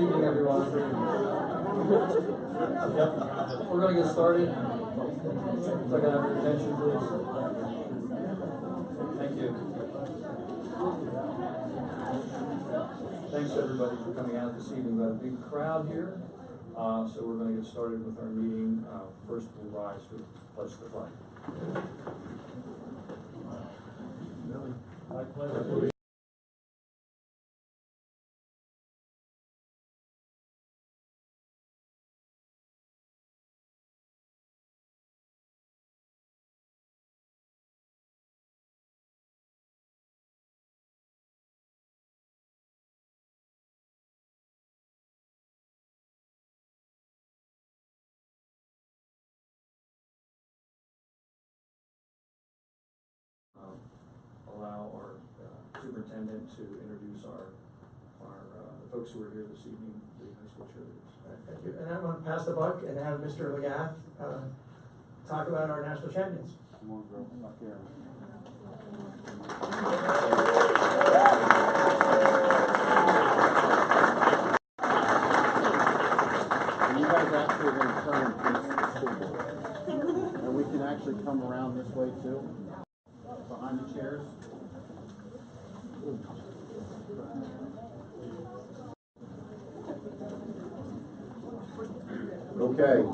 evening, everyone. We're going to get started. If I can have your attention, please. Thank you. Thanks, everybody, for coming out this evening. We've got a big crowd here, so we're going to get started with our meeting. First, we'll rise to pledge the flag. I pledge. Allow our superintendent to introduce our the folks who are here this evening, the high school cheerleaders. Thank you. And I'm going to pass the buck and have Mr. Legath talk about our national champions. Come on, girl. Up here. And you guys actually are going to turn and face the school board. And we can actually come around this way too, behind the chairs. Okay.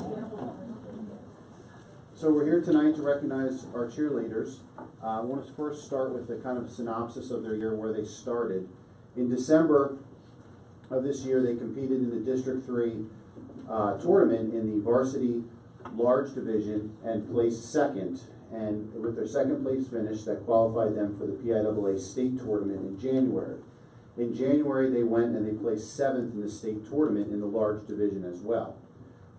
So we're here tonight to recognize our cheerleaders. I want to first start with a kind of synopsis of their year, where they started. In December of this year, they competed in the District 3 tournament in the varsity large division and placed second. And with their second place finish, that qualified them for the PIAA state tournament in January. In January, they went and they placed seventh in the state tournament in the large division as well.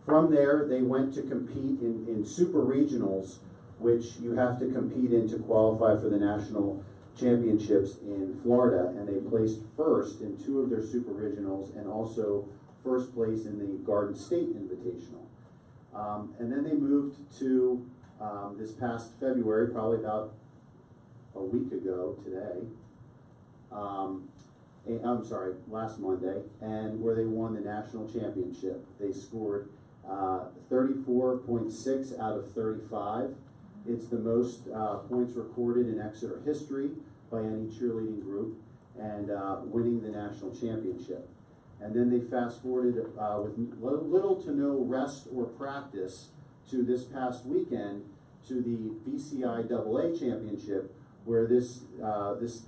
From there, they went to compete in super regionals, which you have to compete in to qualify for the national championships in Florida. And they placed first in 2 of their super regionals and also first place in the Garden State Invitational. And then they moved to this past February, probably about a week ago today, I'm sorry, last Monday, and where they won the national championship. They scored 34.6 out of 35. It's the most points recorded in Exeter history by any cheerleading group, and winning the national championship. And then they fast forwarded with little to no rest or practice to this past weekend to the BCIAA championship, where this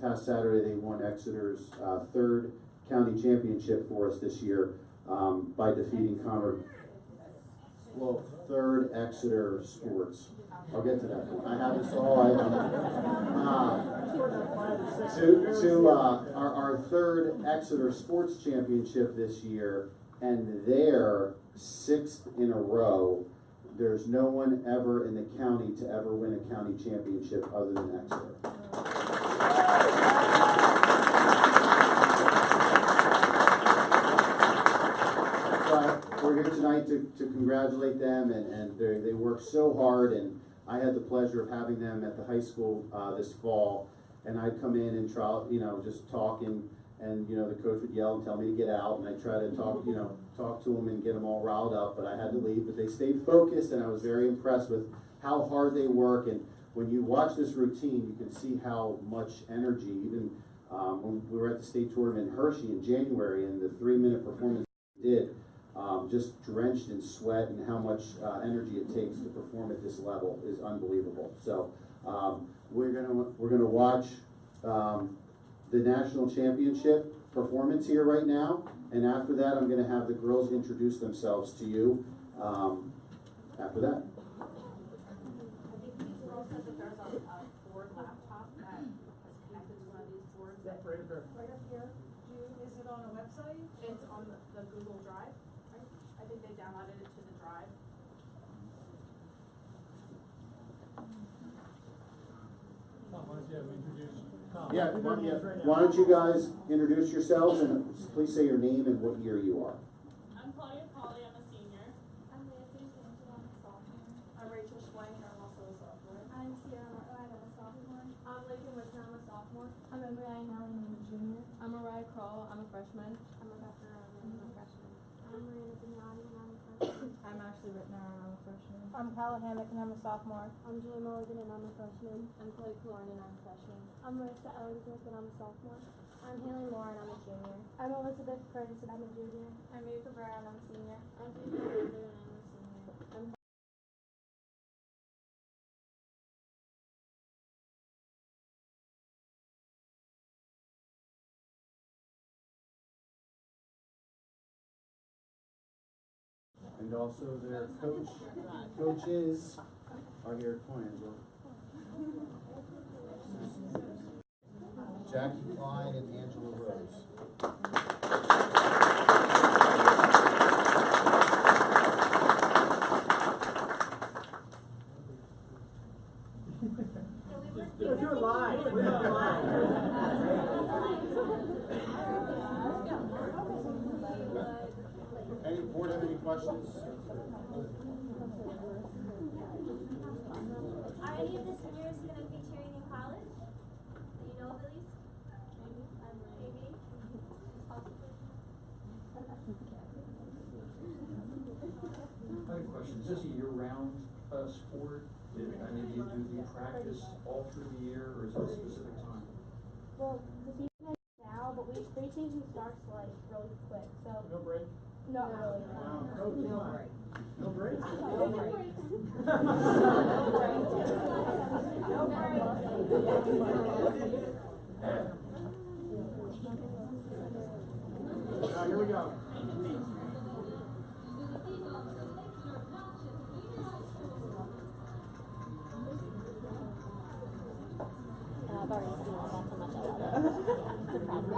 past Saturday they won Exeter's 3rd county championship for us this year by defeating Concord. Well, 3rd Exeter Sports. I'll get to that. I have this all. Our 3rd Exeter Sports Championship this year, and their 6th in a row. There's no one ever in the county to ever win a county championship other than Exeter. So we're here tonight to congratulate them, and they work so hard, and I had the pleasure of having them at the high school this fall, and I'd come in and try, just talk, and the coach would yell and tell me to get out, and I'd try to talk to them and get them all riled up, but I had to leave. But they stayed focused, and I was very impressed with how hard they work. And when you watch this routine, you can see how much energy, even when we were at the state tournament in Hershey in January, and the 3-minute performance they did, just drenched in sweat, and how much energy it takes to perform at this level is unbelievable. So we're gonna watch the national championship performance here right now, and after that I'm going to have the girls introduce themselves to you after that. I think these girls said that there's a board laptop that is connected to one of these boards. Yep, right up there. Right up here. Is it on a website? It's on the Google Drive, right? I think they downloaded it to the Drive. Yeah, why don't you guys introduce yourselves, and please say your name and what year you are. I'm Claudia Polly, I'm a senior. I'm Nancy Santana, I'm a sophomore. I'm Rachel Schwank, I'm also a sophomore. I'm Sierra Martin, I'm a sophomore. I'm Lakin Whitson, I'm a sophomore. I'm Emily Ainelli, I'm a junior. I'm Mariah Kroll, I'm a freshman. I'm Rebecca, I'm a freshman. Ashley Rittner, and I'm a freshman. I'm Kyla Hammock and I'm a sophomore. I'm Julie Mulligan and I'm a freshman. I'm Chloe Cloran, and I'm a freshman. I'm Marissa Ellington and I'm a sophomore. I'm Haley Moore, and I'm a junior. I'm Elizabeth Curtis and I'm a junior. I'm Eva Brown, I'm a senior. I'm Phoebe Alexander, and I'm a senior. And also their coaches are here at point as well. Jackie Klein and Angela Rose. Do it live. Do it live. Any board have any questions? Are any of the seniors going to be cheering in college? Do you know of at least? Maybe. Maybe. Possibly. I have a question. Is this a year-round sport? I mean, do you practice all through the year, or is it a specific time? Well, the season is now, but preseason starts like really quick, so. No break? Not really. No break. No break? No break. Here we go. I've already seen it, that's how much I love it. It's a problem.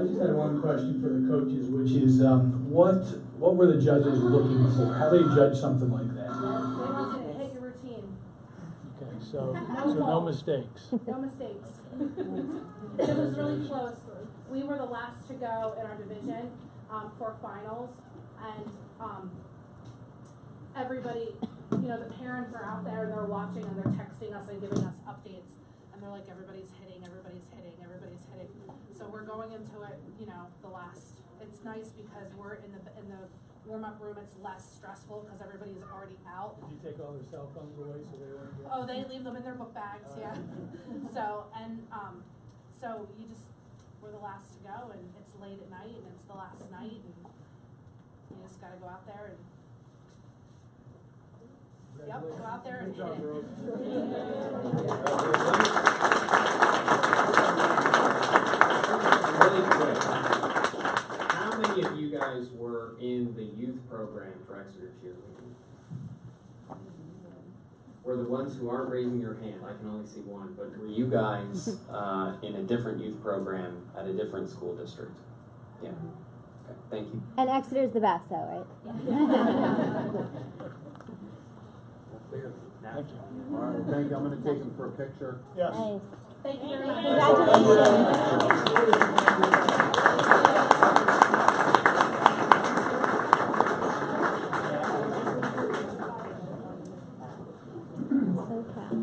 just had one question for the coaches, which is, what were the judges looking for? How do they judge something like that? They want you to hit your routine. Okay, so no mistakes. No mistakes. It was really close. We were the last to go in our division for finals, and everybody, the parents are out there, they're watching and they're texting us and giving us updates, and they're like, everybody's hitting. So we're going into it, the last. It's nice because we're in the warm-up room. It's less stressful because everybody's already out. Did you take all their cell phones away so they weren't? Oh, they leave them in their book bags, yeah. So we're the last to go, and it's late at night, and it's the last night, and you just got to go out there and. Yep, go out there and hit it. Really quick, how many of you guys were in the youth program for Exeter cheerleading? Were the ones who aren't raising your hand, I can only see one, but were you guys in a different youth program at a different school district? Yeah. Okay, thank you. And Exeter's the best, though, right? Thank you. All right, thank you. I'm going to take them for a picture. Yes. Nice. Thank you very much. So proud.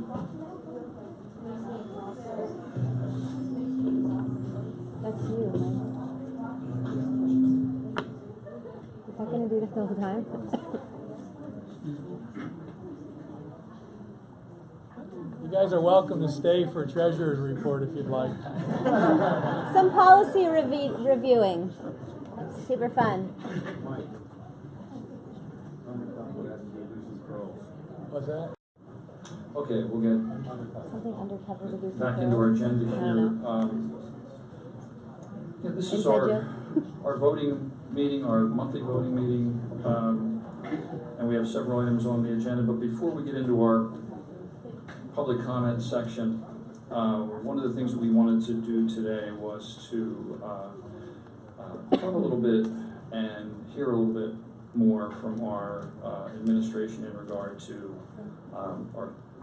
That's you, right? Is that going to do this all the time? You guys are welcome to stay for treasurer's report if you'd like. Some policy reviewing. Super fun. What's that? Okay, we'll get Something undercover to do. back into our agenda here. This is our voting meeting, our monthly voting meeting, and we have several items on the agenda. But before we get into our public comment section, one of the things that we wanted to do today was to talk a little bit and hear a little bit more from our administration in regard to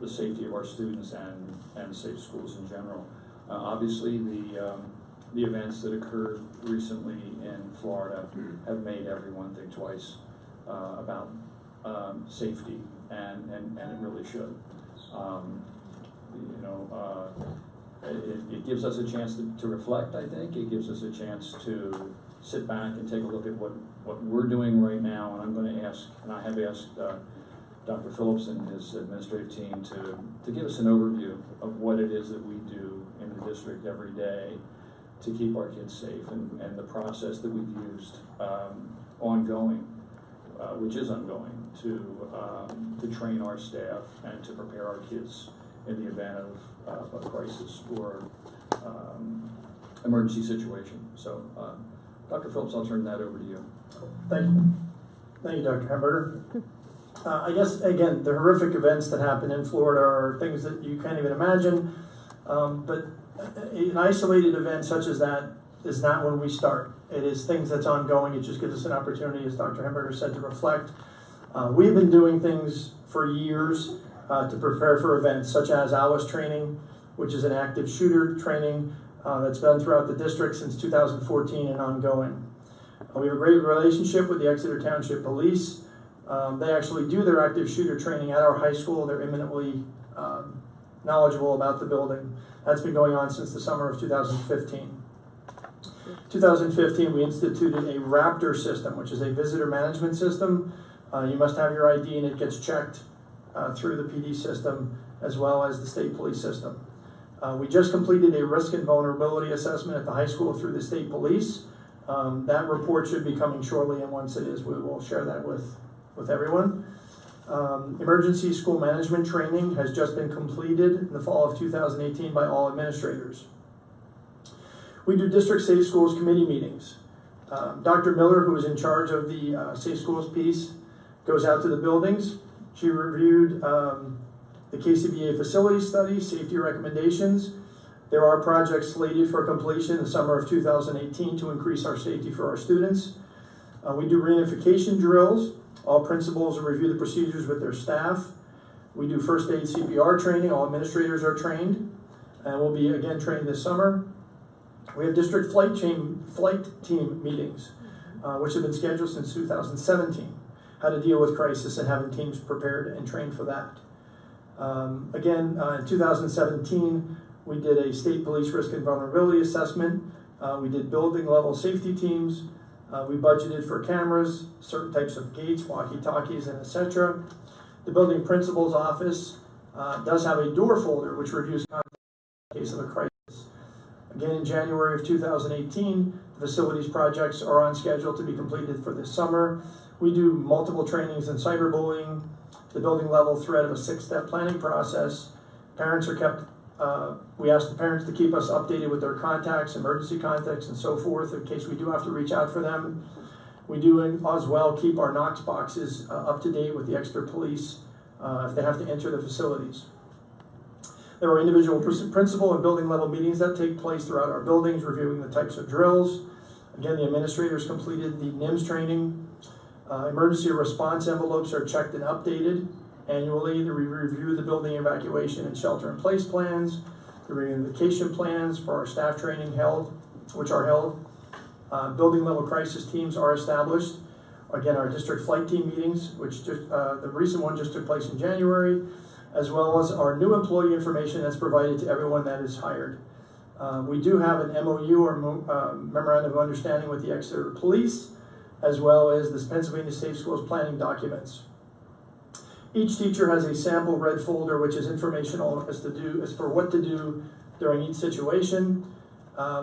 the safety of our students and safe schools in general. Obviously, the events that occurred recently in Florida have made everyone think twice about safety, and it really should. It gives us a chance to reflect, I think. It gives us a chance to sit back and take a look at what we're doing right now, and I'm going to ask, and I have asked Dr. Phillips and his administrative team to give us an overview of what it is that we do in the district every day to keep our kids safe, and the process that we've used ongoing, which is ongoing, to train our staff and to prepare our kids in the event of a crisis or emergency situation. So, Dr. Phillips, I'll turn that over to you. Thank you. Thank you, Dr. Hamburger. I guess, again, the horrific events that happen in Florida are things that you can't even imagine, but an isolated event such as that is not when we start. It is things that's ongoing. It just gives us an opportunity, as Dr. Hamburger said, to reflect. We've been doing things for years to prepare for events such as ALIS training, which is an active shooter training that's been throughout the district since 2014 and ongoing. We have a great relationship with the Exeter Township Police. They actually do their active shooter training at our high school. They're eminently knowledgeable about the building. That's been going on since the summer of 2015. 2015, we instituted a Raptor system, which is a visitor management system. You must have your ID, and it gets checked through the PD system as well as the state police system. We just completed a risk and vulnerability assessment at the high school through the state police. That report should be coming shortly, and once it is, we will share that with everyone. Emergency school management training has just been completed in the fall of 2018 by all administrators. We do District Safe Schools Committee meetings. Dr. Miller, who is in charge of the Safe Schools piece, goes out to the buildings. She reviewed the KCBA facility study, safety recommendations. There are projects slated for completion in the summer of 2018 to increase our safety for our students. We do reunification drills. All principals review the procedures with their staff. We do first aid CPR training. All administrators are trained and will be again trained this summer. We have district flight team meetings, which have been scheduled since 2017. How to deal with crisis and having teams prepared and trained for that. In 2017, we did a state police risk and vulnerability assessment. We did building level safety teams. We budgeted for cameras, certain types of gates, walkie-talkies, and etc. The building principal's office does have a door folder which reviews content in case of a crisis. Again, in January of 2018, the facilities projects are on schedule to be completed for this summer. We do multiple trainings in cyberbullying, the building level threat of a 6-step planning process. Parents are kept, we ask the parents to keep us updated with their contacts, emergency contacts, and so forth in case we do have to reach out for them. We do as well keep our Knox boxes up to date with the Exeter police if they have to enter the facilities. There are individual principal and building level meetings that take place throughout our buildings, reviewing the types of drills. Again, the administrators completed the NIMS training. Emergency response envelopes are checked and updated annually. We review the building evacuation and shelter-in-place plans, the reunification plans for our staff training which are held. Building level crisis teams are established. Again, our district flight team meetings, which the recent one just took place in January, as well as our new employee information that's provided to everyone that is hired. We do have an MOU or Memorandum of Understanding with the Exeter Police, as well as the Pennsylvania Safe Schools planning documents. Each teacher has a sample red folder which is informational as for what to do during each situation.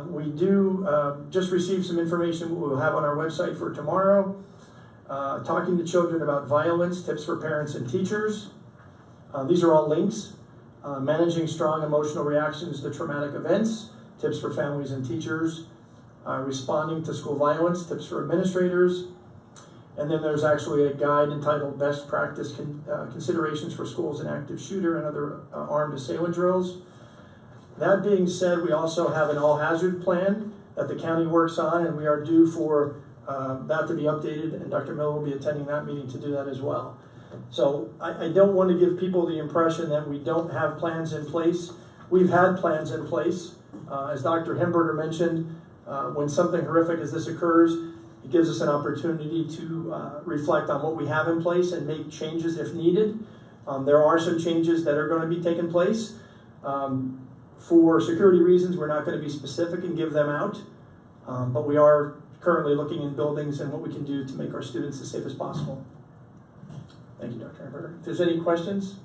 We do just receive some information we'll have on our website for tomorrow. Talking to children about violence, tips for parents and teachers. These are all links. Managing strong emotional reactions to traumatic events, tips for families and teachers. Responding to school violence, tips for administrators. And then there's actually a guide entitled Best Practice Considerations for Schools and Active Shooter and Other Armed Assailant Drills. That being said, we also have an all-hazard plan that the county works on, and we are due for that to be updated, and Dr. Miller will be attending that meeting to do that as well. So I don't want to give people the impression that we don't have plans in place. We've had plans in place. As Dr. Hemberger mentioned, when something horrific as this occurs, it gives us an opportunity to reflect on what we have in place and make changes if needed. There are some changes that are going to be taking place. For security reasons, we're not going to be specific and give them out, but we are currently looking in buildings and what we can do to make our students as safe as possible. Thank you, Dr. Hemberger. If there's any questions?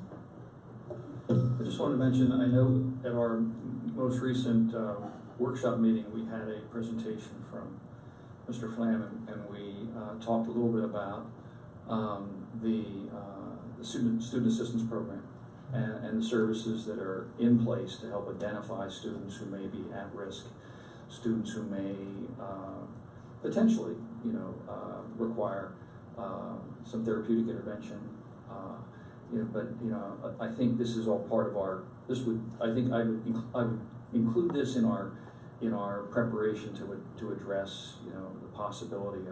I just wanted to mention, I know at our most recent workshop meeting, we had a presentation from Mr. Flam, and we talked a little bit about the student assistance program and the services that are in place to help identify students who may be at risk, students who may potentially, require some therapeutic intervention. I think this is all part of our. I would include this in our preparation to address the possibility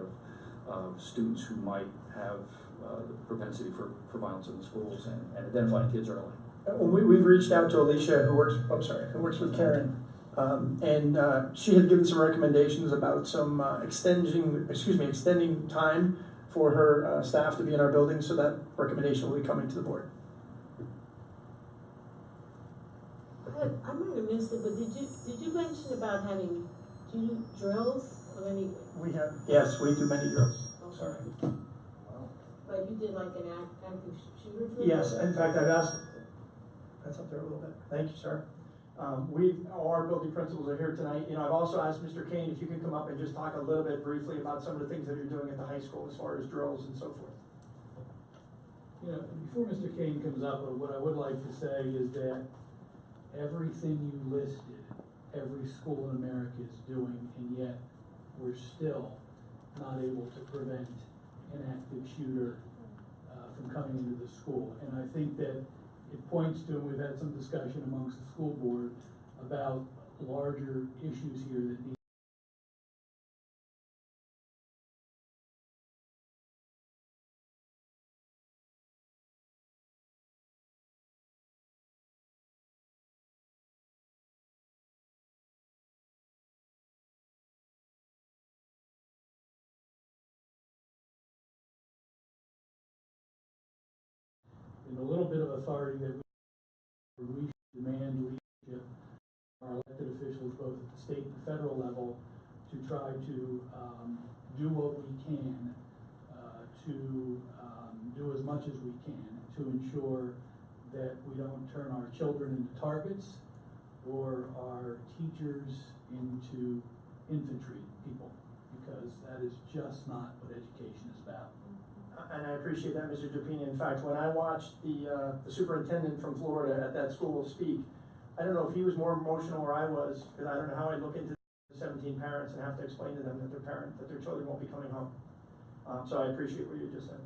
of students who might have the propensity for violence in the schools and identifying kids early. We've reached out to Alicia, who works with Karen, and she had given some recommendations about some extending time for her staff to be in our building. So that recommendation will be coming to the board. I might have missed it, but did you mention about having drills of any? Yes, we do many drills. Okay. Sorry. But you did like an active shooter drill? Yes, in fact, I've asked. That's up there a little bit. Thank you, sir. Our building principals are here tonight. I've also asked Mr. Kane if you can come up and just talk a little bit briefly about some of the things that you're doing at the high school as far as drills and so forth. Before Mr. Kane comes up, what I would like to say is that everything you listed, every school in America is doing, and yet we're still not able to prevent an active shooter from coming into the school. And I think that it points to, and we've had some discussion amongst the school board about larger issues here that need. And a little bit of authority that we should demand leadership from our elected officials, both at the state and federal level, to try to do what we can to do as much as we can to ensure that we don't turn our children into targets or our teachers into infantry people, because that is just not what education is about. And I appreciate that, Mr. Dupini. In fact, when I watched the superintendent from Florida at that school speak, I don't know if he was more emotional or I was, because I don't know how I look into 17 parents and have to explain to them that their children won't be coming home. So I appreciate what you just said.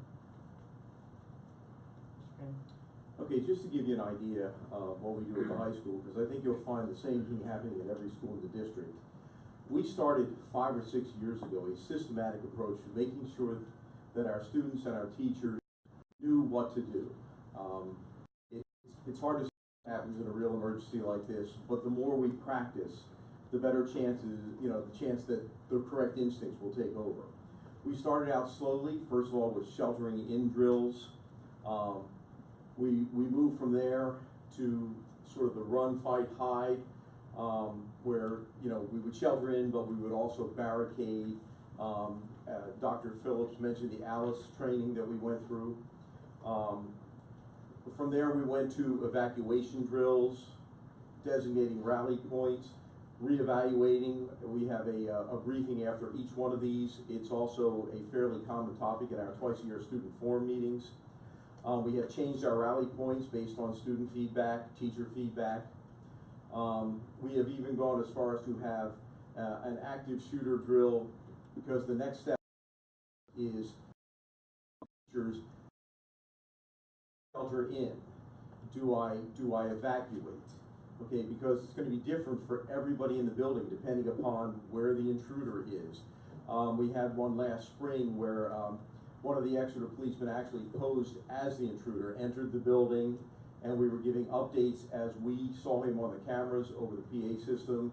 Okay, just to give you an idea of what we do at the high school, because I think you'll find the same thing happening at every school in the district. We started 5 or 6 years ago a systematic approach to making sure that our students and our teachers knew what to do. It's hard to say what happens in a real emergency like this, but the more we practice, the better chances, the chance that the correct instincts will take over. We started out slowly, first of all with sheltering in drills. We moved from there to sort of the run, fight, hide, where we would shelter in, but we would also barricade. Dr. Phillips mentioned the Alice training that we went through. From there we went to evacuation drills, designating rally points, reevaluating. We have a briefing after each one of these. It's also a fairly common topic in our twice-a-year student forum meetings. We have changed our rally points based on student feedback, teacher feedback. We have even gone as far as to have an active shooter drill, because the next step is teachers shelter in. Do I evacuate? Okay, because it's going to be different for everybody in the building depending upon where the intruder is. We had one last spring where one of the Exeter policemen actually posed as the intruder, entered the building, and we were giving updates as we saw him on the cameras over the PA system.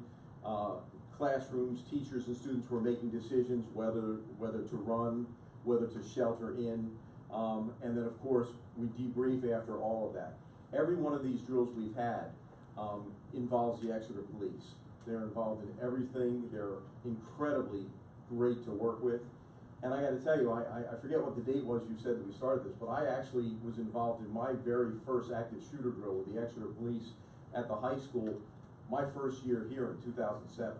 Classrooms, teachers and students were making decisions whether to run, whether to shelter in, and then of course we debrief after all of that. Every one of these drills we've had involves the Exeter police. They're involved in everything. They're incredibly great to work with. And I got to tell you, I forget what the date was you said that we started this, but I actually was involved in my very first active shooter drill with the Exeter police at the high school my first year here in 2007.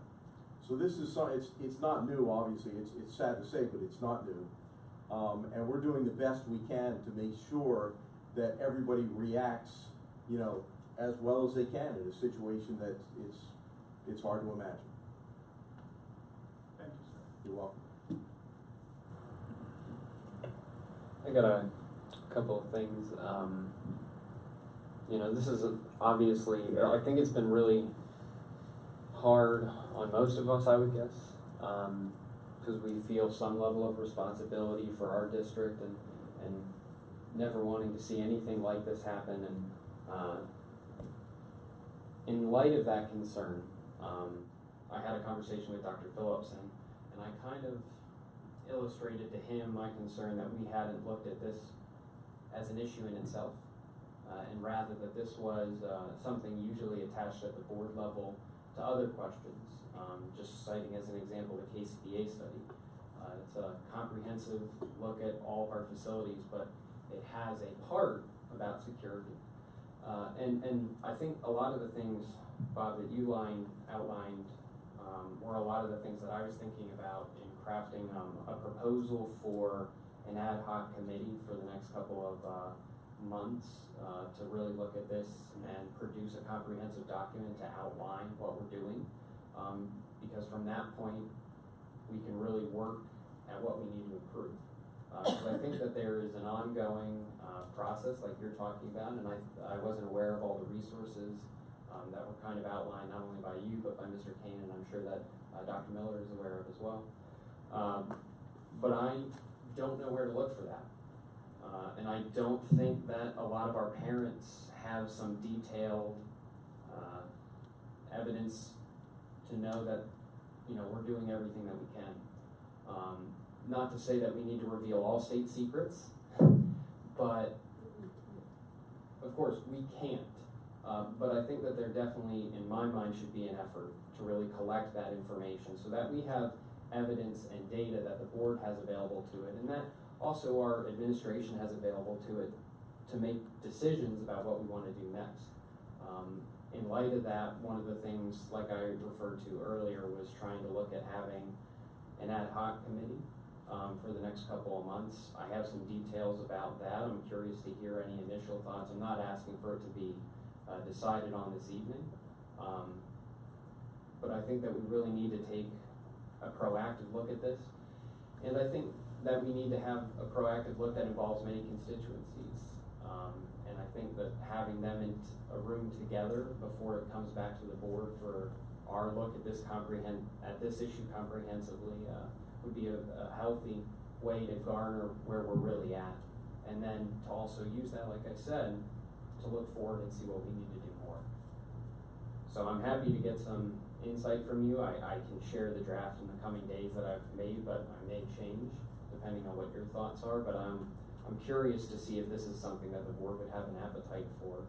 So this is it's not new, obviously. It's sad to say, but it's not new. And we're doing the best we can to make sure that everybody reacts, as well as they can in a situation that it's hard to imagine. Thank you, sir. You're welcome. I got a couple of things. This is obviously, I think it's been really hard on most of us, I would guess, because we feel some level of responsibility for our district and never wanting to see anything like this happen. And in light of that concern, I had a conversation with Dr. Phillips, and I kind of illustrated to him my concern that we hadn't looked at this as an issue in itself, and rather that this was something usually attached at the board level to other questions. Just citing as an example the KCBA study. It's a comprehensive look at all of our facilities, but it has a part about security. And I think a lot of the things, Bob, that you outlined were a lot of the things that I was thinking about in crafting a proposal for an ad hoc committee for the next couple of months to really look at this and produce a comprehensive document to outline what we're doing. Because from that point, we can really work at what we need to improve. Because I think that there is an ongoing process like you're talking about, and I wasn't aware of all the resources that were kind of outlined not only by you, but by Mr. Kane, and I'm sure that Dr. Miller is aware of as well. But I don't know where to look for that. And I don't think that a lot of our parents have some detailed evidence to know that, you know, we're doing everything that we can. Not to say that we need to reveal all state secrets, but of course we can't. But I think that there definitely, in my mind, should be an effort to really collect that information so that we have evidence and data that the board has available to it, and that also our administration has available to it to make decisions about what we want to do next. In light of that, one of the things, like I referred to earlier, was trying to look at having an ad hoc committee for the next couple of months. I have some details about that. I'm curious to hear any initial thoughts. I'm not asking for it to be decided on this evening, but I think that we really need to take a proactive look at this. And I think that we need to have a proactive look that involves many constituencies. And I think that having them in a room together before it comes back to the board for our look at this issue comprehensively would be a healthy way to garner where we're really at. And then to also use that, like I said, to look forward and see what we need to do more. So I'm happy to get some insight from you. I can share the draft in the coming days that I've made, but I may change depending on what your thoughts are. But I'm curious to see if this is something that the board would have an appetite for,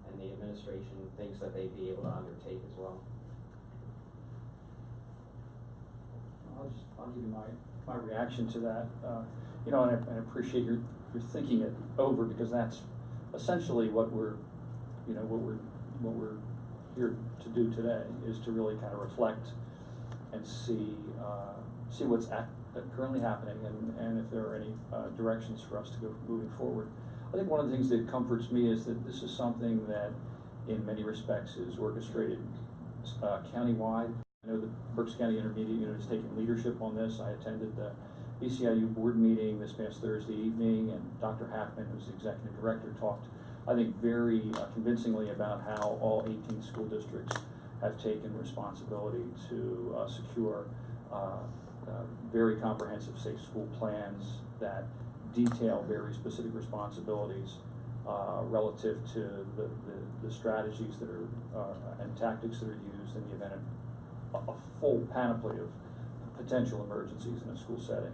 and the administration thinks that they'd be able to undertake as well. I'll give you my reaction to that. You know, and I appreciate your thinking it over, because that's essentially what we're here to do today, is to really kind of reflect and see what's currently happening, and if there are any directions for us to go moving forward. I think one of the things that comforts me is that this is something that in many respects is orchestrated countywide. I know the Berks County Intermediate Unit has taken leadership on this. I attended the BCIU board meeting this past Thursday evening, and Dr. Hackman, who's the executive director, talked, I think, very convincingly about how all 18 school districts have taken responsibility to secure very comprehensive safe school plans that detail very specific responsibilities relative to the strategies that are and tactics that are used in the event of a full panoply of potential emergencies in a school setting.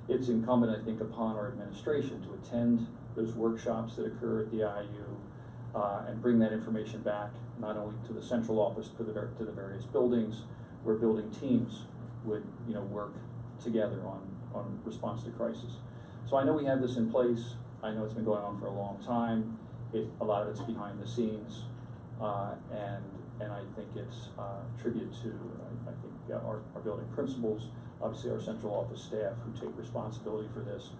It's incumbent, I think, upon our administration to attend those workshops that occur at the IU and bring that information back, not only to the central office, but to the various buildings, where building teams would, you know, work together on response to crisis. So I know we have this in place. I know it's been going on for a long time. A lot of it's behind the scenes, and I think it's a tribute to our building principals, obviously our central office staff who take responsibility for this.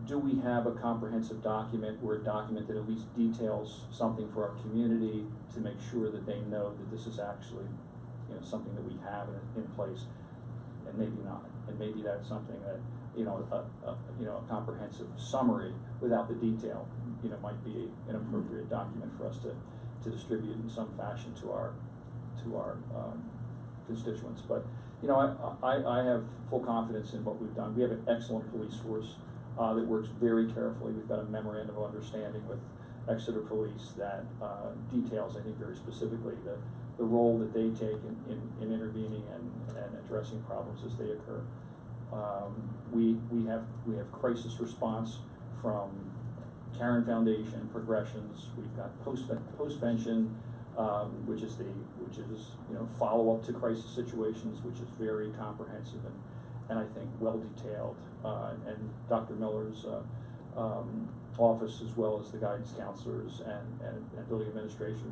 Do we have a comprehensive document, or a document that at least details something for our community to make sure that they know that this is actually, you know, something that we have in place? And maybe not. And maybe that's something that, you know, a comprehensive summary without the detail, you know, might be an appropriate document for us to distribute in some fashion to our constituents. But, you know, I have full confidence in what we've done. We have an excellent police force that works very carefully. We've got a memorandum of understanding with Exeter Police that details, I think, very specifically the role that they take in intervening and addressing problems as they occur. We have crisis response from Karen Foundation, progressions. We've got postvention, which is you know, follow up to crisis situations, which is very comprehensive and I think well detailed. And Dr. Miller's office, as well as the guidance counselors and building administrators,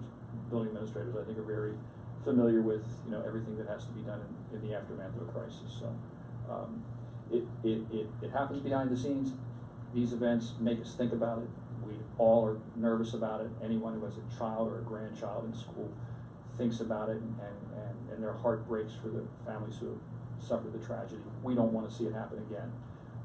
I think, are very familiar with, you know, everything that has to be done in the aftermath of a crisis. So it happens behind the scenes. These events make us think about it. We all are nervous about it. Anyone who has a child or a grandchild in school thinks about it, and their heart breaks for the families who have suffered the tragedy. We don't want to see it happen again.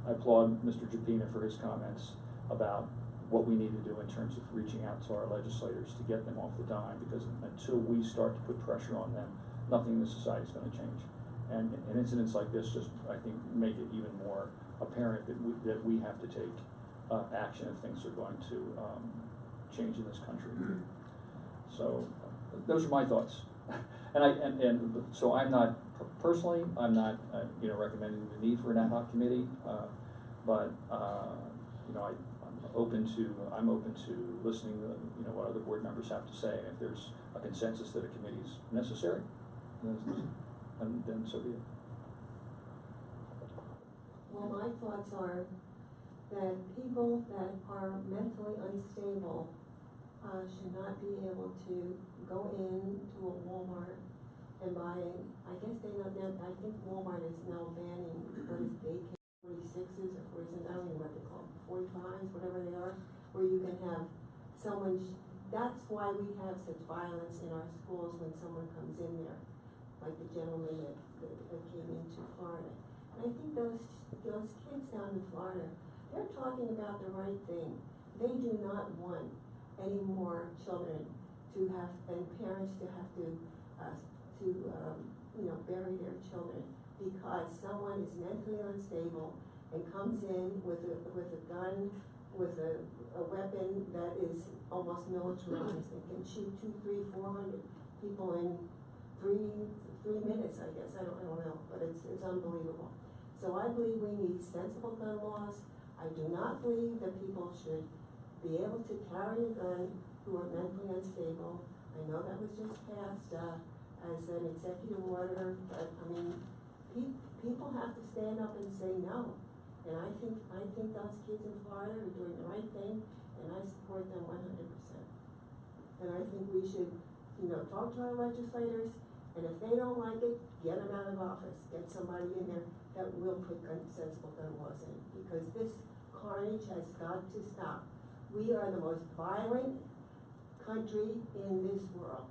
I applaud Mr. Japina for his comments about what we need to do in terms of reaching out to our legislators to get them off the dime, because until we start to put pressure on them, nothing in the society is going to change. And incidents like this just, I think, make it even more apparent that we have to take action if things are going to change in this country. So those are my thoughts. And so I'm not, personally, I'm not, recommending the need for an ad hoc committee, but, I'm open to listening to, what other board members have to say. And if there's a consensus that a committee is necessary, then so be it. Well, my thoughts are that people that are mentally unstable should not be able to go into a Walmart and buy, I guess I think Walmart is now banning, what is daycare, 46s or 47, I don't even know what they call them, 45s, whatever they are, where you can have someone, that's why we have such violence in our schools when someone comes in there, like the gentleman that came into Florida. And I think those kids down in Florida, they're talking about the right thing. They do not want any more children to have, and parents to have to bury their children because someone is mentally unstable and comes in with a gun, with a weapon that is almost militarized and can shoot 200, 300, 400 people in three minutes, I guess. I don't know, but it's unbelievable. So I believe we need sensible gun laws. I do not believe that people should be able to carry a gun who are mentally unstable. I know that was just passed as an executive order, but I mean, people have to stand up and say no. And I think those kids in Florida are doing the right thing, and I support them 100%. And I think we should, talk to our legislators, and if they don't like it, get them out of office. Get somebody in there that will put sensible gun laws in, because this carnage has got to stop. We are the most violent country in this world.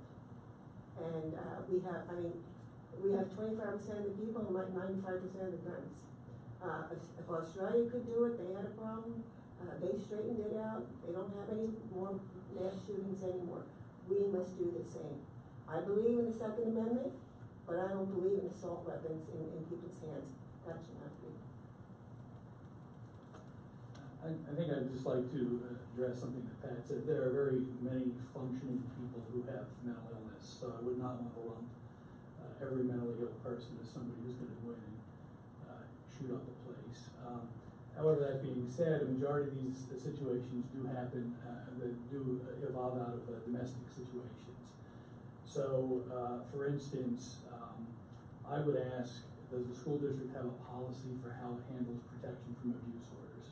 And we have 25% of the people and like 95% of the guns. If Australia could do it, they had a problem. They straightened it out. They don't have any more mass shootings anymore. We must do the same. I believe in the Second Amendment, but I don't believe in assault weapons in people's hands. That should not be. I think I'd just like to address something that Pat said. There are very many functioning people who have mental illness, so I would not want to lump every mentally ill person as somebody who's going to go in and shoot up a place. However, that being said, a majority of these situations do happen, that do evolve out of domestic situations. So, for instance, I would ask, does the school district have a policy for how it handles protection from abuse orders?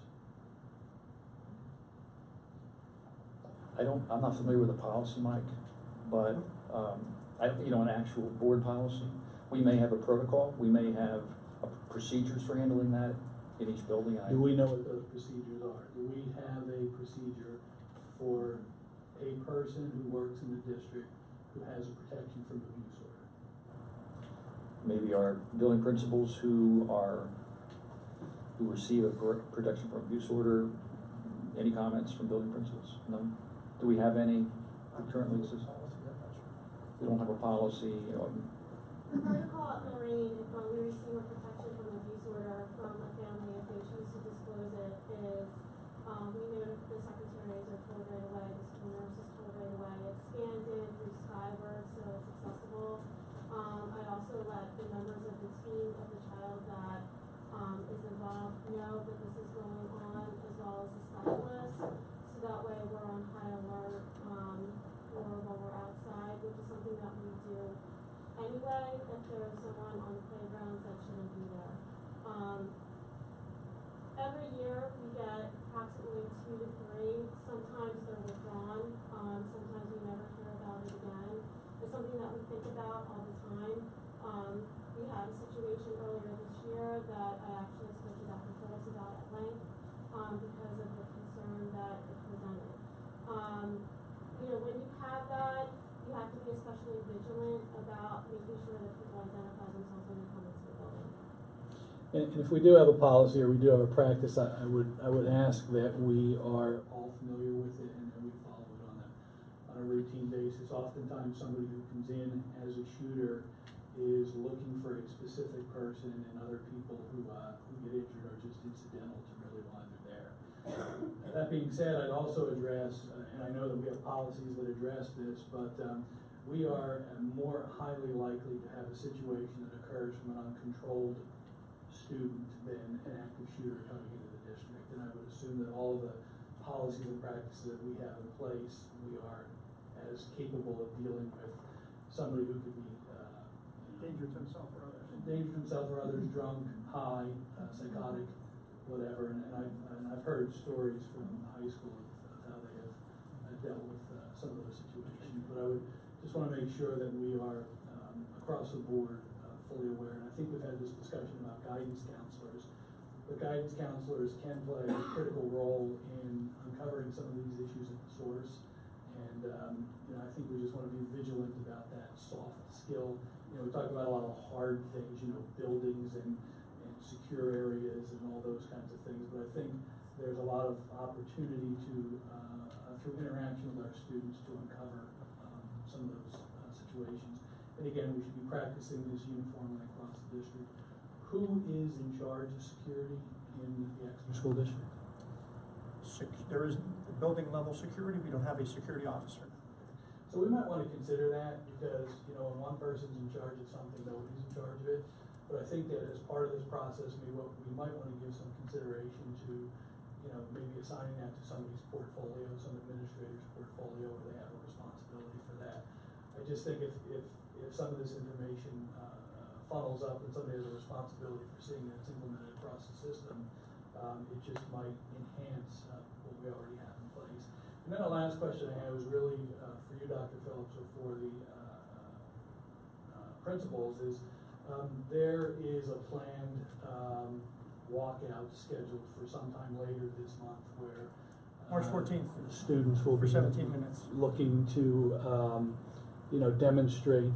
I'm not familiar with the policy, Mike, but an actual board policy. We may have a protocol. We may have procedures for handling that in each building. Do we know what those procedures are? Do we have a procedure for a person who works in the district who has a protection from abuse order? Maybe our building principals who receive a protection from abuse order. Any comments from building principals? No? Do we have any currently exist? We don't have a policy. The protocol at Lorraine, if we receive a protection from abuse order from a family, if they choose to disclose it, is we know the secretaries are told right away, the school nurse is told right away. It's scanned in through Skyward, so it's accessible. I also let the members of the team of the child that is involved know that this is going on, as well as the specialist, so that way we're on high alert or while we're outside, which is something that we do anyway if there's someone on the playgrounds that shouldn't be there. Every year we get approximately 2 to 3. Sometimes they're withdrawn. Sometimes we never hear about it again. It's something that we think about all the time. We had a situation earlier this year that I actually spoke to Dr. Phillips about at length because of the concern that it presented. When you have that, you have to be especially vigilant about making sure that people identify themselves when they come into the building. And if we do have a policy or we do have a practice, I would ask that we are all familiar with it and that we follow it on a routine basis. Oftentimes, somebody who comes in as a shooter is looking for a specific person, and other people who get injured are just incidental to really why they're there. That being said, I'd also address, and I know that we have policies that address this, but we are more highly likely to have a situation that occurs from an uncontrolled student than an active shooter coming into the district. And I would assume that all of the policies and practices that we have in place, we are as capable of dealing with somebody who could be Danger to himself or others. Drunk, high, psychotic, whatever. And I've heard stories from high school of how they have dealt with some of those situations. But I would just want to make sure that we are across the board fully aware. And I think we've had this discussion about guidance counselors. But guidance counselors can play a critical role in uncovering some of these issues at the source. And I think we just want to be vigilant about that soft skill. We talk about a lot of hard things, buildings and secure areas and all those kinds of things. But I think there's a lot of opportunity to, through interaction with our students, to uncover some of those situations. And again, we should be practicing this uniformly across the district. Who is in charge of security in the Exeter School District? There is building level security. We don't have a security officer. So we might want to consider that because, when one person's in charge of something, nobody's in charge of it. But I think that as part of this process, we might want to give some consideration to, maybe assigning that to somebody's portfolio, some administrator's portfolio, where they have a responsibility for that. I just think if some of this information funnels up and somebody has a responsibility for seeing that it's implemented across the system, it just might enhance what we already have in place. And then the last question I had was really for you, Dr. Phillips, or for the principals, is there is a planned walkout scheduled for sometime later this month where March 14th. Students will for be 17 minutes. looking to demonstrate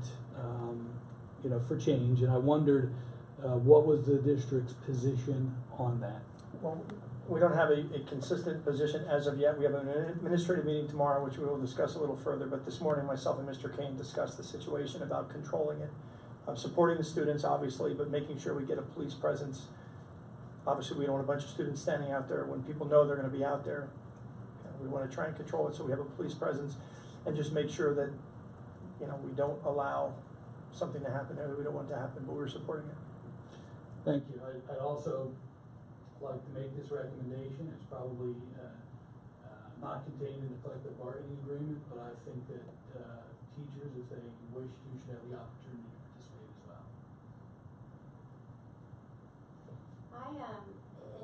for change. And I wondered what was the district's position on that? Well, we don't have a consistent position as of yet. We have an administrative meeting tomorrow, which we will discuss a little further. But this morning, myself and Mr. Kane discussed the situation about controlling it, supporting the students, obviously, but making sure we get a police presence. Obviously, we don't want a bunch of students standing out there when people know they're going to be out there. We want to try and control it so we have a police presence and just make sure that, we don't allow something to happen there that we don't want to happen, but we're supporting it. Thank you. I'd also like to make this recommendation. It's probably not contained in the collective bargaining agreement, but I think that teachers, if they wish to, should have the opportunity to participate as well.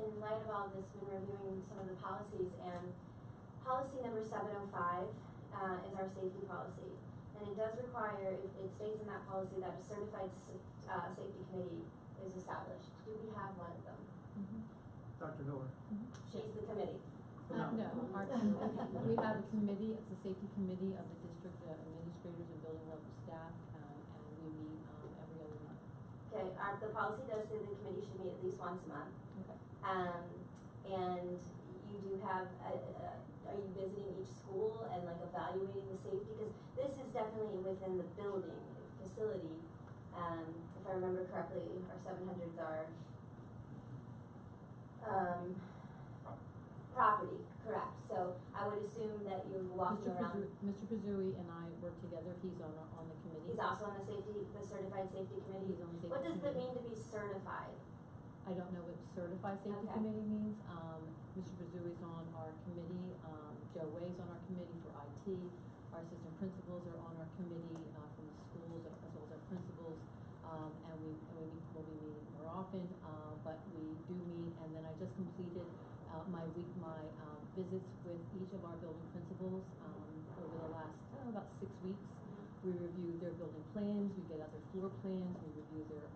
In light of all this, been reviewing some of the policies, and policy number 705 is our safety policy. And it does require, it states in that policy that a certified safety committee is established. Do we have one of them? Dr. Miller. She's the committee. No, we have a committee, it's a safety committee of the district administrators and building level staff, and we meet every other month. Okay, the policy does say the committee should meet at least once a month. Okay. And you do have, are you visiting each school and evaluating the safety? Because this is definitely within the building facility. If I remember correctly, our 700s are property, correct? So I would assume that you're walking around. Mr. Pizzuri and I work together. He's on the committee. He's also on the certified safety committee. He's on the safety What does committee. it mean to be certified? I don't know what certified safety committee means. Mr. Pizzuri's on our committee. Joe Way's on our committee for IT. Our assistant principals are on our committee from the schools as well as our principals. And we'll be meeting more often, but we do meet. And then I just completed my visits with each of our building principals over the last about 6 weeks. We review their building plans, we get other floor plans, we review their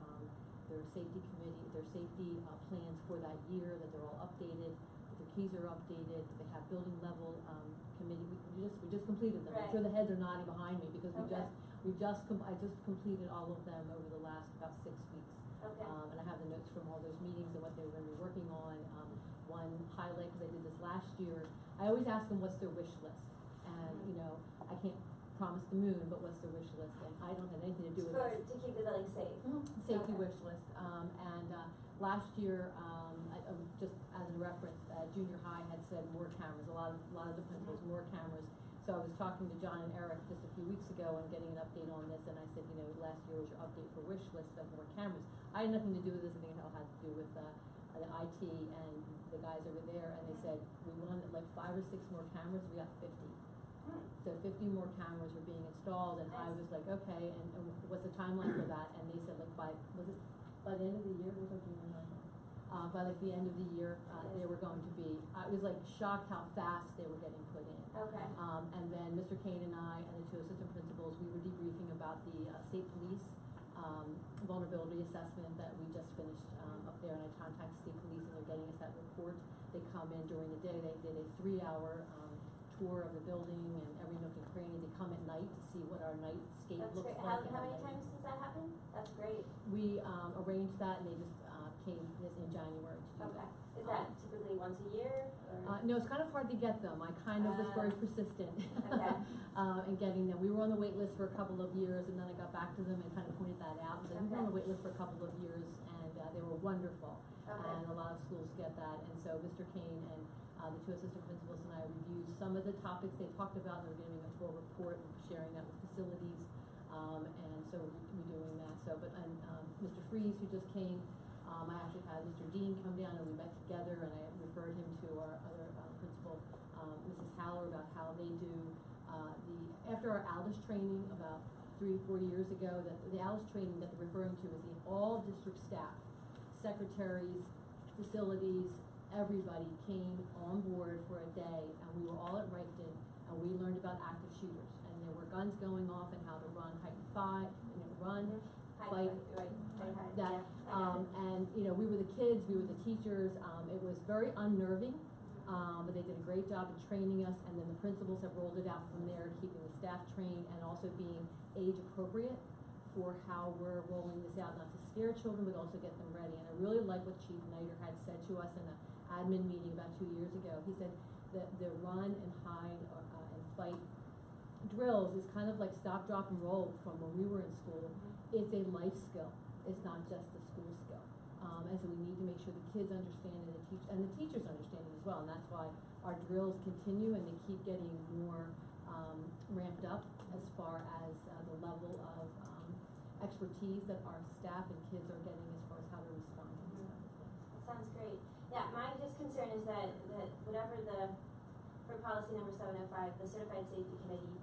safety committee, their safety plans for that year, that they're all updated, that their keys are updated, they have building level committee. We just completed them. Right. I'm sure the heads are nodding behind me because I just completed all of them over the last about 6 weeks. Okay. And I have the notes from all those meetings and what they were gonna be working on. One highlight, because I did this last year, I always ask them what's their wish list. And, you know, I can't promise the moon, but what's their wish list? And I don't have anything to do with it. To keep the building safe. Safety Okay. wish list. Last year, just as a reference, junior high had said more cameras, a lot of the principals, more cameras. So I was talking to John and Eric just a few weeks ago and getting an update on this, and I said, you know, last year was your update for wish list of more cameras. I had nothing to do with this, I think it all had to do with the IT and the guys over there, and they said, we wanted like 5 or 6 more cameras, we got 50. So 50 more cameras were being installed, and I was like, okay, and what's the timeline for that? And they said like by the end of the year, was our junior high? By like the end of the year, they were going to be, I was like shocked how fast they were getting put in. Okay. And then Mr. Kane and I and the 2 assistant principals, we were debriefing about the State Police vulnerability assessment that we just finished up there, and I contacted State Police and they're getting us that report. They come in during the day, they did a 3-hour tour of the building and every nook and cranny. They come at night to see what our nightscape That's looks great. like. How many times does that happen? That's great. We arranged that, and they just came in January to do Okay. that. Is that typically once a year? Or? No, it's kind of hard to get them. I kind of was very persistent Okay. in getting them. We were on the wait list for a couple of years, and then I got back to them and kind of pointed that out. So we were on the wait list for a couple of years, and they were wonderful. Okay. And a lot of schools get that. And so Mr. Kane and the 2 assistant principals and I reviewed some of the topics they talked about. They were giving a full report and sharing that with facilities. And so we're doing that. So, Mr. Freeze, who just came, I actually had Mr. Dean come down and we met together, and I referred him to our other principal, Mrs. Haller, about how they do after our ALDIS training about 3 or 4 years ago. That the ALDIS training that they're referring to is the all district staff, secretaries, facilities, everybody came on board for a day, and we were all at Reichton, and we learned about active shooters, and there were guns going off and how to run, height and fight, run, fight, that, and you know, we were the kids, we were the teachers. It was very unnerving, but they did a great job of training us, and then the principals have rolled it out from there, keeping the staff trained and also being age appropriate for how we're rolling this out, not to scare children, but also get them ready. And I really like what Chief Nider had said to us in an admin meeting about 2 years ago. He said that the run and hide and fight drills is kind of like stop, drop, and roll from when we were in school. It's a life skill. It's not just a school skill. And so we need to make sure the kids understand it, and the teachers understand it as well. And that's why our drills continue, and they keep getting more ramped up as far as the level of expertise that our staff and kids are getting as far as how to respond to this kind of thing. That sounds great. Yeah, my just concern is that whatever for policy number 705, the Certified Safety Committee,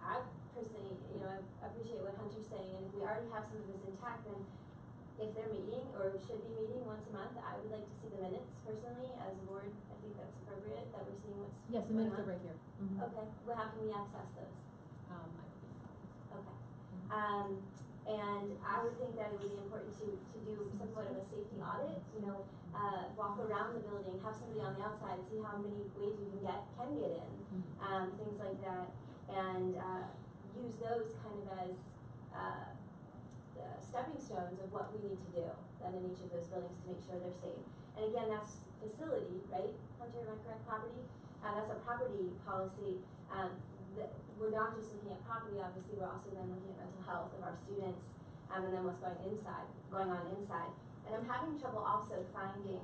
I personally, I appreciate what Hunter's saying, and if we already have some of this intact, then if they're meeting or should be meeting once a month, I would like to see the minutes personally as a board. I think that's appropriate that we're seeing what's yes, the minutes are right here. Okay. Well, how can we access those? Okay. And I would think that it would be important to do somewhat of a safety audit, walk around the building, have somebody on the outside, see how many ways you can get in, things like that, and use those kind of as the stepping stones of what we need to do then in each of those buildings to make sure they're safe. And again, that's facility, right? Hunter, am I correct? Property? That's a property policy. We're not just looking at property, obviously, we're also then looking at mental health of our students, and then what's going on inside. And I'm having trouble also finding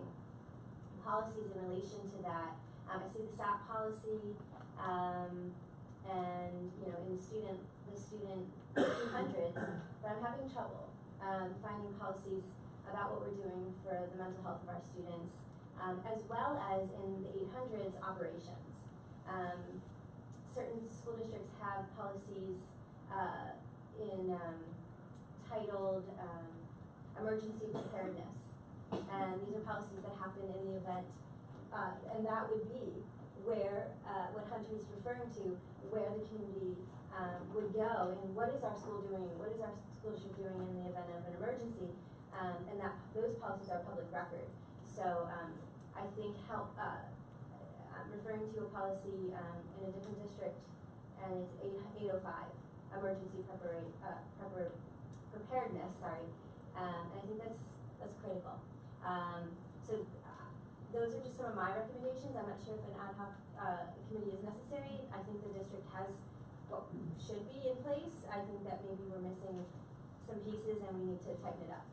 policies in relation to that. I see the SAP policy, and in the student 200s, but I'm having trouble finding policies about what we're doing for the mental health of our students, as well as in the 800s operations. Certain school districts have policies titled emergency preparedness, and these are policies that happen in the event, and that would be where what Hunter is referring to, where the community would go, and what is our school doing, what is our school district doing in the event of an emergency, and that those policies are public record. So I think I'm referring to a policy in a different district, and it's 805, emergency preparedness, And I think that's critical. So those are just some of my recommendations. I'm not sure if an ad hoc committee is necessary. I think the district has what should be in place. I think that maybe we're missing some pieces and we need to tighten it up.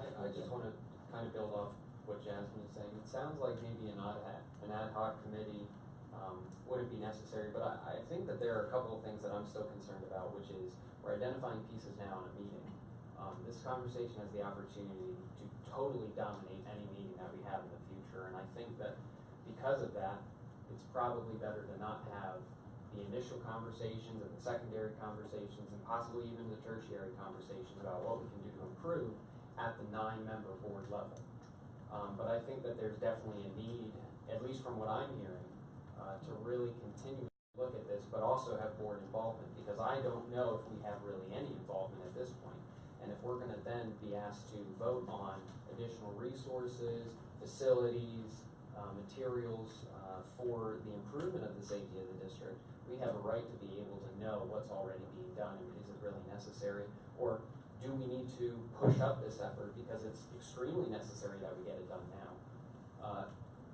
I just want to kind of build off what Jasmine is saying. It sounds like maybe an ad hoc committee wouldn't be necessary, but I think that there are a couple of things that I'm still concerned about, which is we're identifying pieces now in a meeting. This conversation has the opportunity to totally dominate any meeting that we have in the future, and I think that because of that, it's probably better to not have the initial conversations and the secondary conversations and possibly even the tertiary conversations about what we can do to improve at the 9-member board level. But I think that there's definitely a need, at least from what I'm hearing, to really continue to look at this, but also have board involvement, because I don't know if we have really any involvement at this point. And if we're going to then be asked to vote on additional resources, facilities, materials for the improvement of the safety of the district, we have a right to be able to know what's already being done and is it really necessary, or do we need to push up this effort because it's extremely necessary that we get it done now.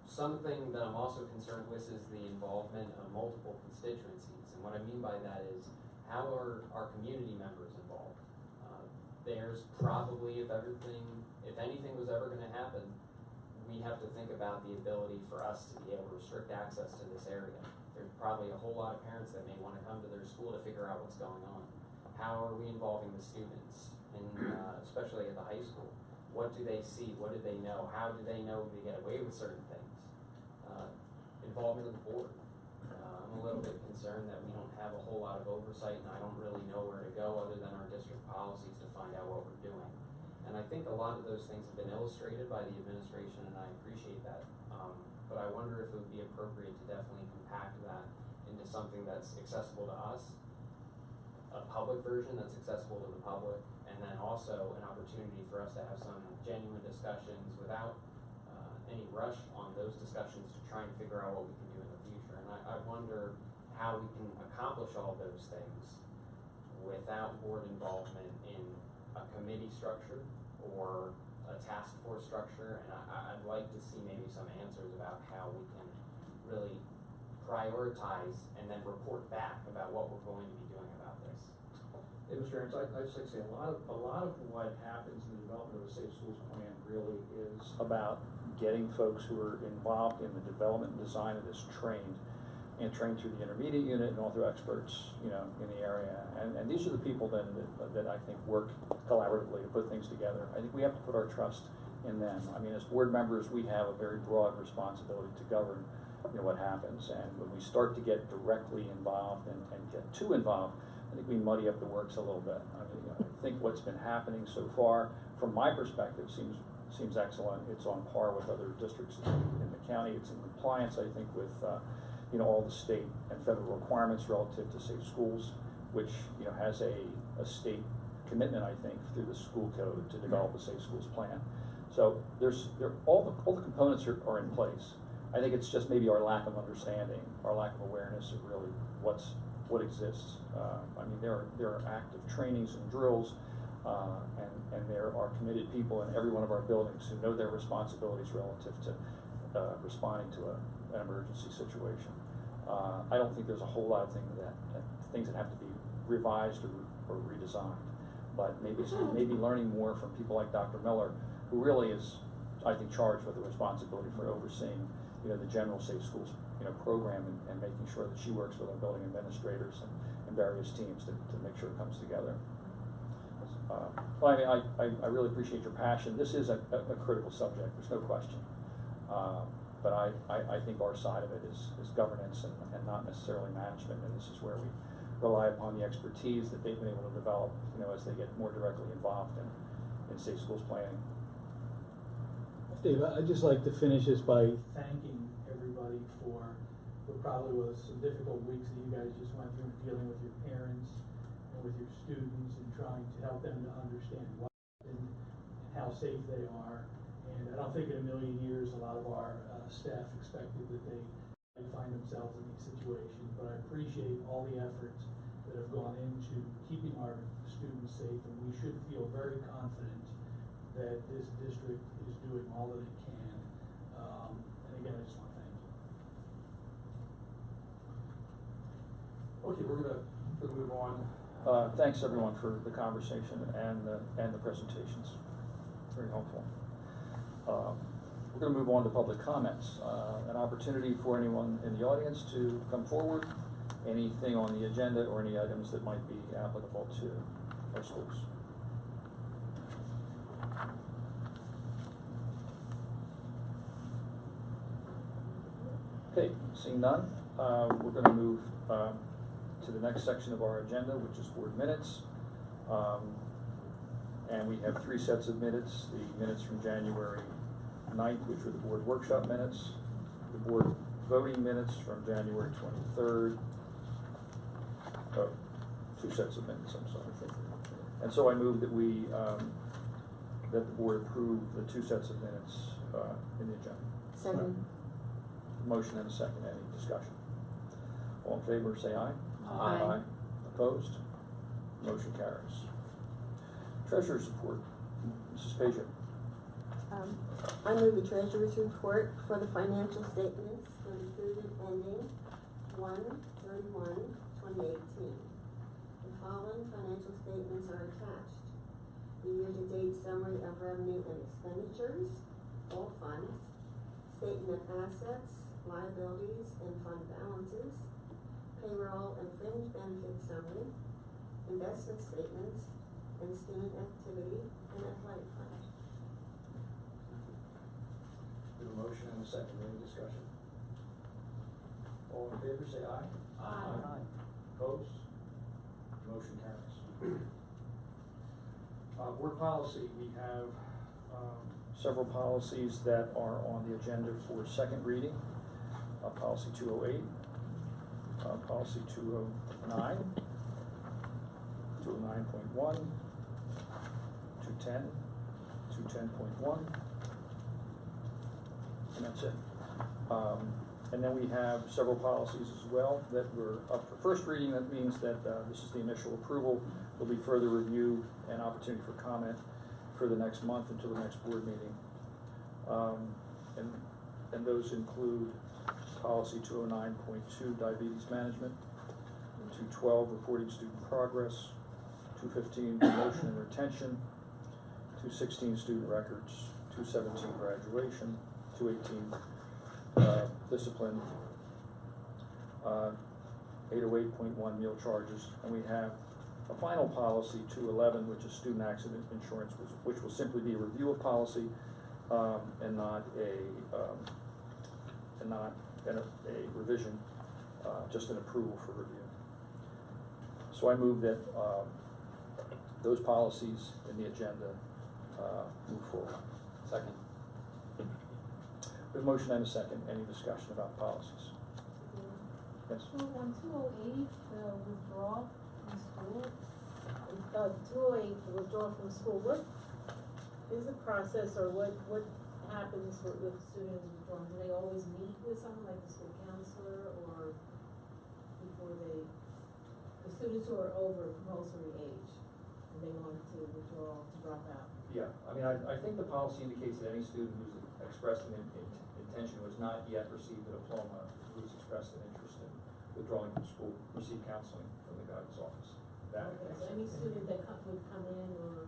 Something that I'm also concerned with is the involvement of multiple constituencies, and what I mean by that is how are our community members involved? There's probably, if anything was ever going to happen, we have to think about the ability for us to be able to restrict access to this area. There's probably a whole lot of parents that may want to come to their school to figure out what's going on. How are we involving the students, especially at the high school? What do they see? What do they know? How do they know they get away with certain things? Involvement of the board. I'm a little bit concerned that we don't have a whole lot of oversight, and I don't really know where to go other than our district policies to find out what we're doing. And I think a lot of those things have been illustrated by the administration, and I appreciate that. But I wonder if it would be appropriate to definitely compact that into something that's accessible to us, a public version that's accessible to the public, and then also an opportunity for us to have some genuine discussions without any rush on those discussions to try and figure out what we can do in the future. And I wonder how we can accomplish all those things without board involvement in a committee structure or a task force structure. And I'd like to see maybe some answers about how we can really prioritize and then report back about what we're going to be doing about this. Hey, Mr. Aaron, I'd just like to say a lot of what happens in the development of a Safe Schools plan really is about getting folks who are involved in the development and design of this trained through the intermediate unit and all through experts, in the area. And these are the people then that I think work collaboratively to put things together. I think we have to put our trust in them. I mean, as board members, we have a very broad responsibility to govern, what happens. And when we start to get directly involved and get too involved, I think we muddy up the works a little bit. I mean, I think what's been happening so far, from my perspective, seems excellent. It's on par with other districts in the county. It's in compliance, I think, with all the state and federal requirements relative to safe schools, which has a state commitment, I think, through the school code to develop a safe schools plan. So all the components are in place. I think it's just maybe our lack of understanding, our lack of awareness of really what exists. I mean, there are active trainings and drills, and there are committed people in every one of our buildings who know their responsibilities relative to responding to an emergency situation. I don't think there's a whole lot of things that have to be revised or redesigned, but maybe learning more from people like Dr. Miller, who really is, I think, charged with the responsibility for overseeing the general Safe Schools program and making sure that she works with our building administrators and various teams to make sure it comes together. Well, I really appreciate your passion. This is a critical subject, there's no question. But I think our side of it is governance and not necessarily management, and this is where we rely upon the expertise that they've been able to develop, as they get more directly involved in Safe Schools planning. Dave, I'd just like to finish this by thanking everybody for what probably was some difficult weeks that you guys just went through dealing with your parents and with your students and trying to help them to understand what happened and how safe they are. And I don't think in a million years a lot of our staff expected that they might find themselves in these situations, but I appreciate all the efforts that have gone into keeping our students safe, and we should feel very confident that this district is doing all that it can. And again, I just want to thank you. Okay, we're gonna move on. Thanks everyone for the conversation and the presentations. Very helpful. We're gonna move on to public comments. An opportunity for anyone in the audience to come forward, anything on the agenda or any items that might be applicable to our schools. Okay, seeing none, we're gonna move to the next section of our agenda, which is board minutes. And we have 3 sets of minutes: the minutes from January 9th, which were the board workshop minutes, the board voting minutes from January 23rd. Oh, 2 sets of minutes, I'm sorry. And so I move that we, that the board approve the 2 sets of minutes in the agenda. Second. Motion and a second. Any discussion? All in favor, say aye. Aye. Opposed? Motion carries. Treasurer's report. Mrs. Paget. I move the treasurer's report for the financial statements for the period ending 1/31/2018. The following financial statements are attached: the year-to-date summary of revenue and expenditures, all funds, statement of assets, liabilities, and fund balances, payroll and fringe benefit summary, investment statements, and student activity and athletic fund. We have a motion and a second. Any discussion? All in favor, say aye. Aye. Opposed? Motion carries. Board policy, we have several policies that are on the agenda for second reading. Policy 208, policy 209, 209.1, 210, 210.1, and that's it. And then we have several policies as well that were up for first reading. That means that this is the initial approval. There'll be further review and opportunity for comment for the next month until the next board meeting. And those include policy 209.2, diabetes management, 212, reporting student progress, 215, promotion and retention, 216, student records, 217, graduation, 218, discipline, 808.1, meal charges, and we have a final policy, 211, which is student accident insurance, which will simply be a review of policy and not a revision, just an approval for review. So I move that those policies in the agenda move forward. Second. We have a motion and a second. Any discussion about policies? Yes? So on 208, the withdrawal from school, 208, the withdrawal from school, what is the process, or what happens with students withdrawing? Do they always meet with someone like the school counselor, or before the students who are over compulsory age, and they want to withdraw, to drop out? Yeah, I mean, I think the policy indicates that any student who's expressed an intention, who has not yet received a diploma, who's expressed an interest in withdrawing from school, receive counseling from the guidance office. That Okay, so any student that would come in or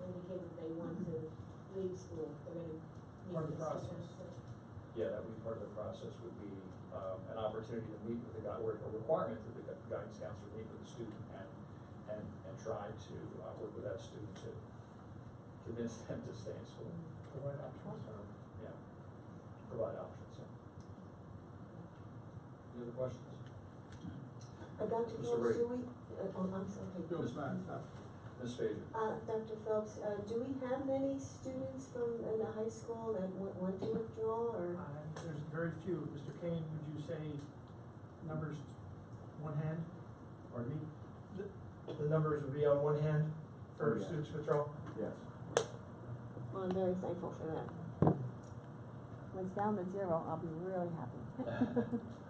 indicate that they want to leave school, they're gonna meet Part of the this process. student? Yeah, that would be part of the process, would be an opportunity to meet with the guy, or a requirement that the guidance counselor meet with the student and try to work with that student to convince them to stay in school. Provide options. Yeah, provide options, yeah. Any other questions? Dr. Mr. Phillips, Ray. do we, I'm sorry. Ms. Fager. Dr. Phillips, do we have many students from the high school that want to withdraw, or? There's very few. Mr. Kane, would you say numbers one hand? Or me? The numbers would be on one hand for Yeah. students withdrawal? Yes. Well, I'm very thankful for that. When it's down to 0, I'll be really happy.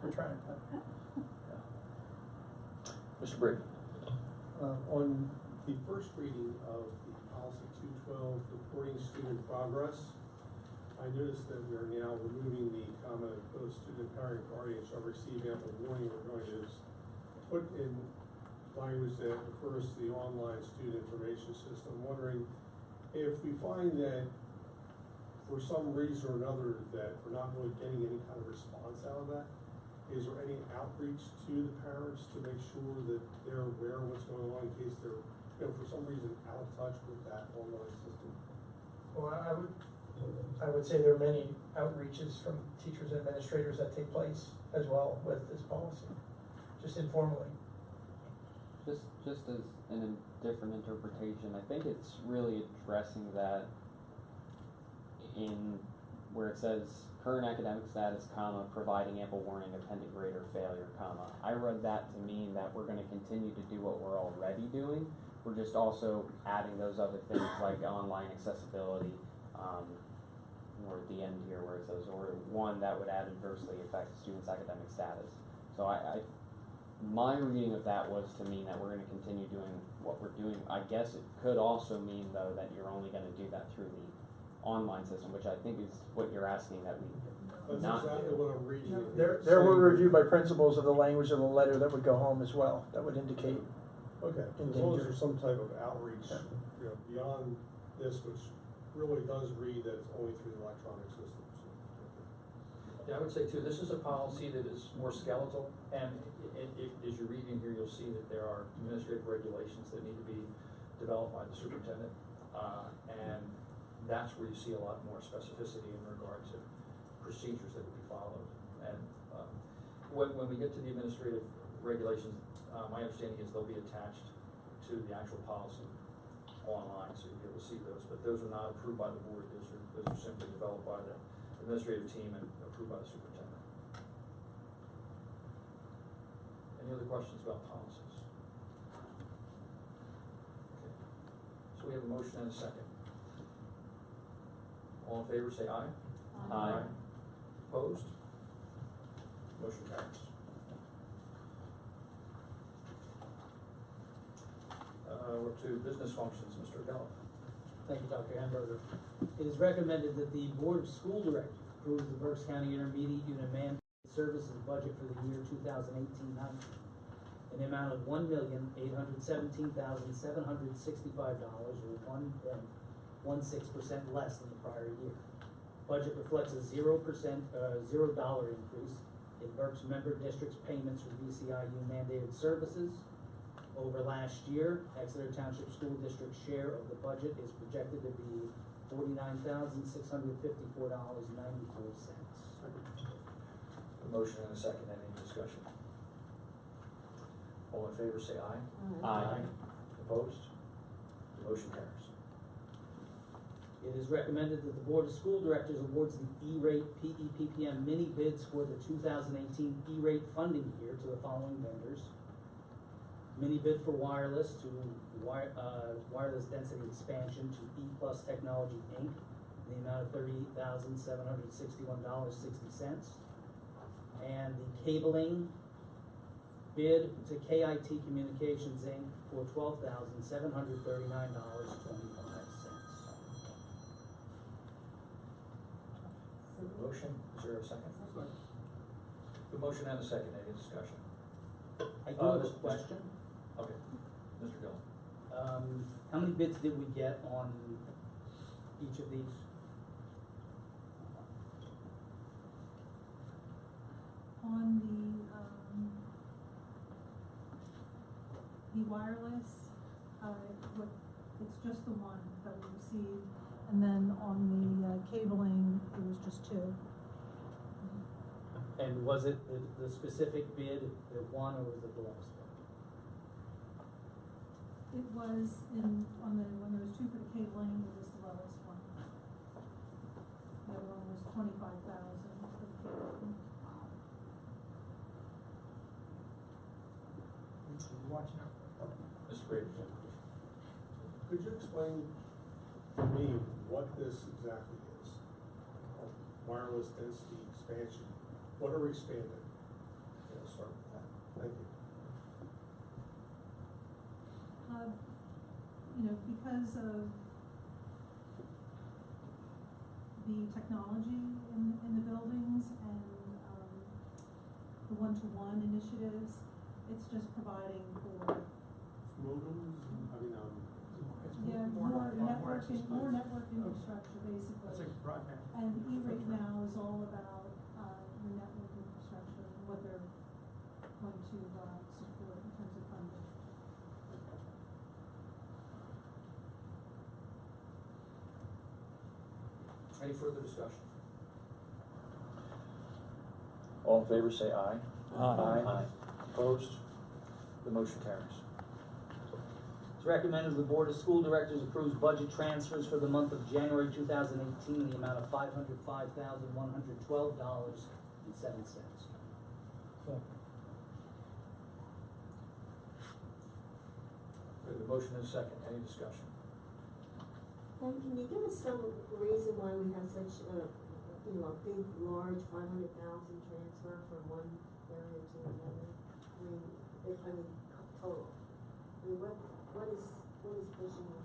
We're trying. Mr. Brigg. On the first reading of the policy 212, reporting student progress. I noticed that we are now removing the comment, both student, parent, guardian shall receive ample warning. We're going to put in language that refers to the online student information system. I'm wondering if we find that for some reason or another that we're not really getting any kind of response out of that, is there any outreach to the parents to make sure that they're aware of what's going on in case they're, for some reason out of touch with that online system? Well, I would say there are many outreaches from teachers and administrators that take place as well with this policy, just informally. Just as in a different interpretation, I think it's really addressing that in where it says current academic status, comma, providing ample warning of pending grade or failure, comma. I read that to mean that we're going to continue to do what we're already doing. We're just also adding those other things like online accessibility, or at the end here where it says, or one that would add adversely affect the student's academic status. So my reading of that was to mean that we're going to continue doing what we're doing. I guess it could also mean, though, that you're only going to do that through the online system, which I think is what you're asking that we That's not exactly do. what I'm reading. There were review by principals of the language of the letter that would go home as well, that would indicate. Okay, in as long as danger. there's some type of outreach, beyond this, which really does read that it's only through the electronic system. Yeah, I would say too, this is a policy that is more skeletal, and as you're reading here, you'll see that there are administrative regulations that need to be developed by the superintendent, and that's where you see a lot more specificity in regard to procedures that would be followed. And when we get to the administrative regulations, my understanding is they'll be attached to the actual policy online, so you'll be able to see those. But those are not approved by the board; those are simply developed by the administrative team and approved by the superintendent. Any other questions about policies? Okay. So we have a motion and a second. All in favor, say aye. Aye. Opposed? Motion carries. We're to business functions, Mr. Geller. Thank you, Dr. Hamburger. It is recommended that the Board of School Directors approve the Berks County Intermediate Unit Mandated Services budget for the year 2018-19 in the amount of $1,817,765, or 1.16% less than the prior year. Budget reflects a $0 increase in Berks member districts' payments for BCIU mandated services. Over last year, Exeter Township School District's share of the budget is projected to be $49,654.94. A motion and a second. Any discussion? All in favor, say aye. Aye. Opposed? The motion carries. It is recommended that the Board of School Directors awards the E-rate PEPPM mini bids for the 2018 E-rate funding year to the following vendors. Mini bid for wireless to wireless density expansion to E+ Technology Inc. in the amount of $38,761.60. And the cabling bid to KIT Communications Inc. for $12,739.25. Motion, is there a second? The motion and a second, any discussion? I do have a Mr. question. Okay, Mr. Gill. How many bids did we get on each of these? On the wireless, it's just the one that we received, and then on the cabling, it was just two. And was it the specific bid that won, or was it the lowest bid? It was when there was two for the cabling, it was the lowest one. The other one was $25,000 for the cabling. Watching out. Mr. Graves. Could you explain to me what this exactly is? Wireless density expansion. What are we expanding? Yeah, start with that. Thank you. know, because of the technology in the buildings and, the one-to-one initiatives, it's just providing for, Modems, yeah, more network infrastructure, basically. That's like broadband. And E-rate now is all about, the network infrastructure and what they're going to, support in terms of funding. Any further discussion? All in favor say aye. Aye. Opposed? The motion carries. It's recommended the Board of School Directors approves budget transfers for the month of January 2018 in the amount of $505,112.07. The motion is second. Any discussion? And can you give us some reason why we have such a, big, large 500,000 transfer from one area to another? Total. What is pushing it?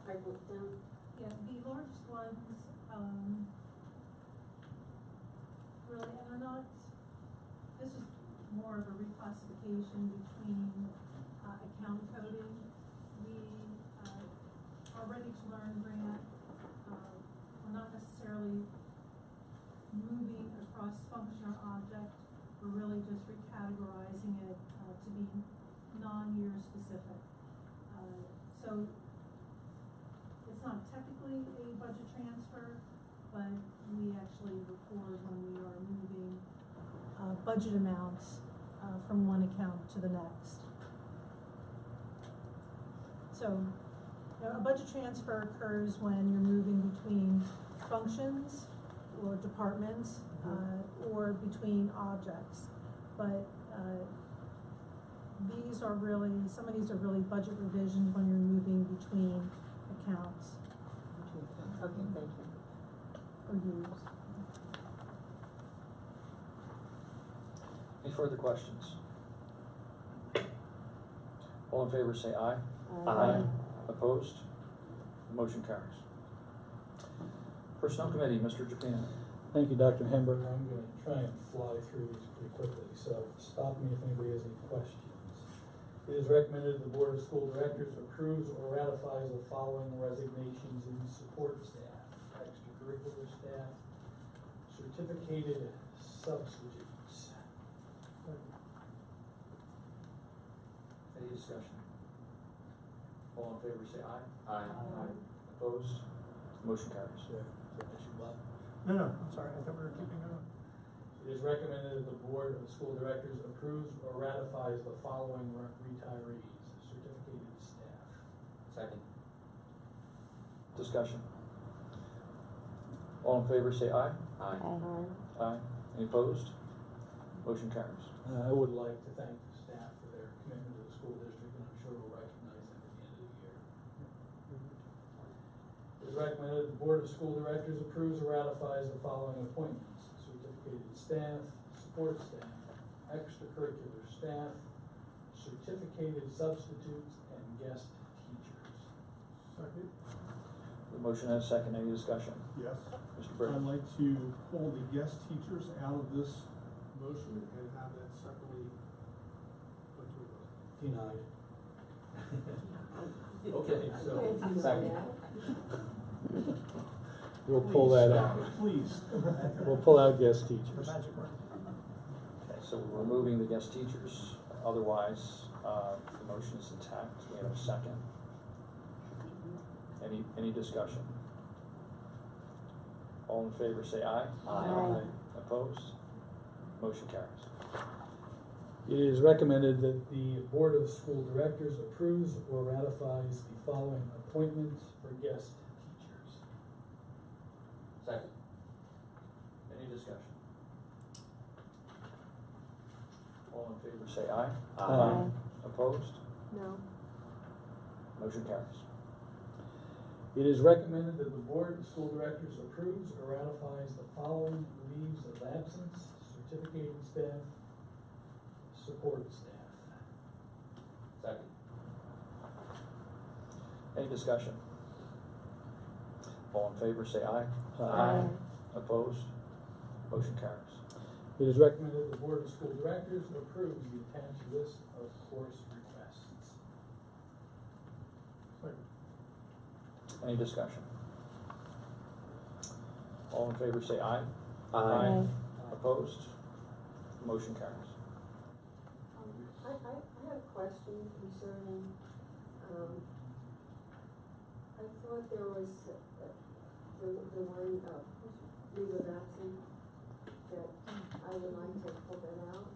I put down. Yeah, the largest ones, really, and are not, this is more of a reclassification between, account coding. We, our Ready to Learn grant, we're not necessarily moving across function or object, we're really just recategorizing it, to be non-year specific. So it's not technically a budget transfer, but we actually record when we are moving, budget amounts, from one account to the next. So, a budget transfer occurs when you're moving between functions or departments, or between objects. But, these are really, some of these are really budget revisions when you're moving between accounts. Okay, thank you. Or years. Any further questions? All in favor say aye. Aye. Opposed? The motion carries. Personnel Committee, Mr. Japino. Thank you, Dr. Hamburger. I'm going to try and fly through these pretty quickly, so stop me if anybody has any questions. It is recommended the Board of School Directors approves or ratifies the following resignations in support staff, extracurricular staff, certificated substitutes. Any discussion? All in favor say aye. Aye. Opposed? Motion carries. No, I'm sorry, I thought we were keeping it up. It is recommended that the Board of School Directors approves or ratifies the following retirees, certificated staff. Second. Discussion. All in favor say aye. Aye. Aye. Any opposed? Motion carries. I would like to thank the staff for their commitment to the school district, and I'm sure we'll recognize them at the end of the year. It is recommended the Board of School Directors approves or ratifies the following appointments: certificated staff, support staff, extracurricular staff, certificated substitutes, and guest teachers. Second? The motion has second. Any discussion? Yes. Mr. I'd Britton. like to pull the guest teachers out of this motion and have that separately put to a vote. Denied. Okay, so Second. We'll pull that out. Please. We'll pull out guest The teachers. magic word. Okay, so we're removing the guest teachers. Otherwise, the motion is intact. We have a second. Any discussion? All in favor say aye. Aye. Opposed? Motion carries. It is recommended that the Board of School Directors approves or ratifies the following appointments for guest teachers. Second. Any say aye. Aye. Opposed? No. Motion carries. It is recommended that the Board of School Directors approves or ratifies the following leaves of absence: certificated staff, support staff. Second. Any discussion? All in favor, say aye. Aye. Opposed? Motion carries. It is recommended that the Board of School Directors approves the attached list of course requests. Any discussion? All in favor, say aye. Aye. Opposed? Motion carries. I had a question concerning, I thought there was, the one, leave of absence, that I would like to pull that out.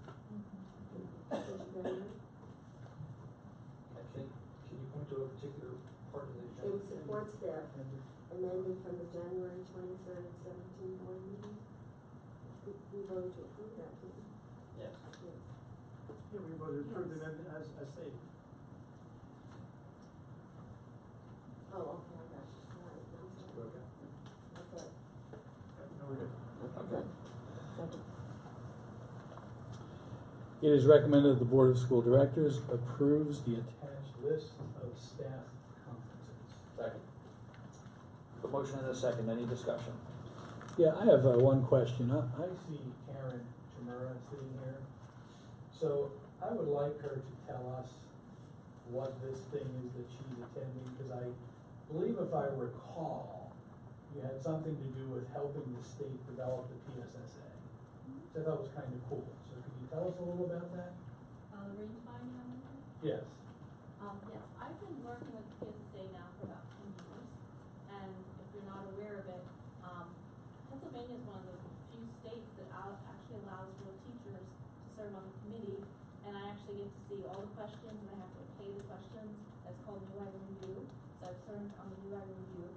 Can you point to a particular part of the agenda? It was support staff, amended from the January 23rd, 17 board meeting. We voted to approve that, didn't we? Yes. Yes. Yeah, we voted to approve the amendment as stated. Oh, okay, I got you. All right, I'm sorry. Okay. I thought, No, we're good. Okay. It is recommended that the Board of School Directors approves the attached list of staff conferences. Second. The motion and a second, any discussion? Yeah, I have one question. I see Karen Chimera sitting here. So I would like her to tell us what this thing is that she's attending, because I believe if I recall, you had something to do with helping the state develop the PSSA, which I thought was kind of cool. So could you tell us a little about that? The range finding. Yes. Yes, I've been working with PSSA now for about 10 years, and if you're not aware of it, Pennsylvania is one of the few states that actually allows real teachers to serve on the committee, and I actually get to see all the questions, and I have to pay the questions. That's called New Item Review, so I've served on the New Item Review.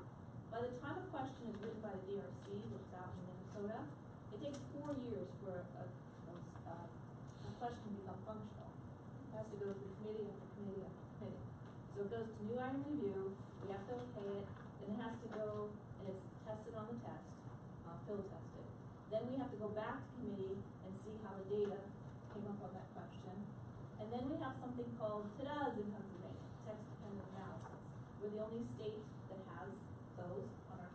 By the time a question is written by the DRC, which is out in Minnesota, it takes 4 years for a question to become functional. It has to go through committee after committee after committee. So it goes to New Item Review, we have to okay it, then it has to go and it's tested on the test, field tested. Then we have to go back to committee and see how the data came up on that question. And then we have something called TDAs in Pennsylvania, text dependent analysis. We're the only state that has those on our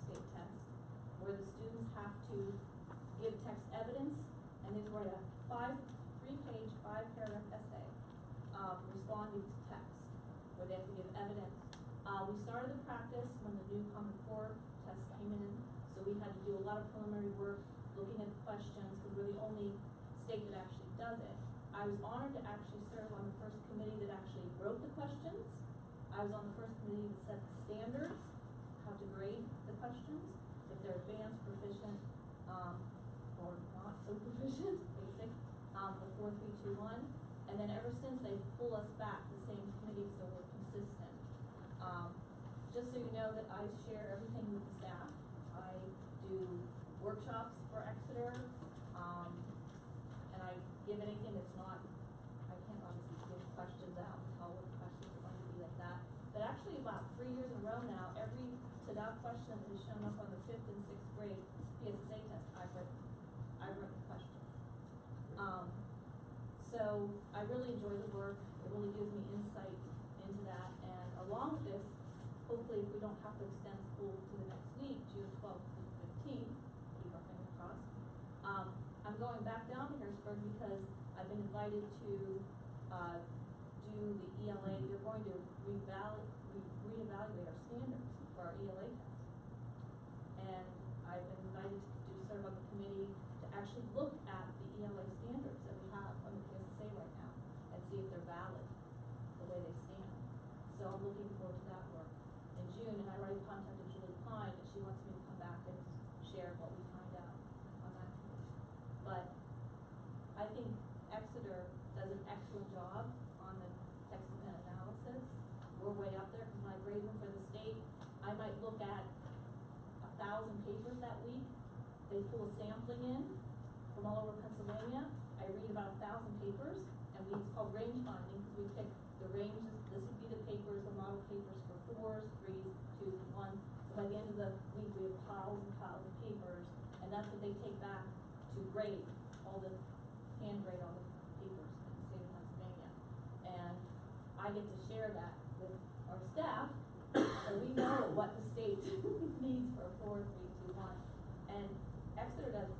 state test, where the students have to give text evidence and they write a 3-page, 5-paragraph essay responding to text, where they have to give evidence. We started the practice when the new Common Core test came in, so we had to do a lot of preliminary work looking at the questions, because we're the only state that actually does it. I was honored to actually serve on the first committee that actually wrote the questions. I was on the first committee that set the standards, how to grade the questions, if they're advanced, proficient, or not so proficient, basic, the 4, 3, 2, 1. And then ever since, they pull us back, the same committee, so we're consistent. Just so you know that I share everything with the staff. I do workshops for Exeter, and I give anything that's not, I can't obviously give questions out and tell what the questions are going to be like that. But actually about 3 years in a row now, every TDA question that has shown up on the 5th and 6th grade PSSA test, I've written the questions. So I really enjoy the work. It really gives me insight into that. And along with this, hopefully if we don't have to extend school to the next week, June 12th to the 15th, keep our fingers crossed, I'm going back down to Harrisburg because I've been invited to do the ELA. They're going to reevaluate our standards for our ELA test. And I've been invited to serve on the committee to actually look at the ELA standards that we have on the PSSA right now and see if they're valid the way they stand. So I'm looking forward to that work in June, and I already contacted Julie Klein, and she wants me to come back and share what we find out on that committee. But I think Exeter does an excellent job on the text dependent analysis. We're way up there, because when I grade them for the state, I might look at 1,000 papers that week. They pull a sampling in from all over Pennsylvania. I read about 1,000 papers, it's called range finding, because we pick the ranges, this would be the papers, the model papers for 4s, 3s, 2s, and 1s. So by the end of the week, we have piles and piles of papers, and that's what they take back to grade, all the hand grade all the papers in the state of Pennsylvania. And I get to share that with our staff, so we know what the state needs for 4, 3, 2, 1. And Exeter does,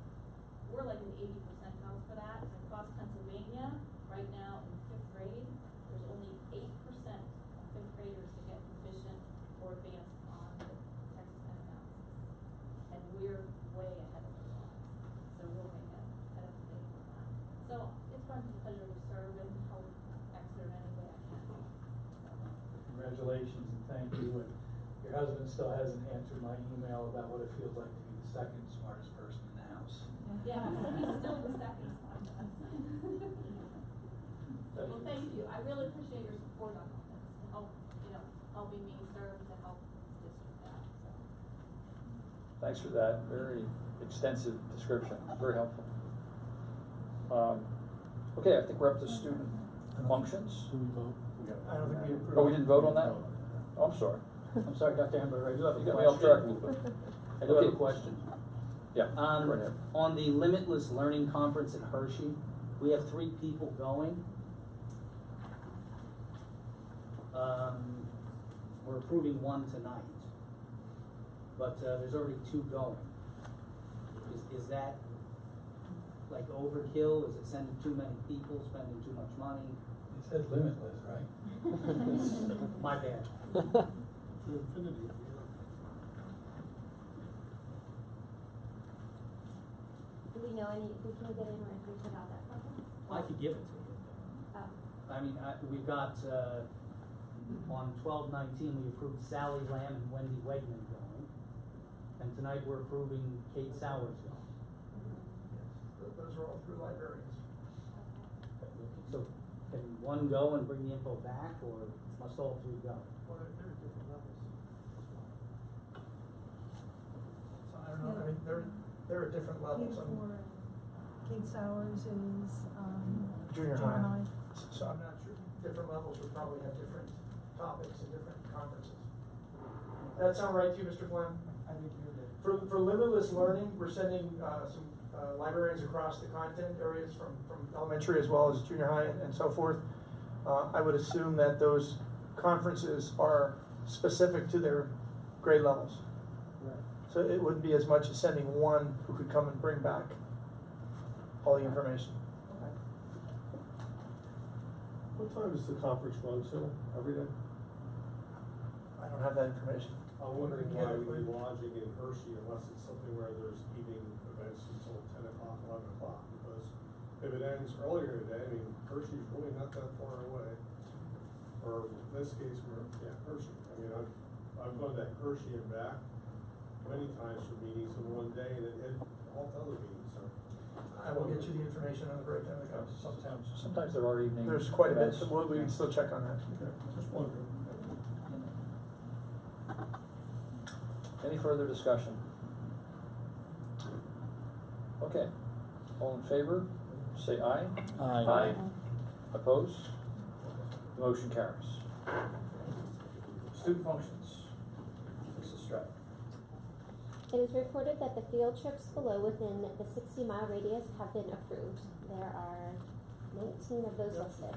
we're like an 80% house for that. And across Pennsylvania, right now in 5th grade, there's only 8% of 5th graders that get proficient or advanced on the Texas Pen analysis. And we're way ahead of those odds. So we're way ahead of the game on that. So it's my pleasure to serve and help Exeter in any way I can. Congratulations and thank you. And your husband still hasn't answered my email about what it feels like to be the second smartest person in the house. Yeah, so he's still the second one. Well, thank you. I really appreciate your support on all this, to help, helping me serve to help the district out, so. Thanks for that very extensive description, very helpful. Okay, I think we're up to student functions. Do we vote? I don't think we approved. Oh, we didn't vote on that? Oh, I'm sorry. I'm sorry, Dr. Hamburger, I do have a You got me off track a little question. bit. I do have a question. Yeah, go right ahead. On the Limitless Learning Conference in Hershey, we have 3 people going. We're approving 1 tonight, but there's already 2 going. Is that like overkill? Is it sending too many people, spending too much money? It said limitless, right? My bad. To infinity. Do we know any, who can we get in or if we put out that program? I could give it to you. Oh. I mean, we've got, on 12/19, we approved Sally Lamb and Wendy Wegman going. And tonight we're approving Kate Sowers going. Those are all through librarians. So can 1 go and bring the info back, or must all 3 go? Well, they're at different levels. So I don't know, I mean, they're at different levels. Kate Sowers is, Junior high. So I'm not sure, different levels would probably have different topics and different conferences. That sound right to you, Mr. Flynn? I think you did. For limitless learning, we're sending some librarians across the content areas from elementary as well as junior high and so forth. I would assume that those conferences are specific to their grade levels. Right. So it wouldn't be as much as sending 1 who could come and bring back all the information. What time does the conference run till, every day? I don't have that information. I'm wondering why we need lodging in Hershey unless it's something where there's evening events until 10 o'clock, 11 o'clock. Because if it ends earlier in the day, I mean, Hershey's really not that far away. Or in this case, Hershey. I mean, I've gone to Hershey and back many times for meetings in one day and then hit all the other meetings, so. I will get you the information on the breakdown of the conference. Sometimes there are evening. There's quite a bit, events. so we can still check on that. Just wondering. Any further discussion? Okay, all in favor, say aye. Aye. Opposed? The motion carries. Student functions. Mrs. Stratton. It is reported that the field trips below within the 60-mile radius have been approved. There are 19 of those listed.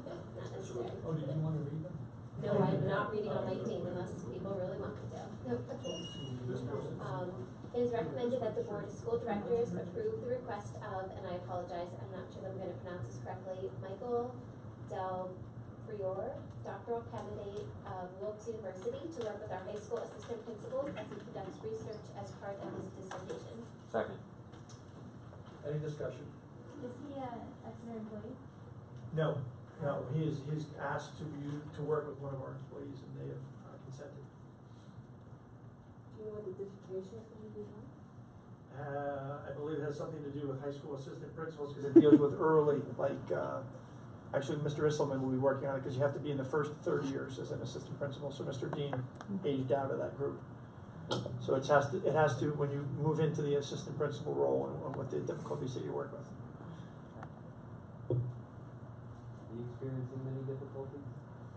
Not necessary. Oh, did you want to read them? No, I'm not reading all 19 unless people really want me to. It is recommended that the Board of School Directors approve the request of, and I apologize, I'm not sure that I'm going to pronounce this correctly, Michael Del Prior, doctoral candidate of Wilkes University, to work with our high school assistant principals as he conducts research as part of his dissertation. Second. Any discussion? Is he an Exeter employee? No, he's asked to work with one of our employees and they have consented. Do you know what the dissertation is going to be on? I believe it has something to do with high school assistant principals because it deals with early, actually Mr. Isselman will be working on it because you have to be in the first 30 years as an assistant principal. So Mr. Dean aged out of that group. So it has to when you move into the assistant principal role and what the difficulties that you work with. experiencing many difficulties?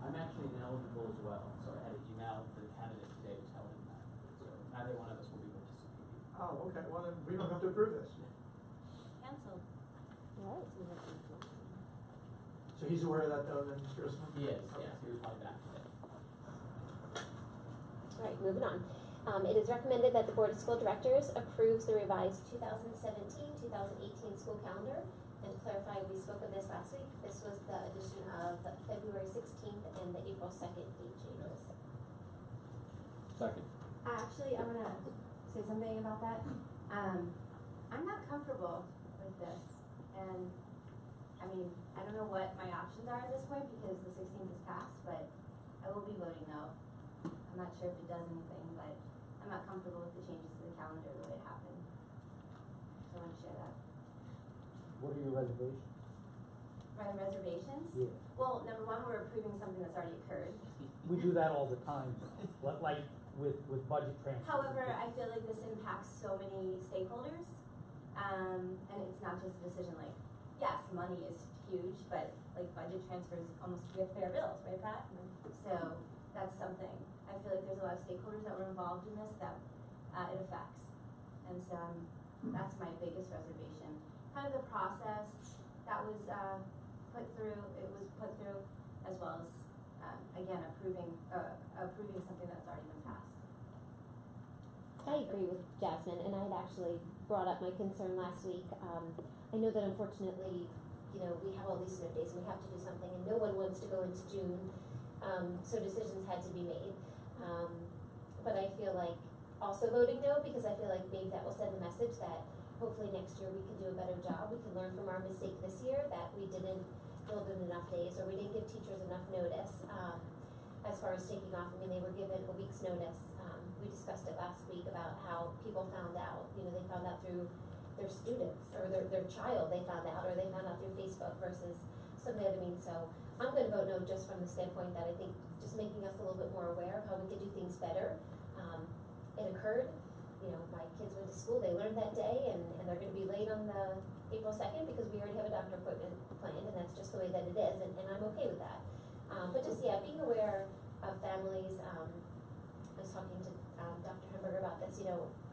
I'm actually ineligible as well, so I had to email the candidate today to tell him that. So neither one of us will be participating. Oh, okay, well then, we don't have to approve this. Cancel. Right. So he's aware of that though, then, Mr. Usman? He is, yes, he replied back today. All right, moving on. It is recommended that the Board of School Directors approves the revised 2017-2018 school calendar. And to clarify, we spoke of this last week. This was the addition of the February 16th and the April 2nd date changes. Second. Actually, I'm gonna say something about that. I'm not comfortable with this, and I mean, I don't know what my options are at this point because the 16th is passed, but I will be voting no. I'm not sure if it does anything, but I'm not comfortable with the changes to the calendar the way it happened. So I want to share that. What are your reservations? My reservations? Yeah. Well, number one, we're approving something that's already occurred. We do that all the time, like with budget transfers. However, I feel like this impacts so many stakeholders, and it's not just a decision like, yes, money is huge, but like budget transfers almost we have to pay our bills, right, Pat? So that's something. I feel like there's a lot of stakeholders that were involved in this that it affects, and so that's my biggest reservation. Kind of the process that was put through. It was put through, as well as again approving something that's already been passed. I agree with Jasmine, and I had actually brought up my concern last week. I know that unfortunately, we have all these snow days and we have to do something, and no one wants to go into June, so decisions had to be made. But I feel like also voting no, because I feel like maybe that will send the message that hopefully next year we can do a better job. We can learn from our mistake this year that we didn't build in enough days, or we didn't give teachers enough notice. As far as taking off, I mean, they were given a week's notice. We discussed it last week about how people found out. They found out through their students or their child. They found out, or they found out through Facebook versus some of the other means. So I'm going to vote no, just from the standpoint that I think just making us a little bit more aware of how we could do things better. It occurred. My kids went to school. They learned that day, and they're going to be late on the April 2nd because we already have a doctor appointment planned, and that's just the way that it is, and I'm okay with that. But just being aware of families. I was talking to Dr. Hamburger about this.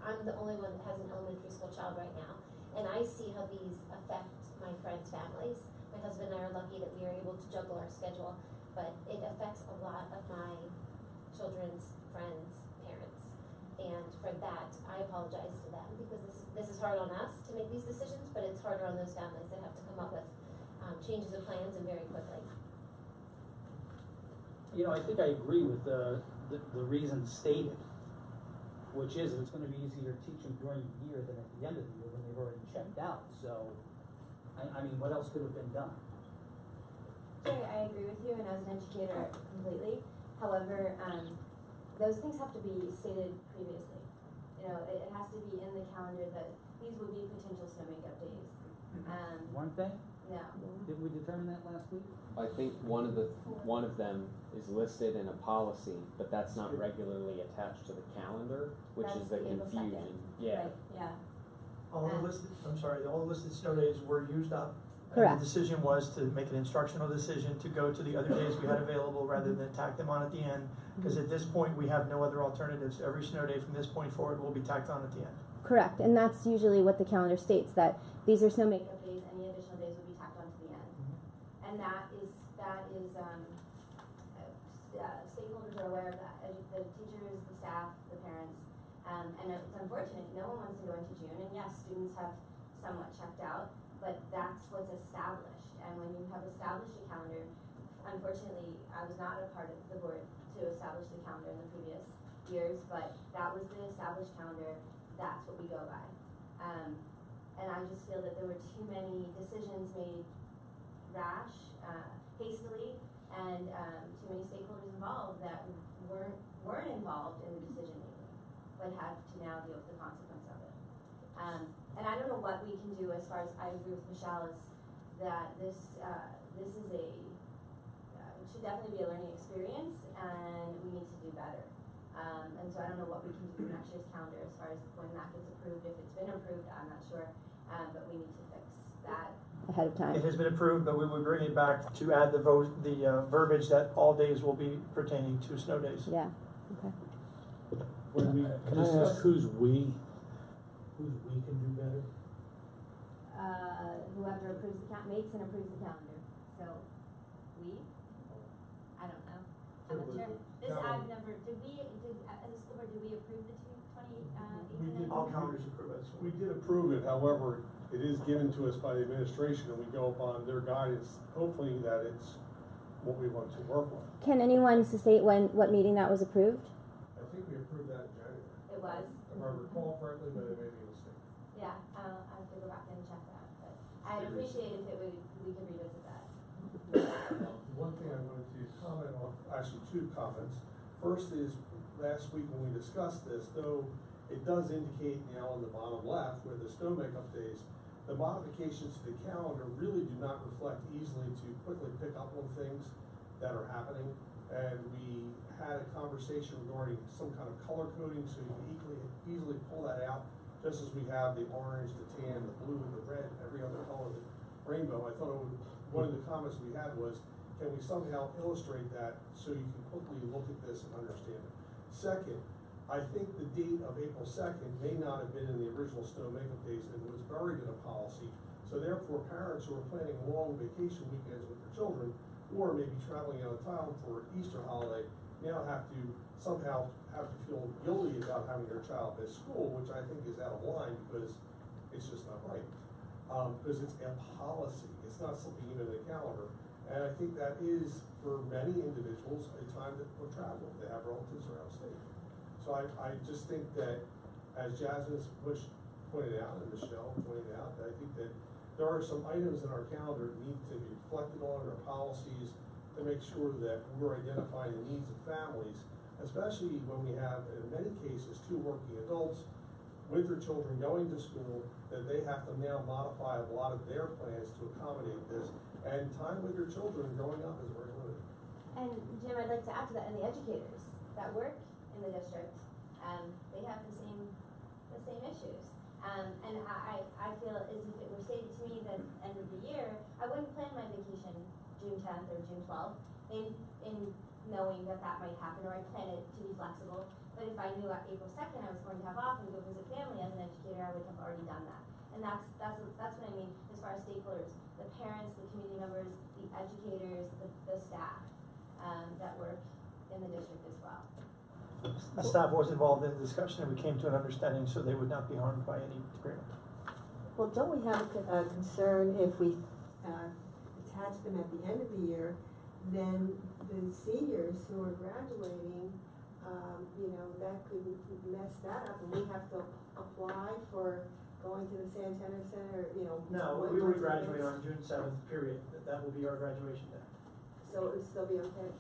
I'm the only one that has an elementary school child right now, and I see how these affect my friends' families. My husband and I are lucky that we are able to juggle our schedule, but it affects a lot of my children's friends' parents. And for that, I apologize to them because this is hard on us to make these decisions, but it's harder on those families that have to come up with changes of plans and very quickly. I think I agree with the reason stated, which is it's going to be easier teaching during the year than at the end of the year when they've already checked out. So, I mean, what else could have been done? Jerry, I agree with you, and as an educator, completely. However, those things have to be stated previously. It has to be in the calendar that these would be potential snow makeup days. Weren't they? No. Didn't we determine that last week? I think one of them is listed in a policy, but that's not regularly attached to the calendar, which is the confusion. Yeah. Right, yeah. All the listed snow days were used up. Correct. And the decision was to make an instructional decision to go to the other days we had available rather than tack them on at the end. Because at this point, we have no other alternatives. Every snow day from this point forward will be tacked on at the end. Correct, and that's usually what the calendar states, that these are snow makeup Days, any additional days will be tacked on to the end. And that is stakeholders are aware of that. The teachers, the staff, the parents, and it's unfortunate. No one wants to go into June, and yes, students have somewhat checked out, but that's what's established. And when you have established a calendar, unfortunately, I was not a part of the board to establish the calendar in the previous years, but that was the established calendar. That's what we go by. And I just feel that there were too many decisions made rash, hastily, and too many stakeholders involved that weren't involved in the decision making, but have to now deal with the consequence of it. And I don't know what we can do as far as I agree with Michelle is that this is it should definitely be a learning experience, and we need to do better. And so I don't know what we can do for next year's calendar as far as when that gets approved. If it's been approved, I'm not sure, but we need to fix that ahead of It time. has been approved, but we would bring it back to add the verbiage that all days will be pertaining to snow days. Yeah, okay. When we Can I discuss ask- who's we can do better? Whoever approves makes and approves the calendar, so, we? I don't know, I'm not sure. This, I've never, as a school board, did we approve the 2018? All calendars approved by the school. We did approve it, however, it is given to us by the administration, and we go upon their guidance, hopefully that it's what we want to work with. Can anyone state what meeting that was approved? I think we approved that in January, It was, if I recall correctly, but it may be a mistake. yeah, I'll have to go back and check that, but I'd appreciate if we could revisit that. One thing I wanted to comment on, actually two comments. First is, last week when we discussed this, though it does indicate now on the bottom left where the snow makeup days, the modifications to the calendar really do not reflect easily to quickly pick up on things that are happening. And we had a conversation regarding some kind of color coding, so you can easily pull that out, just as we have the orange, the tan, the blue, the red, every other color of the rainbow. I thought one of the comments we had was, can we somehow illustrate that so you can quickly look at this and understand it? Second, I think the date of April 2nd may not have been in the original snow makeup days and was buried in a policy. So therefore, parents who are planning long vacation weekends with their children, or maybe traveling out of town for Easter holiday, now have to somehow feel guilty about having their child miss school, which I think is out of line because it's just not right. Because it's a policy, it's not something even in the calendar. And I think that is, for many individuals, a time that will travel, they have relatives around state. So I just think that, as Jasmine pointed out, and Michelle pointed out, that I think that there are some items in our calendar that need to be reflected on in our policies to make sure that we're identifying the needs of families, especially when we have, in many cases, two working adults with their children going to school, that they have to now modify a lot of their plans to accommodate this. And time with your children growing up is very limited. And Jim, I'd like to add to that, and the educators that work in the district, they have the same issues. And I feel as if it were stated to me that end of the year, I wouldn't plan my vacation June 10th or June 12th in knowing that might happen, or I plan it to be flexible. But if I knew at April 2nd I was going to have off and go visit family as an educator, I would have already done that. And that's what I mean as far as stakeholders, the parents, the community members, the educators, the staff that work in the district as well. The staff was involved in the discussion and we came to an understanding so they would not be harmed by any agreement. Well, don't we have a concern if we attach them at the end of the year, then the seniors who are graduating, that could mess that up, and we have to apply for going to the Santana Center, No, we would graduate on June 7th, period. That will be our graduation day. So it would still be okay?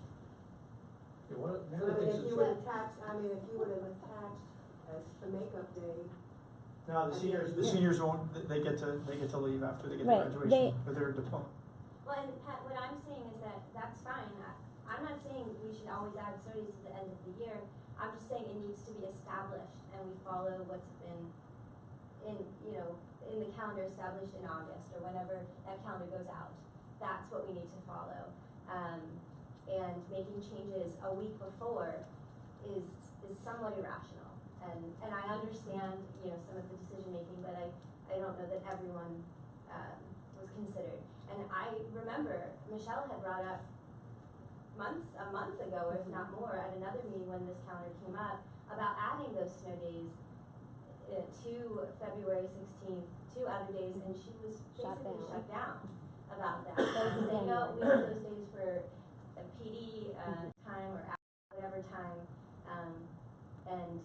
Yeah, one of the So things if you would have attached as the makeup day. No, the seniors won't, they get to leave after they get Right, their graduation with their diploma. Well, and Pat, what I'm saying is that's fine. I'm not saying we should always add studies to the end of the year. I'm just saying it needs to be established and we follow what's been in the calendar established in August or whenever that calendar goes out. That's what we need to follow. And making changes a week before is somewhat irrational. And I understand, some of the decision making, but I don't know that everyone was considered. And I remember Michelle had brought up a month ago, if not more, at another meeting when this calendar came up, about adding those snow days to February 16th, 2 other days, and she was basically shut down about that. So they know we have those days for a PD time or whatever time, and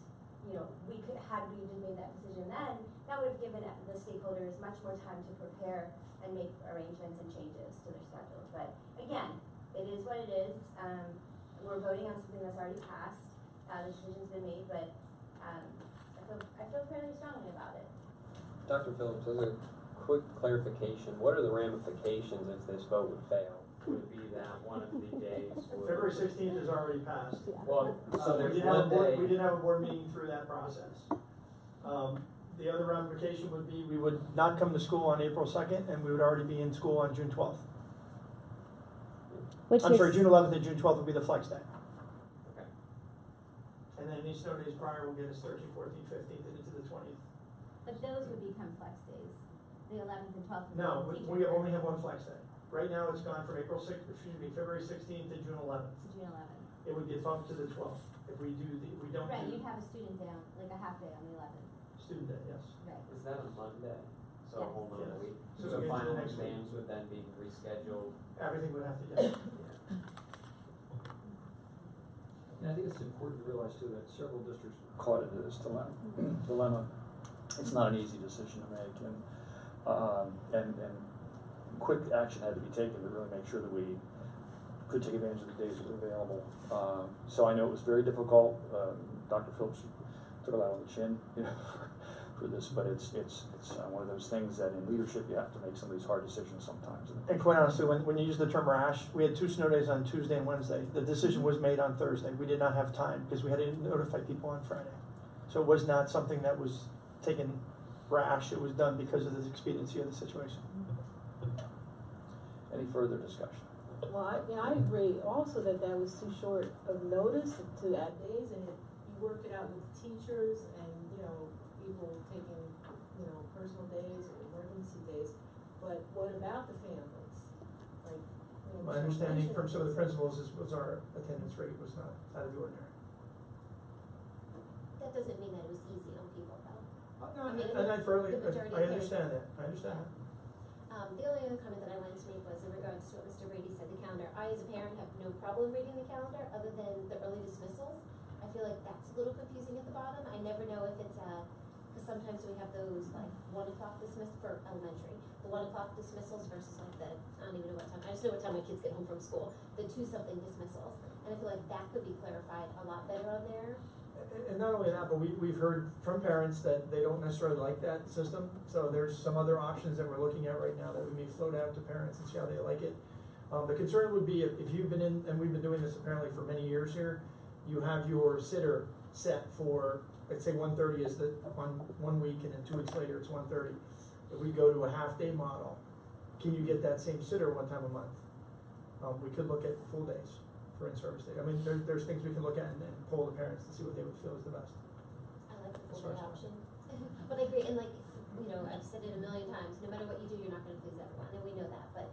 we could, had we just made that decision then, that would have given the stakeholders much more time to prepare and make arrangements and changes to their schedules. But again, it is what it is. We're voting on something that's already passed. The decision's been made, but I feel fairly strongly about it. Dr. Phillips, as a quick clarification, what are the ramifications if this vote would fail? Would it be that one of the days would... February 16th is already passed. Well, so there's we did have a board meeting through that process. the other ramification would be we would not come to school on April 2nd, and we would already be in school on June 12th. I'm sorry, June 11th and June 12th would be the flex day. Okay. And then any snow days prior will get us 13th, 14th, 15th, and into the 20th. But those would become flex days, the 11th and 12th. No, we only have one flex day. Right now, it's gone from February 16th to June 11th. To June 11th. It would get bumped to the 12th if we don't Right, do you'd have a student day on, like a half day on the 11th. student day, yes. Right. Is that a Monday? So a Yes. whole Monday Yes. week? So So we get to the final next week. exams would then be rescheduled? Everything would have to get. And I think it's important to realize too that several districts are caught into this dilemma. It's not an easy decision to make, and quick action had to be taken to really make sure that we could take advantage of the days that were available. So I know it was very difficult. Dr. Phillips took a lot on the chin, for this, but it's one of those things that in leadership you have to make some of these hard decisions sometimes. And quite honestly, when you use the term rash, we had 2 snow days on Tuesday and Wednesday. The decision was made on Thursday. We did not have time because we had to notify people on Friday. So it was not something that was taken rash. It was done because of the expediency of the situation. Any further discussion? Well, I agree also that was too short of notice to add days, and you work it out with the teachers and, people taking, personal days or emergency days. But what about the families? Like, My understanding from some of the principals was our attendance rate was not out of the ordinary. That doesn't mean that it was easy on people though. No, I mean, and I the majority I of understand that. I understand that. The only other comment that I wanted to make was in regards to what Mr. Brady said, the calendar. I, as a parent, have no problem reading the calendar other than the early dismissals. I feel like that's a little confusing at the bottom. I never know if it's because sometimes we have those like 1 o'clock dismissal for elementary, the 1 o'clock dismissals versus like the, I don't even know what time, I just know what time my kids get home from school, the 2-something dismissals. And I feel like that could be clarified a lot better on there. And not only that, but we've heard from parents that they don't necessarily like that system. So there's some other options that we're looking at right now that we may float out to parents and see how they like it. The concern would be if you've been in, and we've been doing this apparently for many years here, you have your sitter set for, let's say 1:30 is on 1 week, and then 2 weeks later it's 1:30. If we go to a half-day model, can you get that same sitter 1 time a month? We could look at full days for in-service day. I mean, there's things we can look at and poll the parents to see what they would feel is the best. I like the full day option. But I agree, and like, I've said it a million times, no matter what you do, you're not gonna please everyone, and we know that, but,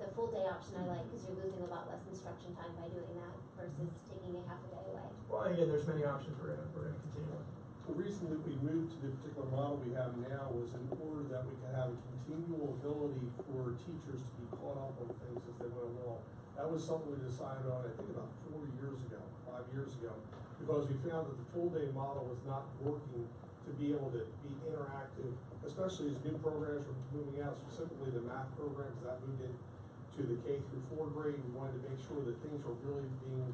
the full day option I like, because you're losing a lot less instruction time by doing that versus taking a half a day away. Well, again, there's many options we're gonna continue with. The reason that we moved to the particular model we have now was in order that we could have a continual ability for teachers to be caught up on things as they went along. That was something we decided on, I think about 4 years ago, 5 years ago, because we found that the full day model was not working to be able to be interactive, especially as new programs were moving out, specifically the math programs that moved in to the K through 4 grade. We wanted to make sure that things were really being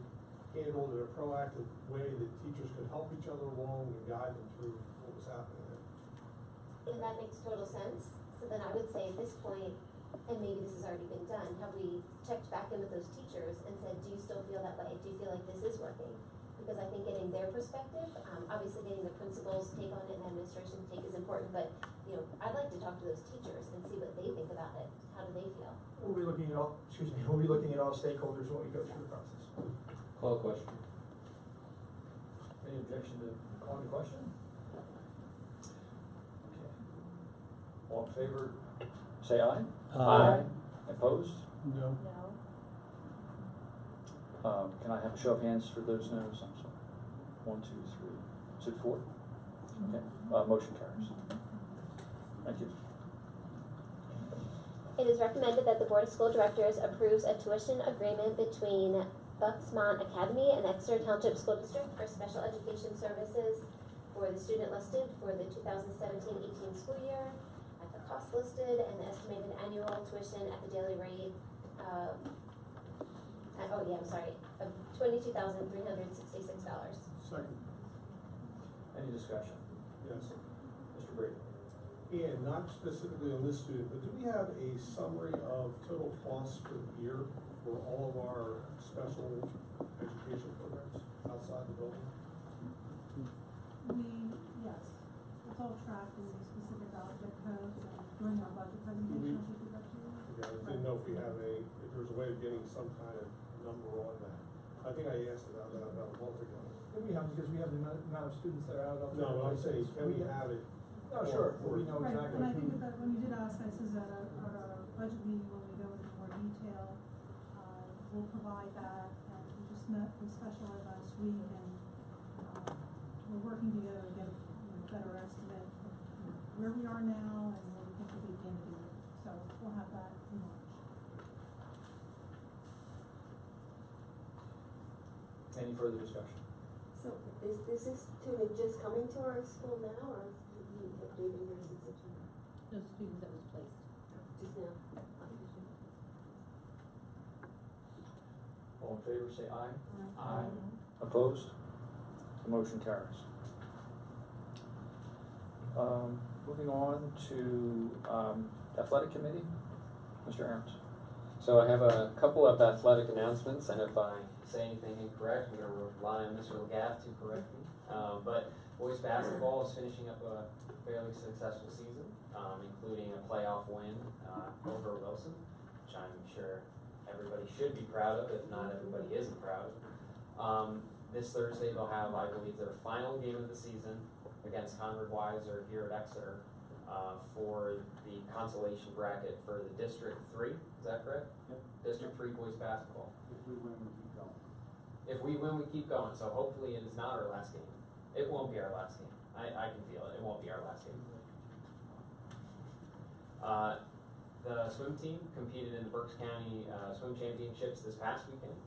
handled in a proactive way, that teachers could help each other along and guide them through what was happening there. And that makes total sense. So then I would say at this point, and maybe this has already been done, have we checked back in with those teachers and said, do you still feel that way? Do you feel like this is working? Because I think getting their perspective, obviously getting the principal's take on it and administration's take is important, but, I'd like to talk to those teachers and see what they think about it. How do they feel? We'll be looking at all stakeholders when we go through the process. Call the question. Any objection to calling the question? Okay. All in favor, say aye. Aye. Opposed? No. Can I have a show of hands for those no's? I'm sorry. 1, 2, 3. Is it 4? Okay. Motion carries. Thank you. It is recommended that the Board of School Directors approves a tuition agreement between Bucksmont Academy and Exeter Township School District for special education services for the student listed for the 2017-18 school year at the cost listed and the estimated annual tuition at the daily rate of $22,366. Second. Any discussion? Yes. Mr. Brady? And not specifically on this student, but do we have a summary of total costs per year for all of our special education programs outside the building? Yes. it's all tracked in the specific object codes and during our budget presentation, I should give that to you. Yeah, I didn't know if we have if there's a way of getting some kind of number on that. I think I asked about that about a month ago. We have, because we have the amount of students that are out of. No, what I'm saying, can we have it? No, sure, we know Right, exactly. and I think that when you did ask, this is at our budget meeting, when we go into more detail, we'll provide that, and we just met with special ed last week, and, we're working together to get a better estimate of where we are now and where we think we'll be at the end of the year, so we'll have that in March. Any further discussion? So is this student just coming to our school now, or have they been here since September? No student that was placed. Just now? All in favor, say aye. Aye. Opposed? The motion carries. Moving on to athletic committee, Mr. Aarons. So I have a couple of athletic announcements, and if I say anything incorrect, I'm going to rely on Mr. Legaff to correct me. But boys basketball is finishing up a fairly successful season, including a playoff win over Wilson, which I'm sure everybody should be proud of, if not everybody isn't proud of. This Thursday they'll have, I believe, their final game of the season against Conrad Weiser here at Exeter for the consolation bracket for the District 3. Is that correct? Yep. District 3 boys basketball. If we win, we keep going. If we win, we keep going. So hopefully it is not our last game. It won't be our last game. I can feel it. It won't be our last game. The swim team competed in the Berks County Swim Championships this past weekend.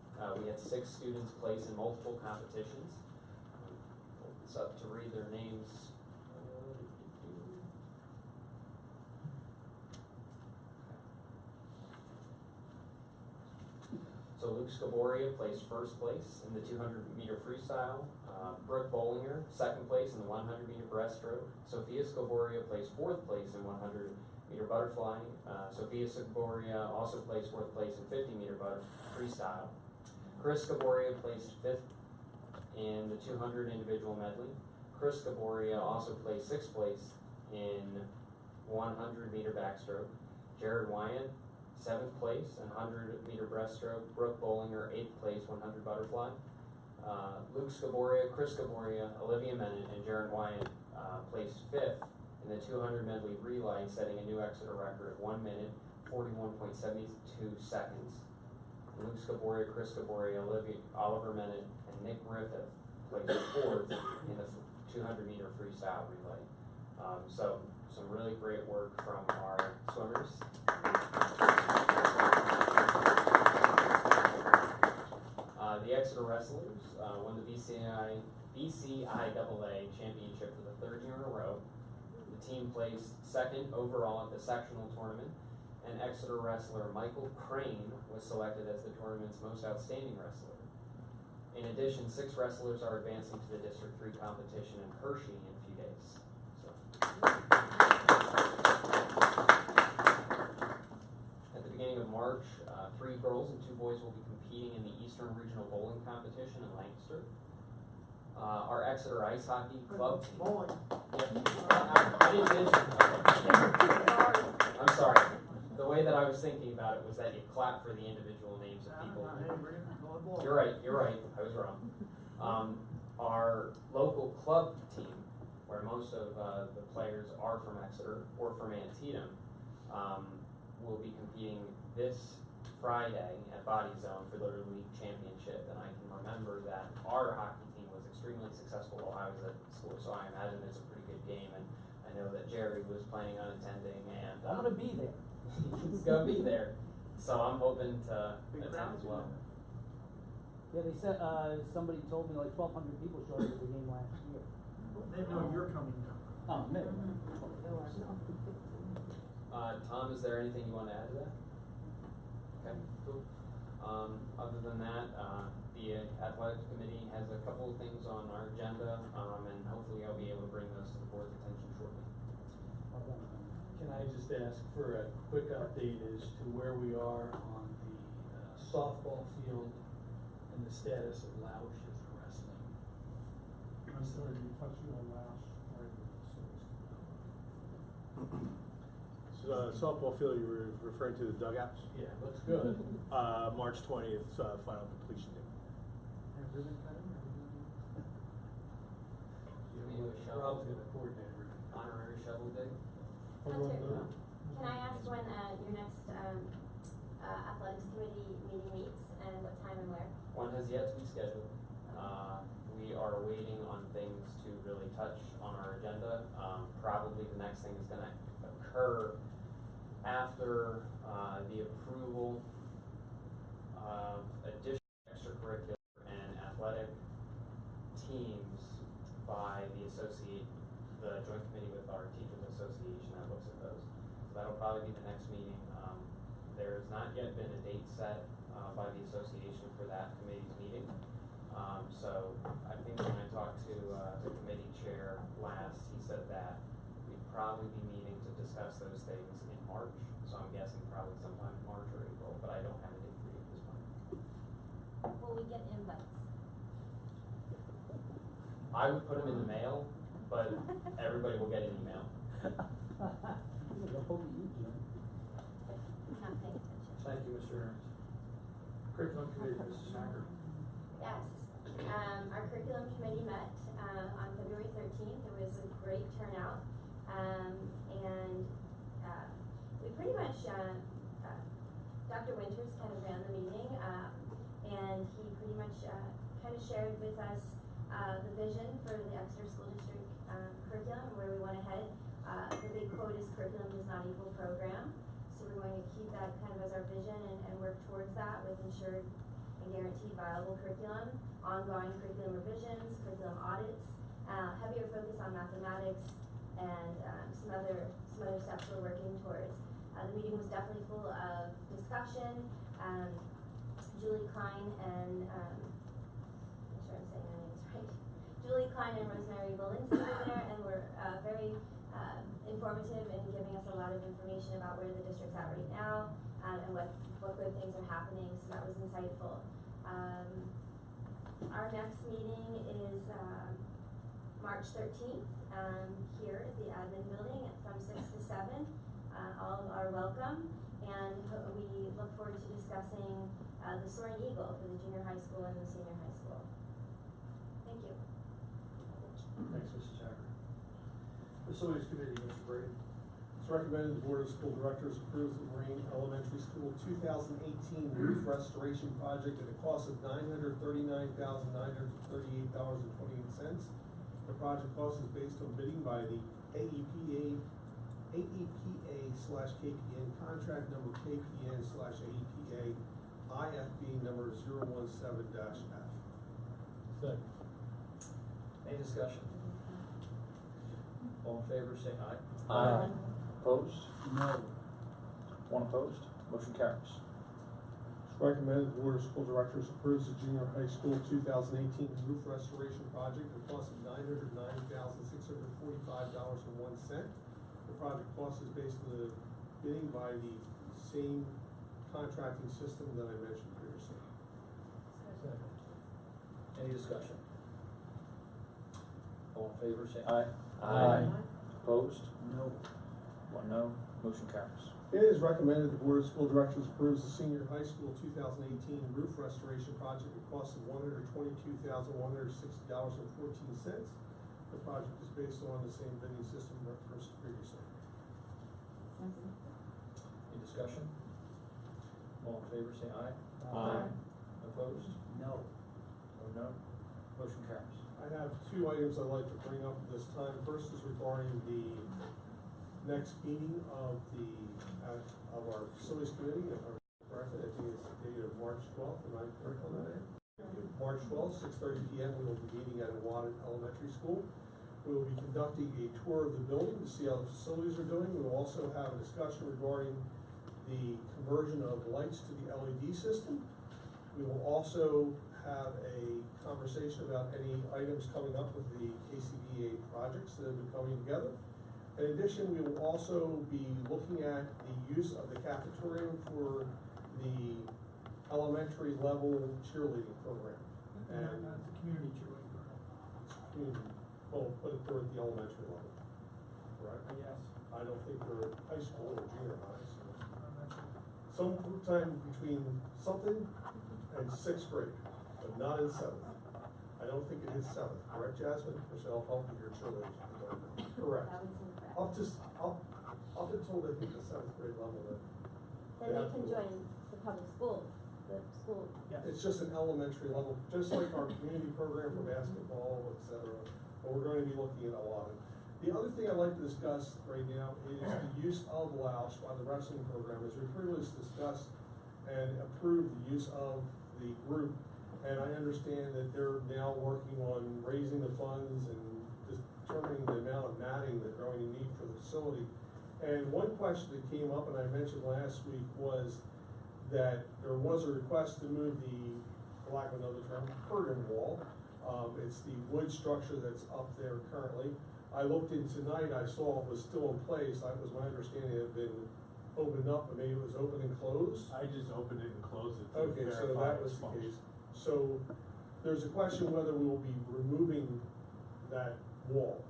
We had 6 students place in multiple competitions. It's up to read their names. So Luke Scaboria placed first place in the 200-meter freestyle. Brooke Bollinger, second place in the 100-meter breaststroke. Sophia Scaboria placed fourth place in 100-meter butterfly. Sophia Scaboria also placed fourth place in 50-meter freestyle. Chris Scaboria placed fifth in the 200 individual medley. Chris Scaboria also placed sixth place in 100-meter backstroke. Jared Wyatt, 7th place in 100-meter breaststroke. Brooke Bollinger, 8th place, 100 butterfly. Luke Scaboria, Chris Scaboria, Olivia Menon, and Jared Wyatt placed 5th in the 200 medley relay, setting a new Exeter record of 1 minute, 41.72 seconds. Luke Scaboria, Chris Scaboria, Oliver Menon, and Nick Griffith placed 4th in the 200-meter freestyle relay. So some really great work from our swimmers. The Exeter Wrestlers won the BCIAA championship for the 3rd year in a row. The team placed 2nd overall at the sectional tournament, and Exeter wrestler Michael Crane was selected as the tournament's most outstanding wrestler. In addition, 6 wrestlers are advancing to the District 3 competition in Hershey in a few days. At the beginning of March, 3 girls and 2 boys will be competing in the Eastern Regional Bowling Competition in Lancaster. Our Exeter Ice Hockey Club team. Bowling. I didn't mention that. I'm sorry. The way that I was thinking about it was that you clap for the individual names of people. You're right, I was wrong. Our local club team, where most of the players are from Exeter or from Antietam, will be competing this Friday at Body Zone for the Little League Championship. And I can remember that our hockey team was extremely successful while I was at school, so I imagine it's a pretty good game. And I know that Jerry was planning on attending, and I'm gonna be there. he's gonna be there. So I'm hoping to attend as well. Yeah, they said, somebody told me like 1,200 people showed up at the game last year. They know you're coming now. Oh, maybe. Tom, is there anything you want to add to that? Okay, cool. Other than that, the athletics committee has a couple of things on our agenda, and hopefully I'll be able to bring those to the board's attention shortly. Can I just ask for a quick update as to where we are on the softball field and the status of Loush's wrestling? I'm sorry, you touched on last. Softball field, you were referring to the dugouts? Yeah, looks good. March 20th, final completion date. Rob's gonna coordinate everything. Honorary shovel day? Hunter, can I ask when your next athletics committee meeting meets and what time and where? One has yet to be scheduled. We are waiting on things to really touch on our agenda. Probably the next thing is gonna occur after the approval of additional extracurricular and athletic teams by the joint committee with our teachers association that looks at those. So that'll probably be the next meeting. There's not yet been a date set by the association for that committee's meeting. So I think when I talked to the committee chair last, he said that we'd probably be meeting to discuss those things in March. So I'm guessing probably sometime in March or April, but I don't have a date for you at this point. Will we get invites? I would put them in the mail, but everybody will get an email. Not paying attention. Thank you, Mr. Ernst. Curriculum Committee, Mrs. Hacker. Yes, our curriculum committee met on February 13th. It was a great turnout, and we pretty much, Dr. Winters kind of ran the meeting, and he pretty much kind of shared with us the vision for the Exeter School District curriculum and where we want to head. The big quote is curriculum does not equal program, so we're going to keep that kind of as our vision and work towards that with ensured and guaranteed viable curriculum, ongoing curriculum revisions, curriculum audits, heavier focus on mathematics, and some other steps we're working towards. The meeting was definitely full of discussion. Julie Klein and make sure I'm saying their names right. Julie Klein and Rosemary Valencia were there and were very informative in giving us a lot of information about where the district's at right now and what good things are happening. So that was insightful. Our next meeting is March 13th here at the admin building from 6 to 7. All are welcome, and we look forward to discussing the Soaring Eagle for the junior high school and the senior high school. Thank you. Thanks, Mrs. Hacker. Facilities Committee, Mr. Brady. It's recommended the Board of School Directors approves the Marine Elementary School 2018 roof restoration project at a cost of $939,938.28. The project cost is based on bidding by the AEPA/KPN contract number KPN/AEPA IFB number 017-F. Second. Any discussion? All in favor, say aye. Aye. Opposed? No. One opposed? Motion carries. It's recommended the Board of School Directors approves the junior high school 2018 roof restoration project at a cost of $990,645.01. The project cost is based on the bidding by the same contracting system that I mentioned previously. Second. Any discussion? All in favor, say aye. Aye. Opposed? No. One no. Motion carries. It is recommended the Board of School Directors approves the senior high school 2018 roof restoration project at a cost of $122,160.14. The project is based on the same bidding system referenced previously. Any discussion? All in favor, say aye. Aye. Opposed? No. Or no? Motion carries. I have two items I'd like to bring up at this time. First is regarding the next meeting of our facilities committee. If I'm correct, I think it's dated March 12th. Am I correct on that? March 12th, 6:30 p.m. We will be meeting at Awadden Elementary School. We will be conducting a tour of the building to see how the facilities are doing. We will also have a discussion regarding the conversion of lights to the LED system. We will also have a conversation about any items coming up with the KCBA projects that have been coming together. In addition, we will also be looking at the use of the cafeteria for the elementary level cheerleading program. And Not the community cheerleading program. well, put it toward the elementary level, right? Yes. I don't think they're high school or junior high, so sometime between something and sixth grade, but not in seventh. I don't think it is seventh, correct, Jasmine? Michelle, help me here, surely. Correct. That was incorrect. I've been told I think the seventh grade level that. Then they can join the public schools, the school. It's just an elementary level, just like our community program for basketball, et cetera, but we're going to be looking at a lot of. The other thing I'd like to discuss right now is the use of Loush by the wrestling program, as we previously discussed and approved the use of the group. And I understand that they're now working on raising the funds and determining the amount of matting that they're going to need for the facility. And one question that came up, and I mentioned last week, was that there was a request to move the, for lack of another term, curtain wall. It's the wood structure that's up there currently. I looked in tonight, I saw it was still in place. That was my understanding, it had been opened up, but maybe it was open and closed. I just opened it and closed it to Okay, so verify that its was the function. case. So there's a question whether we will be removing that wall.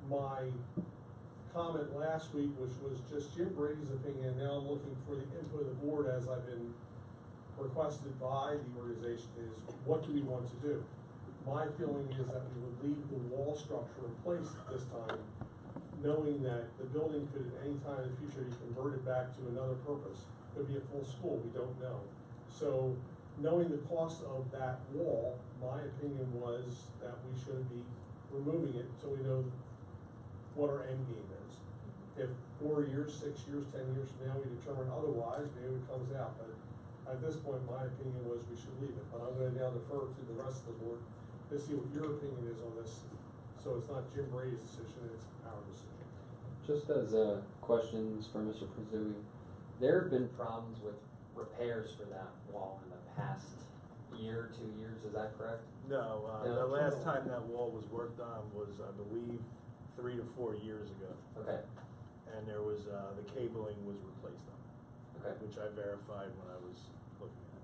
My comment last week, which was just Jim Brady's opinion, now I'm looking for the input of the board as I've been requested by the organization, is what do we want to do? My feeling is that we would leave the wall structure in place at this time, knowing that the building could at any time in the future be converted back to another purpose. Could be a full school, we don't know. So knowing the cost of that wall, my opinion was that we should be removing it until we know what our end game is. If 4 years, 6 years, 10 years from now we determine otherwise, maybe it comes out. But at this point, my opinion was we should leave it. But I'm going to now defer to the rest of the board to see what your opinion is on this. So it's not Jim Brady's decision, it's our decision. Just as questions for Mr. Prizui, there have been problems with repairs for that wall in the past year, 2 years, is that correct? No, No. the last time that wall was worked on was, I believe, 3 to 4 years ago. Okay. And there was, the cabling was replaced on it. Okay. Which I verified when I was looking at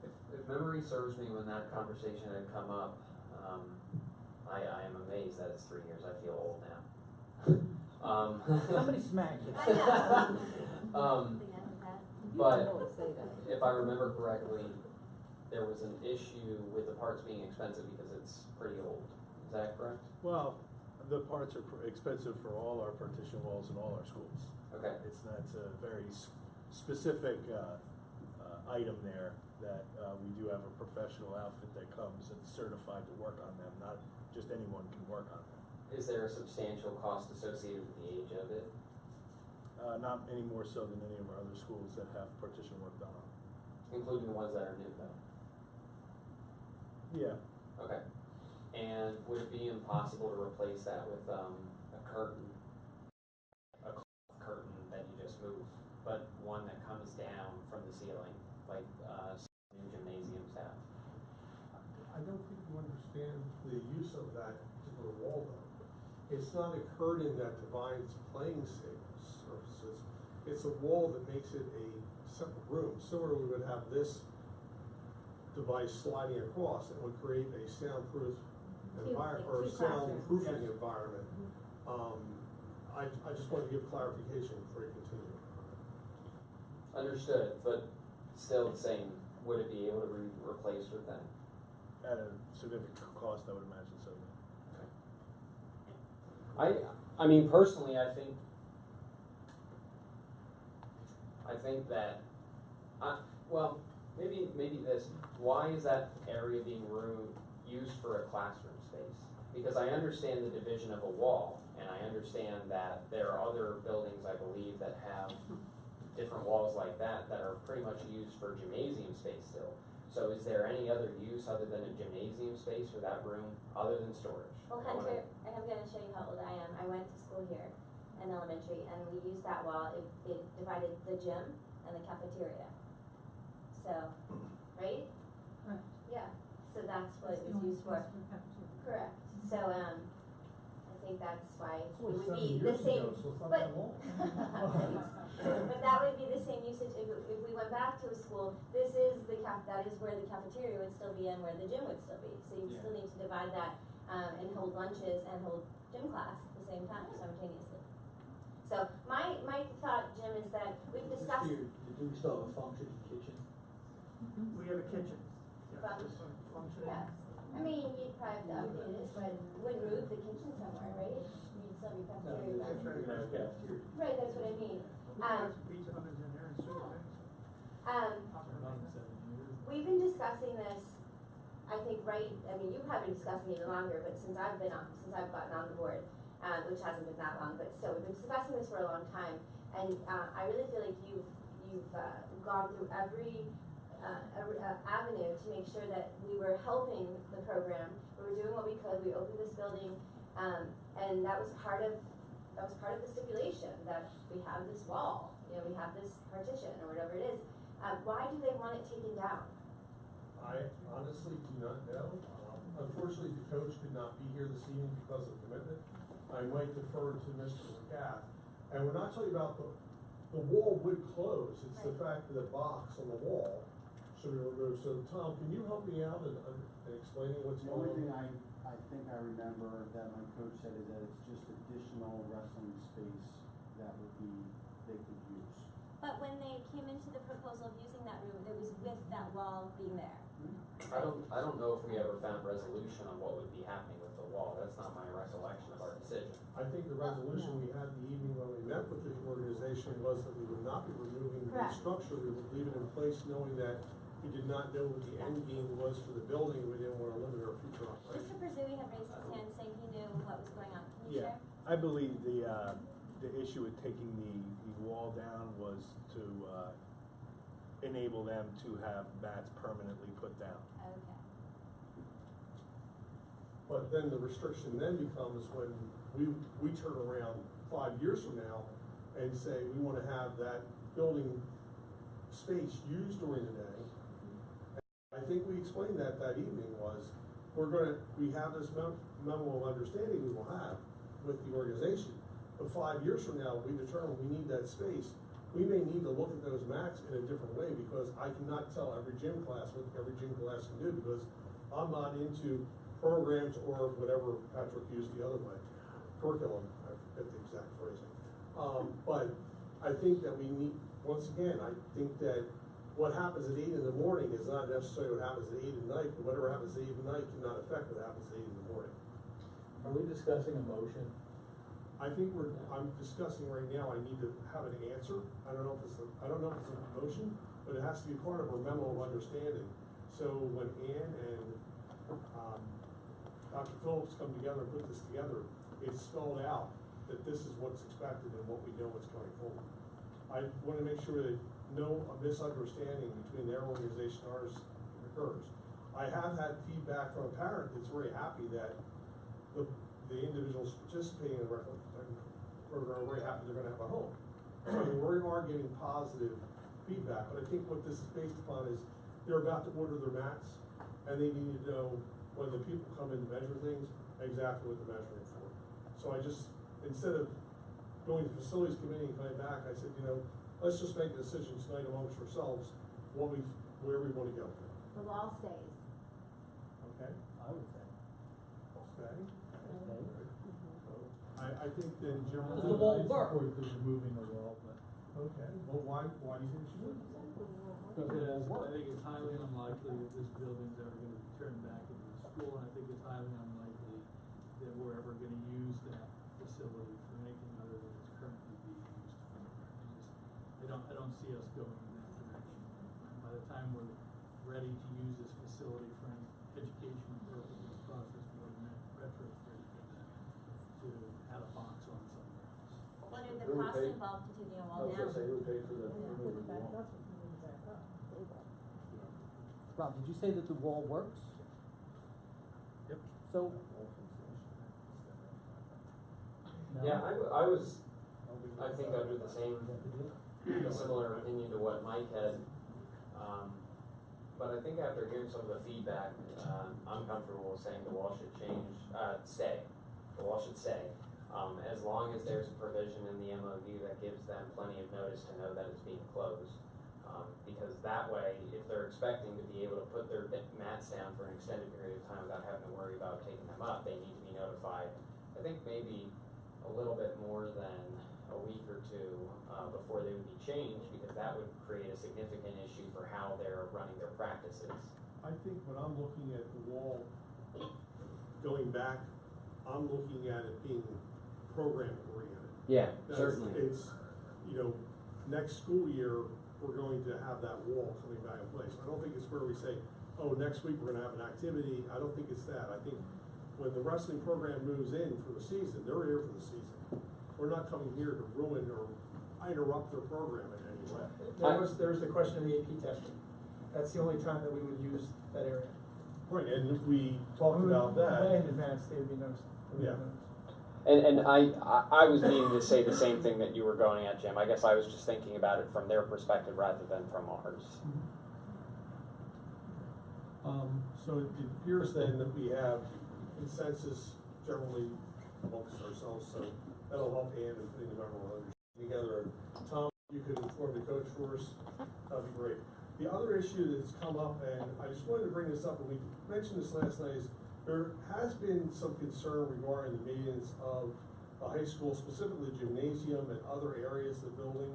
it. If memory serves me, when that conversation had come up, I am amazed that it's 3 years. I feel old now. Somebody smacked you. But if I remember correctly, there was an issue with the parts being expensive because it's pretty old. Is that correct? Well, the parts are expensive for all our partition walls in all our schools. Okay. It's not a very specific item there that we do have a professional outfit that comes and certified to work on them. Not just anyone can work on them. Is there a substantial cost associated with the age of it? Not any more so than any of our other schools that have partition work done on them. Including the ones that are new, though? Yeah. Okay. And would it be impossible to replace that with a curtain? A cloth curtain that you just move, but one that comes down from the ceiling, like new gymnasiums have? I don't think you understand the use of that particular wall though. It's not a curtain that divides playing surfaces. It's a wall that makes it a separate room. Similarly, we would have this device sliding across. It would create a soundproof environment or soundproofing environment. I just want to give clarification before you continue. Understood, but still saying, would it be able to be replaced with that? At a significant cost, I would imagine so. I mean, personally, I think that, well, maybe this. Why is that area being used for a classroom space? Because I understand the division of a wall, and I understand that there are other buildings, I believe, that have different walls like that are pretty much used for gymnasium space still. So is there any other use other than a gymnasium space for that room, other than storage? Well, Hunter, I'm going to show you how old I am. I went to school here in elementary, and we used that wall. It divided the gym and the cafeteria. So, right? Correct. Yeah. So that's what it was used for. Correct. So, I think that's why it would be the same. But but that would be the same usage if we went back to a school. This is that is where the cafeteria would still be and where the gym would still be. So you still need to divide that and hold lunches and hold gym class at the same time simultaneously. So my thought, Jim, is that we've discussed. Do we still have a functioning kitchen? We have a kitchen. Yes. I mean, you'd probably have to update it, but you wouldn't move the kitchen somewhere, right? You'd still be cafeteria. Right, that's what I mean. Pizza ovens in there and super things. We've been discussing this, I think, I mean, you have been discussing it longer, but since I've gotten on the board, which hasn't been that long, but still, we've been discussing this for a long time, and I really feel like you've gone through every avenue to make sure that we were helping the program. We were doing what we could. We opened this building, and that was part of the stipulation that we have this wall. You know, we have this partition or whatever it is. Why do they want it taken down? I honestly do not know. Unfortunately, the coach could not be here this evening because of commitment. I might defer to Mr. McGath. And we're not talking about the wall would close. It's the fact that the box on the wall should be removed. So Tom, can you help me out in explaining what's The going only on? thing I think I remember that my coach said is that it's just additional wrestling space that they could use. But when they came into the proposal of using that room, it was with that wall being there. I don't know if we ever found resolution on what would be happening with the wall. That's not my recollection of our decision. I think the resolution we had the evening when we met with the organization was that we would not be removing the Correct. structure. We would leave it in place knowing that we did not know what the end game was for the building. We didn't want to limit our future operation. Mr. Brzui had raised his hand saying he knew what was going on. Can you share? I believe the issue with taking the wall down was to enable them to have mats permanently put down. Okay. But then the restriction then becomes when we turn around 5 years from now and say we want to have that building space used during the day. I think we explained that evening was we have this memo of understanding we will have with the organization. But 5 years from now, we determine we need that space. We may need to look at those mats in a different way because I cannot tell every gym class what every gym class can do because I'm not into programs or whatever Patrick used the other way, curriculum, I forget the exact phrasing. But I think that we need, once again, I think that what happens at 8 in the morning is not necessarily what happens at 8 at night, but whatever happens at 8 at night cannot affect what happens at 8 in the morning. Are we discussing a motion? I think I'm discussing right now, I need to have an answer. I don't know if it's a motion, but it has to be part of our memo of understanding. So when Ann and Dr. Phillips come together and put this together, it's spelled out that this is what's expected and what we know what's going forward. I want to make sure that no misunderstanding between their organization and ours occurs. I have had feedback from a parent that's very happy that the individuals participating in the program are very happy they're going to have a home. So I mean, we are getting positive feedback, but I think what this is based upon is they're about to order their mats, and they need to know when the people come in to measure things, exactly what they're measuring for. So I just, instead of going to the facilities committee and coming back, I said, let's just make a decision tonight amongst ourselves where we want to go. The wall stays. Okay? I would say. Okay. Stay. I think then generally. The wall work. Removing the wall, but. Okay, well, why do you think she would? Because I think it's highly unlikely that this building's ever gonna be turned back into a school, and I think it's highly unlikely that we're ever gonna use that facility for anything other than it's currently being used for. I don't see us going in that direction. By the time we're ready to use this facility for any educational purposes, process would retrofit to add a box on somewhere else. What are the costs involved to taking a wall down? who paid for the removal of the wall? Rob, did you say that the wall works? Yep. So. No? Yeah, I was, I think under the same, similar opinion to what Mike had. But I think after hearing some of the feedback, I'm comfortable with saying the wall should stay. The wall should stay. As long as there's a provision in the MOU that gives them plenty of notice to know that it's being closed. Because that way, if they're expecting to be able to put their mats down for an extended period of time without having to worry about taking them up, they need to be notified. I think maybe a little bit more than a week or two before they would be changed, because that would create a significant issue for how they're running their practices. I think when I'm looking at the wall, going back, I'm looking at it being program oriented. Yeah, certainly. It's, next school year, we're going to have that wall coming back in place. I don't think it's where we say, oh, next week we're gonna have an activity. I don't think it's that. I think when the wrestling program moves in for the season, they're here for the season. We're not coming here to ruin or interrupt their program in any way. There's the question of the AP testing. That's the only time that we would use that area. Right, and we talked about that. Way in advance, they would be noticed. Yeah. And I was meaning to say the same thing that you were going at, Jim. I guess I was just thinking about it from their perspective rather than from ours. So it appears then that we have consensus generally amongst ourselves, so that'll help Ann in putting the memorandum together. Tom, you could inform the coach for us, that'd be great. The other issue that's come up, and I just wanted to bring this up, and we mentioned this last night, is there has been some concern regarding the maintenance of the high school, specifically the gymnasium and other areas of the building,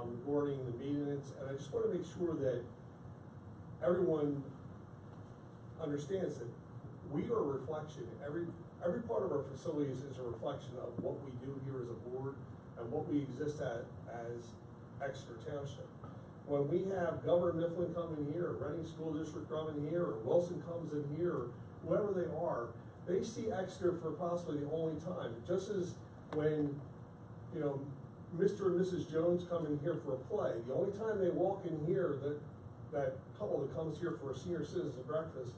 regarding the maintenance, and I just want to make sure that everyone understands that we are a reflection. Every part of our facilities is a reflection of what we do here as a board and what we exist at as Exeter Township. When we have Governor Mifflin come in here, or Reading School District come in here, or Wilson comes in here, or whoever they are, they see Exeter for possibly the only time. Just as when, Mr. and Mrs. Jones come in here for a play, the only time they walk in here, that couple that comes here for a senior citizen breakfast,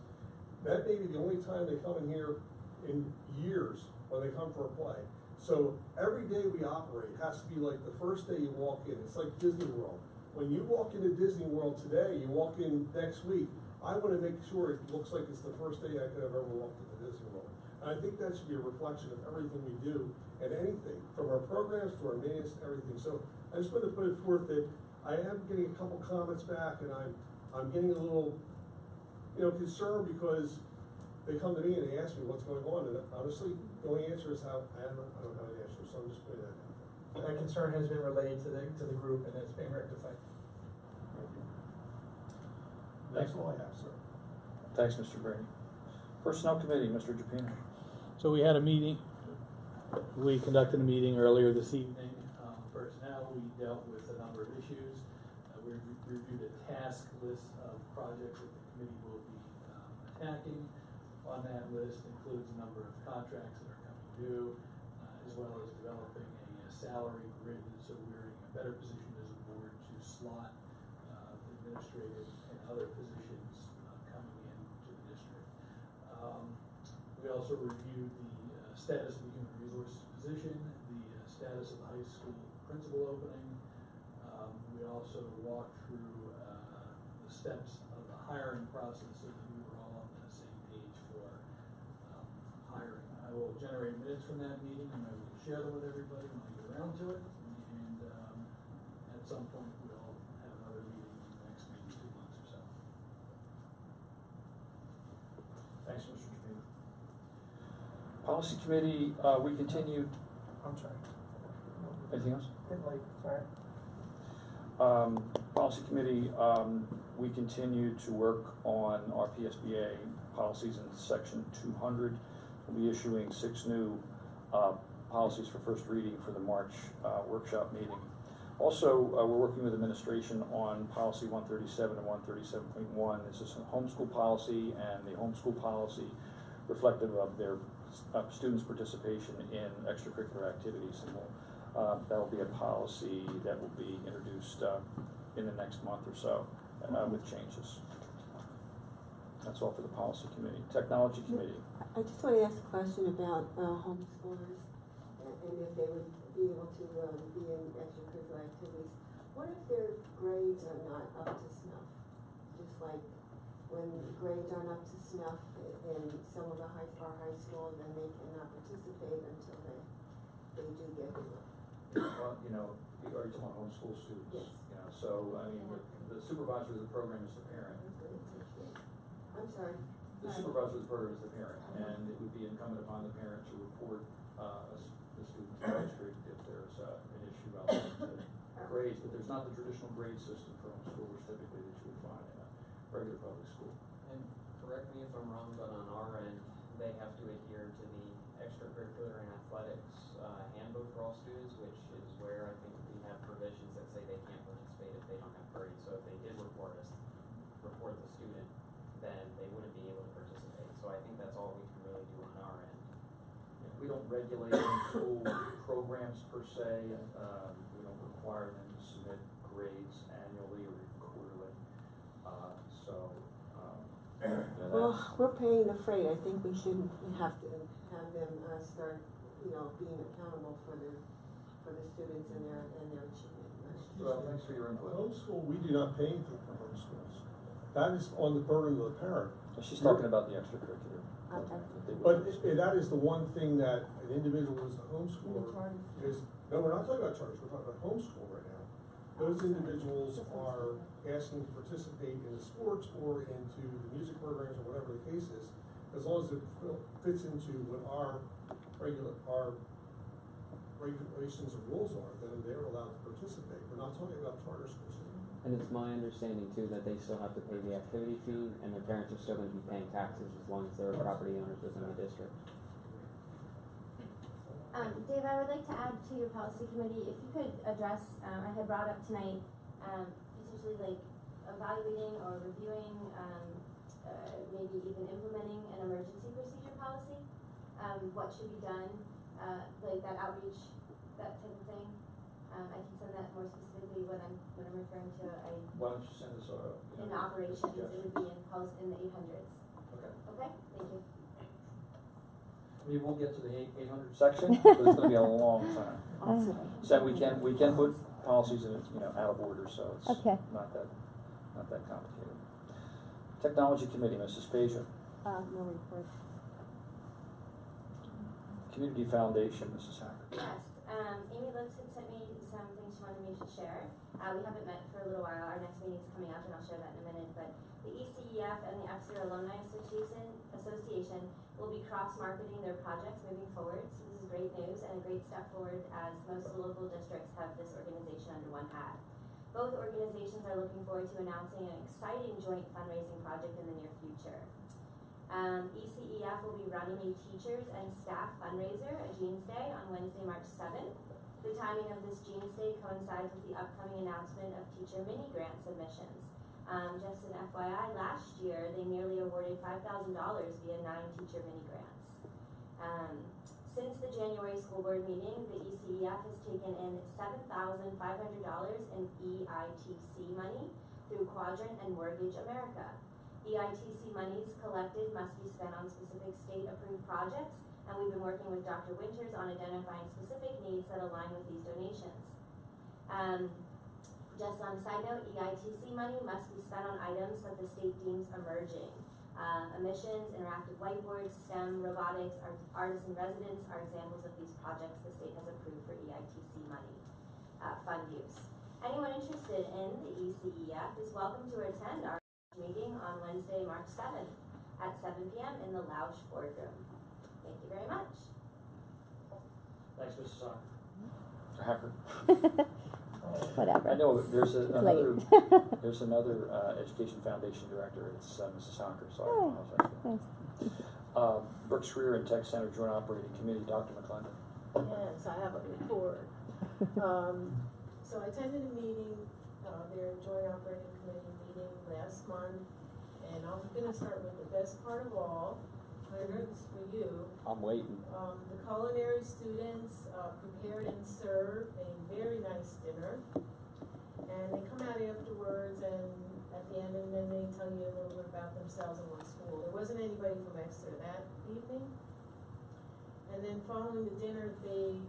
that may be the only time they come in here in years when they come for a play. So every day we operate has to be like the first day you walk in. It's like Disney World. When you walk into Disney World today, you walk in next week, I want to make sure it looks like it's the first day I could have ever walked into Disney World. And I think that should be a reflection of everything we do and anything, from our programs to our maintenance and everything. So I just want to put it forth that I am getting a couple comments back, and I'm getting a little concerned because they come to me and they ask me what's going on, and honestly, the only answer is how I don't have an answer, so I'm just putting that down. That concern has been relayed to the group, and it's being rectified. That's all I have, sir. Thanks, Mr. Brady. Personnel Committee, Mr. Japino. So we had a meeting. We conducted a meeting earlier this evening. Personnel, we dealt with a number of issues. We reviewed a task list of projects that the committee will be attacking. On that list includes a number of contracts that are coming due, as well as developing a salary grid, so we're in a better position as a board to slot administrative and other positions coming into the district. We also reviewed the status of the human resources position, the status of the high school principal opening. We also walked through the steps of the hiring process so that we were all on the same page for hiring. I will generate minutes from that meeting, and I will share them with everybody when I get around to it. And at some point, we'll have another meeting in the next maybe 2 months or so. Thanks, Mr. Japino. Policy Committee, we continued. I'm sorry. Anything else? Sorry. Policy Committee, we continue to work on our PSBA policies in section 200. We'll be issuing 6 new policies for first reading for the March workshop meeting. Also, we're working with administration on policy 137 and 137.1. This is a homeschool policy, and the homeschool policy reflective of their students' participation in extracurricular activities. And that will be a policy that will be introduced in the next month or so with changes. That's all for the Policy Committee. Technology Committee. I just want to ask a question about homeschoolers and if they would be able to be in extracurricular activities. What if their grades are not up to snuff? Just like when grades aren't up to snuff in some of our high school, then they cannot participate until they do get them. Well, are you talking about homeschool students? Yes. So, I mean, the supervisor of the program is the parent. I'm sorry. The supervisor of the program is the parent, and it would be incumbent upon the parent to report the student to the district if there's an grades, but there's not the traditional grade system for homeschoolers typically that you would find in a regular public school. And correct me if I'm wrong, but on our end, they have to adhere to the extracurricular and athletics handbook for all students, which is where I think we have provisions that say they can't participate if they don't have grades. So if they did report the student, then they wouldn't be able to participate. So I think that's all we can really do on our end. We don't regulate school programs per se. We don't require them to submit grades annually or quarterly. Well, we're paying the freight. I think we shouldn't have to have them start, being accountable for the students and their achievement. Well, thanks for your input. Homeschool, we do not pay anything for homeschools. That is on the burden of the parent. She's talking about the extracurricular. But that is the one thing that an individual who's a homeschooler is, no, we're not talking about charters, we're talking about homeschool right now. Those individuals are asking to participate in the sports or into the music programs or whatever the case is, as long as it fits into what our regulations and rules are, then they're allowed to participate. We're not talking about charter schools. And it's my understanding too that they still have to pay the activity fee and their parents are still going to be paying taxes as long as they're property owners within the district. Dave, I would like to add to your policy committee, if you could address, I had brought up tonight, potentially like evaluating or reviewing, maybe even implementing an emergency procedure policy. What should be done, like that outreach, that type of thing. I can send that more specifically when I'm referring to Why don't you send us in operations, it would be in the 800s. Okay. Okay, thank you. We won't get to the 800 section, but it's going to be a long time. So we can put policies in, out of order, so it's not that complicated. Technology Committee, Mrs. Pager. No report. Community Foundation, Mrs. Hacker. Yes, Amy Lutz had sent me some things she wanted me to share. We haven't met for a little while. Our next meeting's coming up, and I'll share that in a minute. But the ECEF and the Exeter Alumni Association will be cross-marketing their projects moving forward. So this is great news and a great step forward, as most local districts have this organization under one hat. Both organizations are looking forward to announcing an exciting joint fundraising project in the near future. ECEF will be running a teachers and staff fundraiser, a Jeans Day, on Wednesday, March 7th. The timing of this Jeans Day coincides with the upcoming announcement of teacher mini grant submissions. Just an FYI, last year they nearly awarded $5,000 via 9 teacher mini grants. Since the January school board meeting, the ECEF has taken in $7,500 in EITC money through Quadrant and Mortgage America. EITC monies collected must be spent on specific state-approved projects, and we've been working with Dr. Winters on identifying specific needs that align with these donations. Just on a side note, EITC money must be spent on items that the state deems emerging. Emissions, interactive whiteboards, STEM, robotics, artists in residence are examples of these projects the state has approved for EITC money fund use. Anyone interested in the ECEF is welcome to attend our meeting on Wednesday, March 7th at 7 p.m. in the Lausch boardroom. Thank you very much. Thanks, Mrs. Hacker. Whatever. I know there's another Education Foundation director. It's Mrs. Honker, so I apologize. Brooks Career and Tech Center Joint Operating Committee, Dr. McClendon. Yes, I have a report. So I attended a meeting, their Joint Operating Committee meeting last month, and I'm gonna start with the best part of all. It's for you. I'm waiting. The culinary students prepared and served a very nice dinner, and they come out afterwards and at the end, and then they tell you a little bit about themselves and what school. There wasn't anybody from Exeter that evening, and then following the dinner, we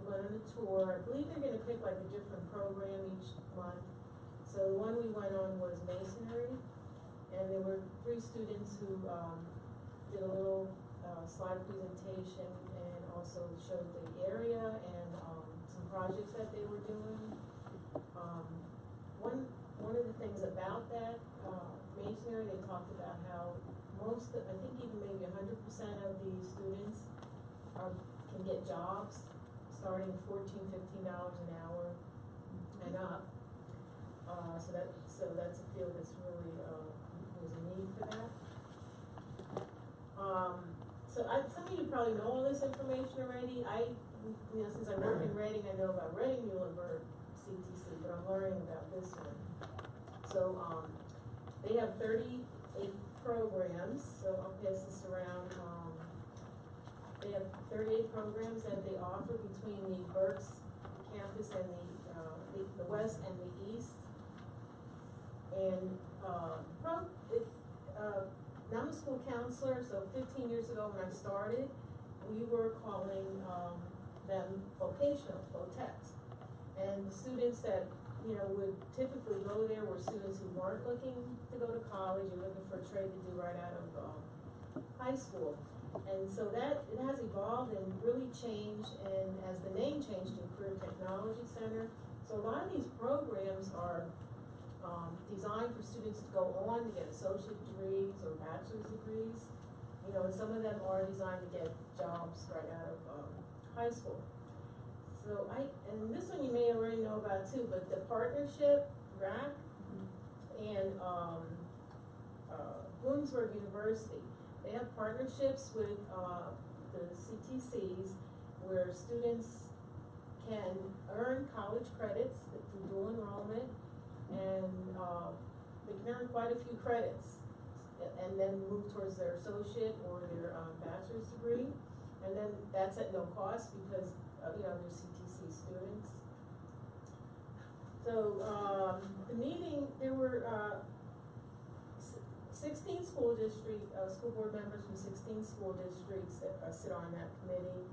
went on a tour. I believe they're going to pick like a different program each month. So the one we went on was masonry, and there were 3 students who did a little slide presentation and also showed the area and some projects that they were doing. One of the things about that masonry, they talked about how I think even maybe 100% of the students can get jobs. So starting at $14, $15 an hour and up. So that's a field that's really, there's a need for that. Some of you probably know all this information already. Since I work in Reading, I know about Reading Muhlenberg CTC, but I'm learning about this one. So, they have 38 programs, so I'll pass this around. They have 38 programs that they offer between the Berks campus and the west and the east. And I'm a school counselor, so 15 years ago when I started, we were calling them vocational, VOTEX. And the students that would typically go there were students who weren't looking to go to college or looking for a trade to do right out of high school. And so it has evolved and really changed, and as the name changed to Career Technology Center. So a lot of these programs are designed for students to go on to get associate degrees or bachelor's degrees. And some of them are designed to get jobs right out of high school. So and this one you may already know about too, but the partnership, RAC, and Bloomsburg University, they have partnerships with the CTCs where students can earn college credits through dual enrollment, and they can earn quite a few credits and then move towards their associate or their bachelor's degree. And then that's at no cost because they're CTC students. So the meeting, there were 16 school board members from 16 school districts that sit on that committee.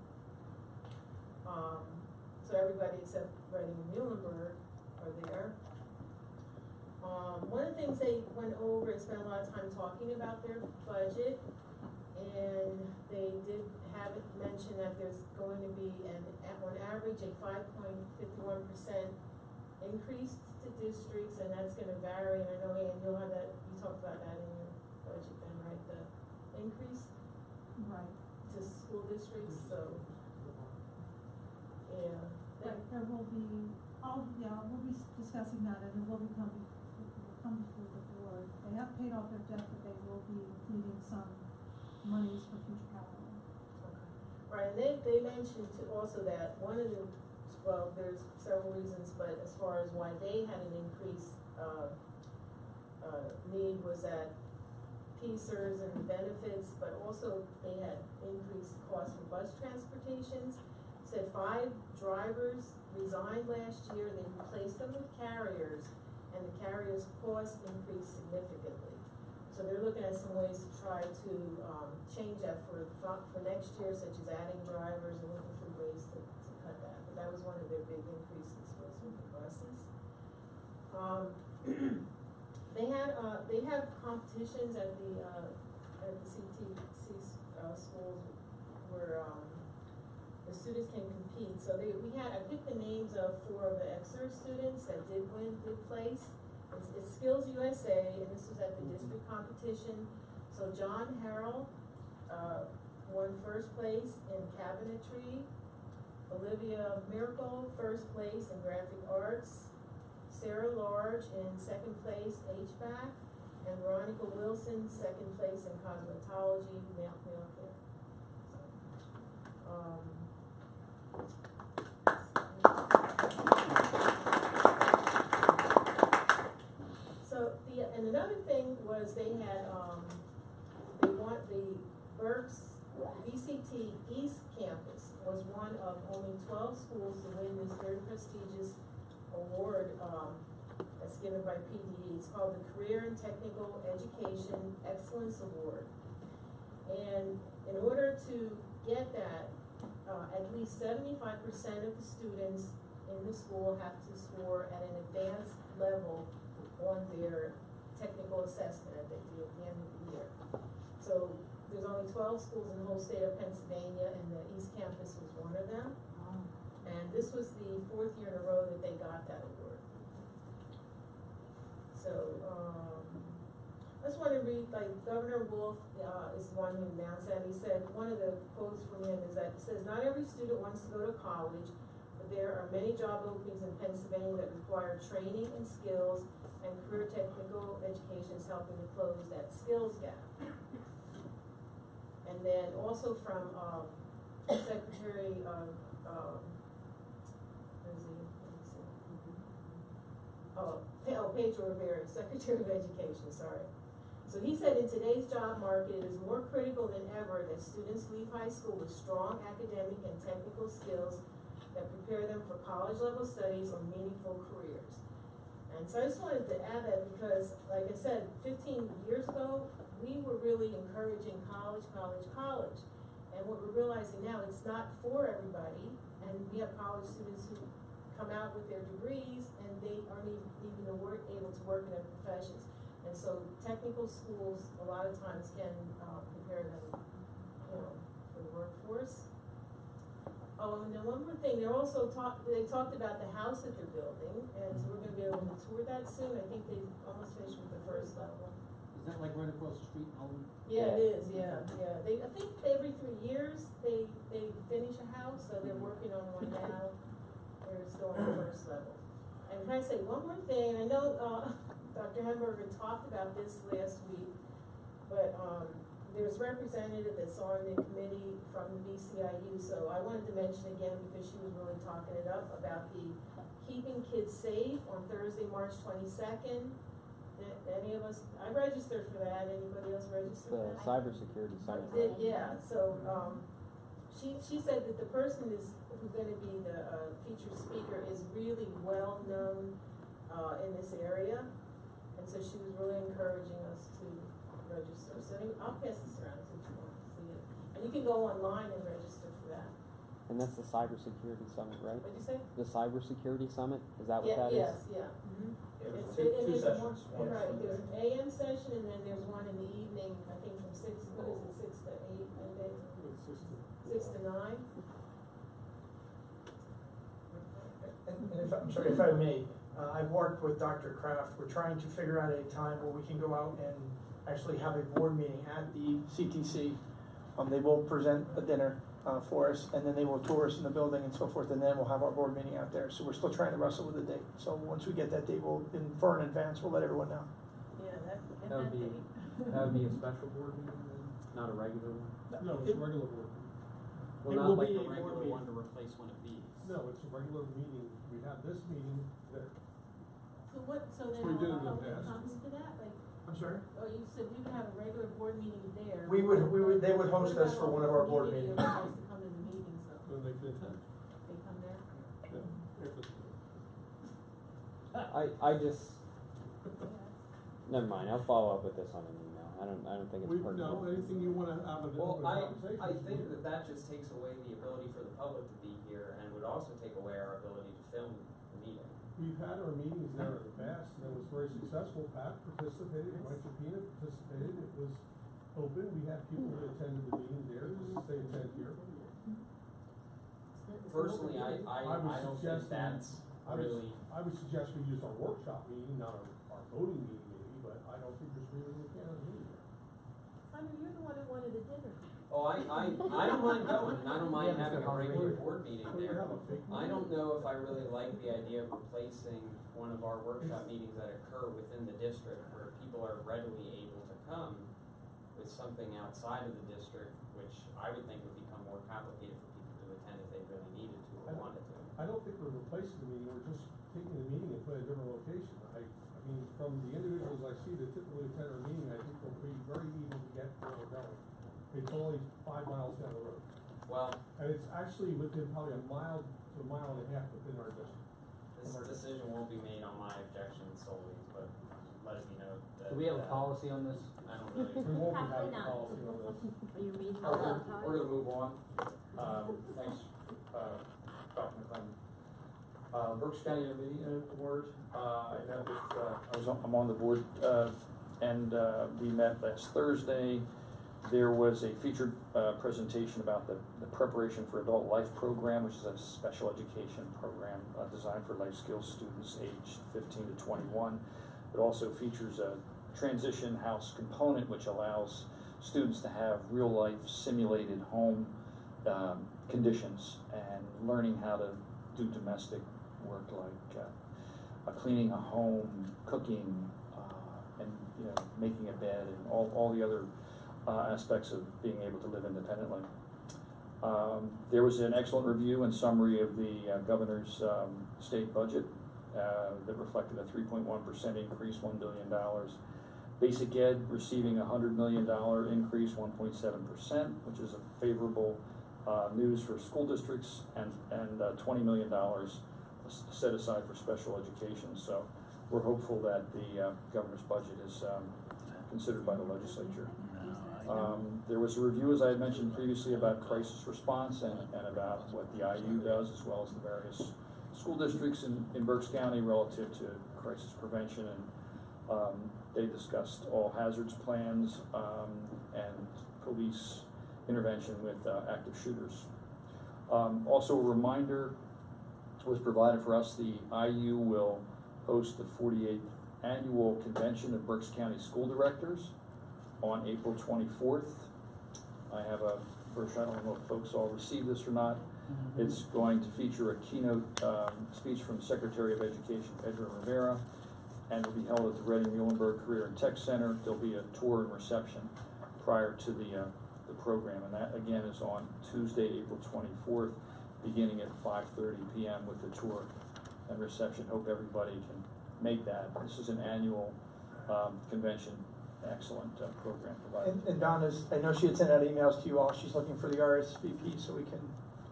So everybody except Reading and Muhlenberg are there. One of the things they went over and spent a lot of time talking about their budget, and they did have it mentioned that there's going to be on average a 5.51% increase to districts, and that's going to vary. And I know, Ann, you'll have that. You talked about that in your budget, then, right? The increase, Right. to school districts. So, yeah. Right, there will be, we'll be discussing that, and it will come before the board. They have paid off their debt, but they will be including some monies for future capital. Okay. Right, and they mentioned also that one of the, well, there's several reasons, but as far as why they had an increased need was that PSERS and benefits, but also they had increased costs for bus transportations. Said 5 drivers resigned last year, they replaced them with carriers, and the carriers' cost increased significantly. So they're looking at some ways to try to change that for next year, such as adding drivers and looking for ways to cut that. But that was one of their big increases, was with the buses. They have competitions at the CTC schools where the students can compete. So I picked the names of 4 of the Exeter students that did place. It's Skills USA, and this was at the district competition. So John Harrell won first place in cabinetry. Olivia Miracle, first place in graphic arts. Sarah Large in second place, HVAC. And Veronica Wilson, second place in cosmetology, male care. And another thing was they had, they want the Berks VCT East Campus was one of only 12 schools to win this very prestigious award that's given by PDE. It's called the Career and Technical Education Excellence Award. And in order to get that, at least 75% of the students in the school have to score at an advanced level on their technical assessment that they do at the end of the year. So there's only 12 schools in the whole state of Pennsylvania, and the East Campus was one of them. And this was the 4th year in a row that they got that award. So I just want to read, like, Governor Wolf, is the one who announced that, he said, one of the quotes from him is that, it says, "Not every student wants to go to college, but there are many job openings in Pennsylvania that require training and skills, and career technical education is helping to close that skills gap." And then also from, Secretary of, where is he? Let me see. Pedro Rivera, Secretary of Education, sorry. So he said, "In today's job market, it is more critical than ever that students leave high school with strong academic and technical skills that prepare them for college-level studies or meaningful careers." And so I just wanted to add that because, like I said, 15 years ago, we were really encouraging college, college, college. And what we're realizing now, it's not for everybody, and we have college students who come out with their degrees and they aren't even able to work in their professions. And so technical schools, a lot of times, can prepare them, for the workforce. Oh, and then one more thing, they talked about the house that they're building, and so we're gonna be able to tour that soon. I think they've almost finished with the first level. Is that like right across the street in Holland? Yeah, it is, yeah. I think every 3 years, they finish a house, so they're working on one now. They're still on the first level. And can I say one more thing? I know, Dr. Hamburger talked about this last week, but, there's a representative that's on the committee from the BCIU, so I wanted to mention again, because she was really talking it up, about the Keeping Kids Safe on Thursday, March 22nd. Any of us, I registered for that, anybody else registered for that? Cybersecurity summit. Yeah, so, she said that the person who's gonna be the, featured speaker is really well known, in this area. And so she was really encouraging us to register. So I'll pass this around if you want to see it. And you can go online and register for that. And that's the cybersecurity summit, right? What'd you say? The cybersecurity summit, is that what that is? Yes, yeah. Mm-hmm. There's two sessions. Right, there's an AM session and then there's one in the evening, I think from 6 to 8, I think. 6 to 9. And if, I'm sorry, if I may, I've worked with Dr. Kraft. We're trying to figure out a time where we can go out and actually have a board meeting at the CTC. They will present a dinner for us, and then they will tour us in the building and so forth, and then we'll have our board meeting out there. So we're still trying to wrestle with the date. So once we get that date, far in advance, we'll let everyone know. Yeah, That would be a special board meeting then, not a regular one? No, it's a regular board meeting. Well, It not will like be a a board regular meeting. one to replace one of these. No, it's a regular meeting. We have this meeting there. So then We did it in how the past. comes to that? Like, I'm sorry? oh, you said we would have a regular board meeting there. They would host us for one of our board Community meetings. are supposed to come to the meeting, so So they can attend. they come there. Yeah. If it's- I just, never mind, I'll follow up with this on an email. I don't think it's We, pertinent. no, anything you wanna have a Well, conversation. I think that just takes away the ability for the public to be here and would also take away our ability to film the meeting. We've had our meetings there in the past, and it was very successful. Pat participated, Mike Chapina participated, it was open, we had people that attended the meeting there, just as they attend here. Personally, I would don't think suggest that's really, I would suggest we use our workshop meeting, not our voting meeting maybe, but I don't think there's really a can of meeting there. Simon, you're the one who wanted the dinner. oh, I don't mind going, and I don't mind having a regular board meeting Well, you there. have a big I don't know if I really like the idea of replacing one of our workshop meetings that occur within the district where people are readily able to come with something outside of the district, which I would think would become more complicated for people to attend if they really needed to or wanted to. I don't think we're replacing the meeting, we're just taking the meeting and putting it in a different location. I mean, from the individuals I see that typically attend our meeting, I think they'll be very easy to get where we're going. It's only 5 miles down the road. Well, And it's actually within probably a mile to a mile and a half within our district. this decision won't be made on my objections solely, but let it be known that. Do we have a policy on this? I don't really. We won't be having Probably a not. policy on this. Are you reading We're that? gonna move on. Thanks, Dr. McClellan. Berks County Intermediate Board, I met with, I'm on the board, and we met last Thursday. There was a featured presentation about the preparation for adult life program, which is a special education program designed for life skills students aged 15 to 21. It also features a transition house component, which allows students to have real-life simulated home conditions and learning how to do domestic work like cleaning a home, cooking, and making a bed, and all the other aspects of being able to live independently. There was an excellent review and summary of the governor's state budget that reflected a 3.1% increase, $1 billion. Basic Ed receiving a $100 million increase, 1.7%, which is a favorable news for school districts, and $20 million set aside for special education. So we're hopeful that the governor's budget is considered by the legislature. There was a review, as I had mentioned previously, about crisis response and about what the IU does, as well as the various school districts in Berks County relative to crisis prevention, and they discussed all hazards plans and police intervention with active shooters. Also, a reminder was provided for us. The IU will host the 48th annual convention of Berks County School Directors on April 24th. I have a brochure. I don't know if folks all received this or not. It's going to feature a keynote speech from Secretary of Education Pedro Rivera, and will be held at the Reading-Muhlenberg Career and Tech Center. There'll be a tour and reception prior to the program, and that again is on Tuesday, April 24th, beginning at 5:30 p.m. with the tour and reception. Hope everybody can make that. This is an annual convention. Excellent program provided. And Don, I know she had sent out emails to you all. She's looking for the RSVP so we can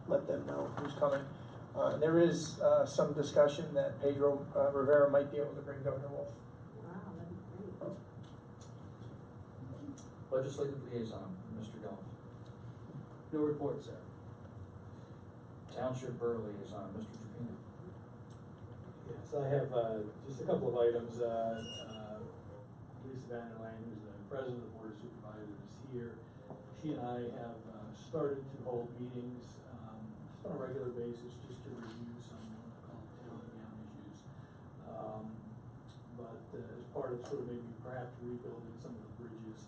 let them know who's coming. And there is some discussion that Pedro Rivera might be able to bring Governor Wolf. Wow, that'd be great. Legislative liaison, Mr. Goff. No report, sir. Township Borough liaison, Mr. Trevino. Yes, I have just a couple of items. Lisa Vanderlaan, who's the president of the Board of Supervisors, is here. She and I have started to hold meetings just on a regular basis, just to review some what I call town and gown issues. But as part of sort of maybe perhaps rebuilding some of the bridges,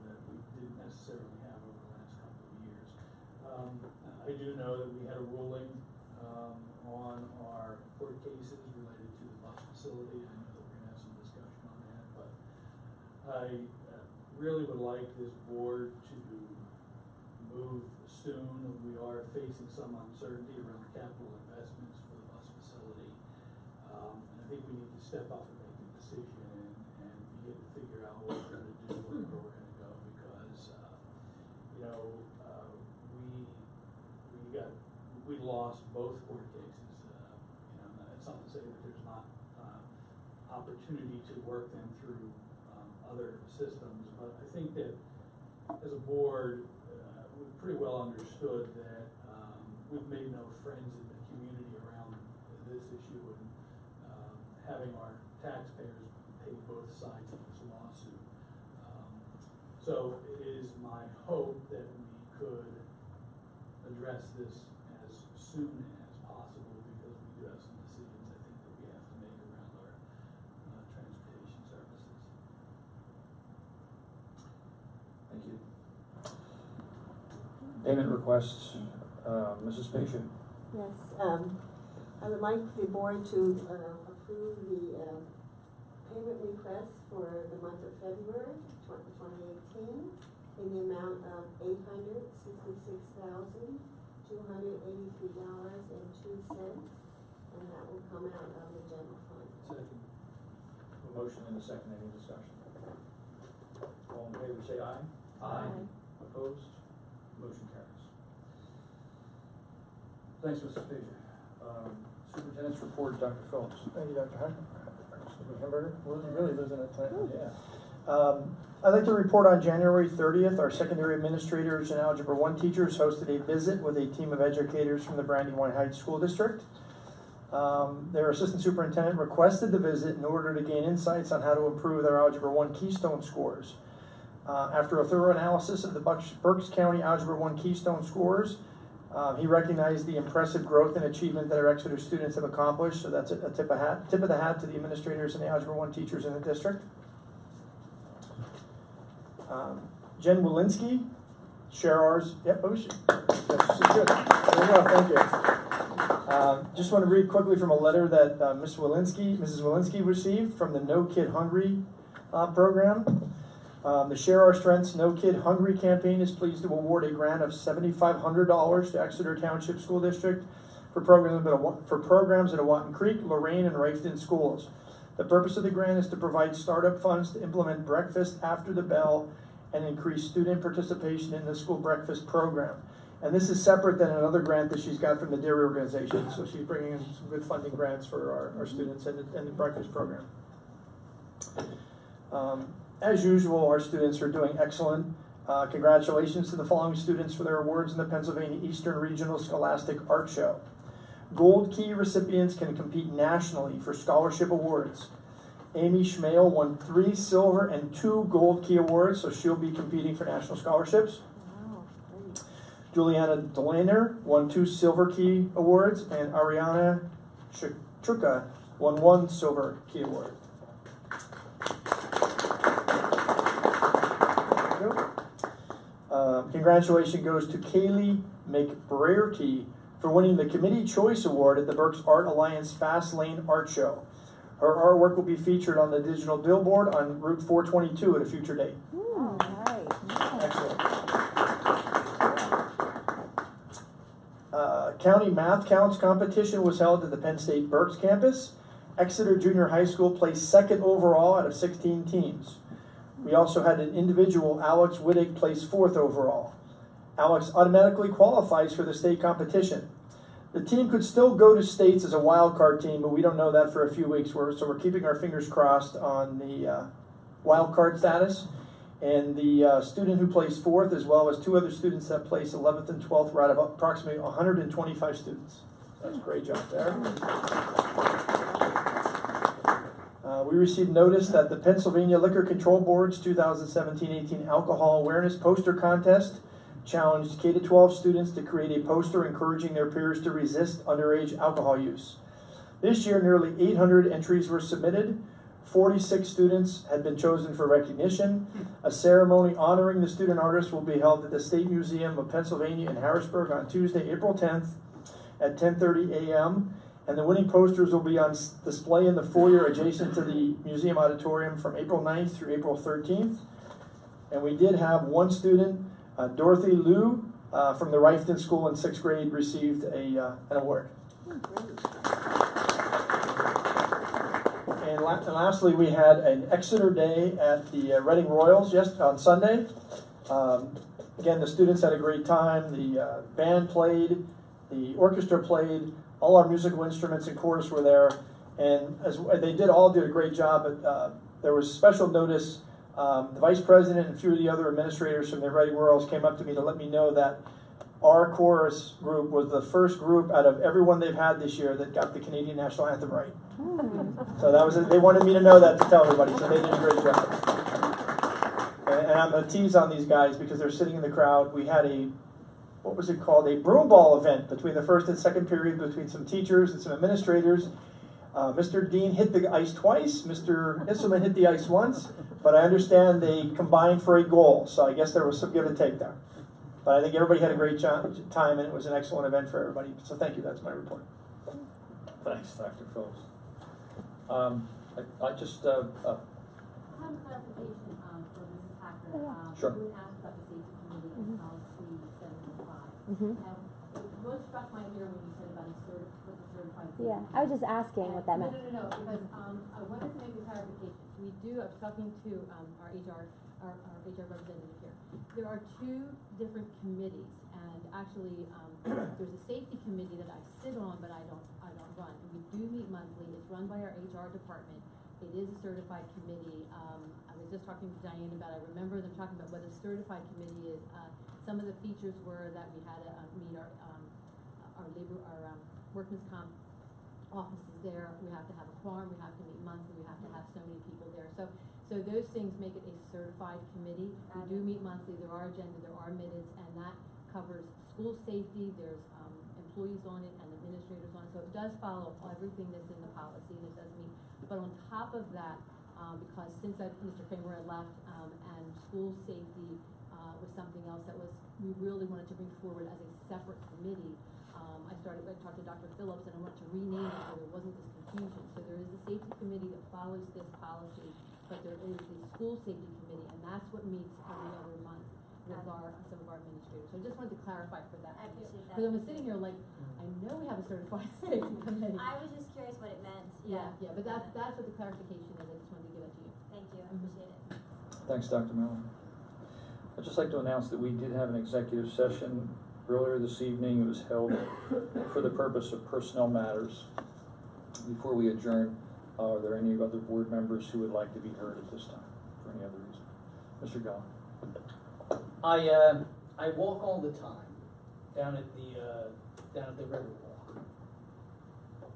that we didn't necessarily have over the last couple of years. I do know that we had a ruling on our court cases related to the bus facility. I know that we're going to have some discussion on that, but I really would like this board to move soon. We are facing some uncertainty around capital investments for the bus facility. And I think we need to step up and make a decision and begin to figure out what we're going to do, where we're going to go, because we lost both court cases. It's not to say that there's not opportunity to work them through other systems, but I think that as a board, we've pretty well understood that we've made no friends in the community around this issue, and having our taxpayers pay both sides of this lawsuit. So it is my hope that we could address this as soon as possible, because we do have some decisions I think that we have to make around our transportation services. Thank you. Payment requests, Mrs. Patient. Yes, I would like the board to approve the payment request for the month of February 2018 in the amount of $866,283.02, and that will come out of the general fund. Second. A motion and a second. Any discussion? All in favor say aye. Aye. Opposed? Motion carries. Thanks, Mrs. Pager. Superintendent's report, Dr. Phillips. Thank you, Dr. Hamburger. We're really losing it tonight. Yeah. I'd like to report on January 30th, our secondary administrators and Algebra 1 teachers hosted a visit with a team of educators from the Brandywine Heights School District. Their assistant superintendent requested the visit in order to gain insights on how to improve their Algebra 1 Keystone scores. After a thorough analysis of the Berks County Algebra 1 Keystone scores, He recognized the impressive growth and achievement that our Exeter students have accomplished, so that's a tip of the hat to the administrators and the Algebra 1 teachers in the district. Jen Walensky, Sherrar's, yep, oh, she's good. There you go, thank you. Just want to read quickly from a letter that Mrs. Walensky received from the No Kid Hungry program. The Share Our Strengths No Kid Hungry campaign is pleased to award a grant of $7,500 to Exeter Township School District for programs at Awatin Creek, Lorraine, and Rifton schools. The purpose of the grant is to provide startup funds to implement breakfast after the bell and increase student participation in the school breakfast program. And this is separate than another grant that she's got from the dairy organization, so she's bringing in some good funding grants for our students and the breakfast program. As usual, our students are doing excellent. Congratulations to the following students for their awards in the Pennsylvania Eastern Regional Scholastic Art Show. Gold Key recipients can compete nationally for scholarship awards. Amy Schmale won 3 silver and 2 gold key awards, so she'll be competing for national scholarships. Wow, great. Juliana Delaner won 2 silver key awards, and Ariana Truca won 1 silver key award. Congratulations goes to Kaylee McBraerty for winning the Committee Choice Award at the Berks Art Alliance Fast Lane Art Show. Her artwork will be featured on the digital billboard on Route 422 at a future date. All right. Excellent. County Math Counts competition was held at the Penn State Berks campus. Exeter Junior High School placed 2nd overall out of 16 teams. We also had an individual, Alex Wittig, place 4th overall. Alex automatically qualifies for the state competition. The team could still go to states as a wild card team, but we don't know that for a few weeks. So we're keeping our fingers crossed on the wild card status. And the student who placed 4th, as well as 2 other students that placed 11th and 12th, were out of approximately 125 students. So that's a great job there. We received notice that the Pennsylvania Liquor Control Board's 2017-18 Alcohol Awareness Poster Contest challenged K-12 students to create a poster encouraging their peers to resist underage alcohol use. This year, nearly 800 entries were submitted. 46 students had been chosen for recognition. A ceremony honoring the student artists will be held at the State Museum of Pennsylvania in Harrisburg on Tuesday, April 10th at 10:30 a.m. And the winning posters will be on display in the foyer adjacent to the museum auditorium from April 9th through April 13th. And we did have one student, Dorothy Liu, from the Rifton School in 6th grade, received an award. And lastly, we had an Exeter Day at the Reading Royals on Sunday. Again, the students had a great time. The band played, the orchestra played, all our musical instruments and chorus were there, and they all did a great job. But there was special notice. The vice president and a few of the other administrators from the Reading Royals came up to me to let me know that our chorus group was the first group out of everyone they've had this year that got the Canadian National Anthem right. So that was they wanted me to know that to tell everybody, so they did a great job. And I'm a tease on these guys because they're sitting in the crowd. We had a broom ball event between the first and second period between some teachers and some administrators. Mr. Dean hit the ice twice, Mr. Isselman hit the ice once, but I understand they combined for a goal, so I guess there was some give and take there. But I think everybody had a great time, and it was an excellent event for everybody, so thank you, that's my report. Thanks, Dr. Phillips. I just... I have a clarification for Mrs. Hacker. Sure. You asked about the safety committee and policy 705. Now, what struck my ear when you said about the certified safety Yeah, I was just asking what that meant. No, because I wanted to make a clarification. I was talking to our HR representative here. There are 2 different committees, and actually there's a safety committee that I sit on, but I don't run. And we do meet monthly. It's run by our HR department. It is a certified committee. I was just talking to Diane about it. I remember them talking about what a certified committee is. Some of the features were that we had to meet our workman's comp offices there. We have to have a quorum. We have to meet monthly. We have to have so many people there. So those things make it a certified committee. We do meet monthly. There are agenda. There are minutes, and that covers school safety, there's, employees on it and administrators on it, so it does follow everything that's in the policy, and it does meet. But on top of that, because since Mr. Kramer had left, and school safety, was something else that we really wanted to bring forward as a separate committee, I talked to Dr. Phillips, and I wanted to rename it so there wasn't this confusion. So there is a safety committee that follows this policy, but there is the school safety committee, and that's what meets every other month with some of our administrators. So I just wanted to clarify for that. I appreciate that. Because I was sitting here like, I know we have a certified safety committee. I was just curious what it meant. Yeah, but that's what the clarification is. I just wanted to give it to you. Thank you, I appreciate it. Thanks, Dr. Miller. I'd just like to announce that we did have an executive session earlier this evening. It was held for the purpose of personnel matters. Before we adjourn, are there any other board members who would like to be heard at this time for any other reason? Mr. Gall. I walk all the time down at the river walk.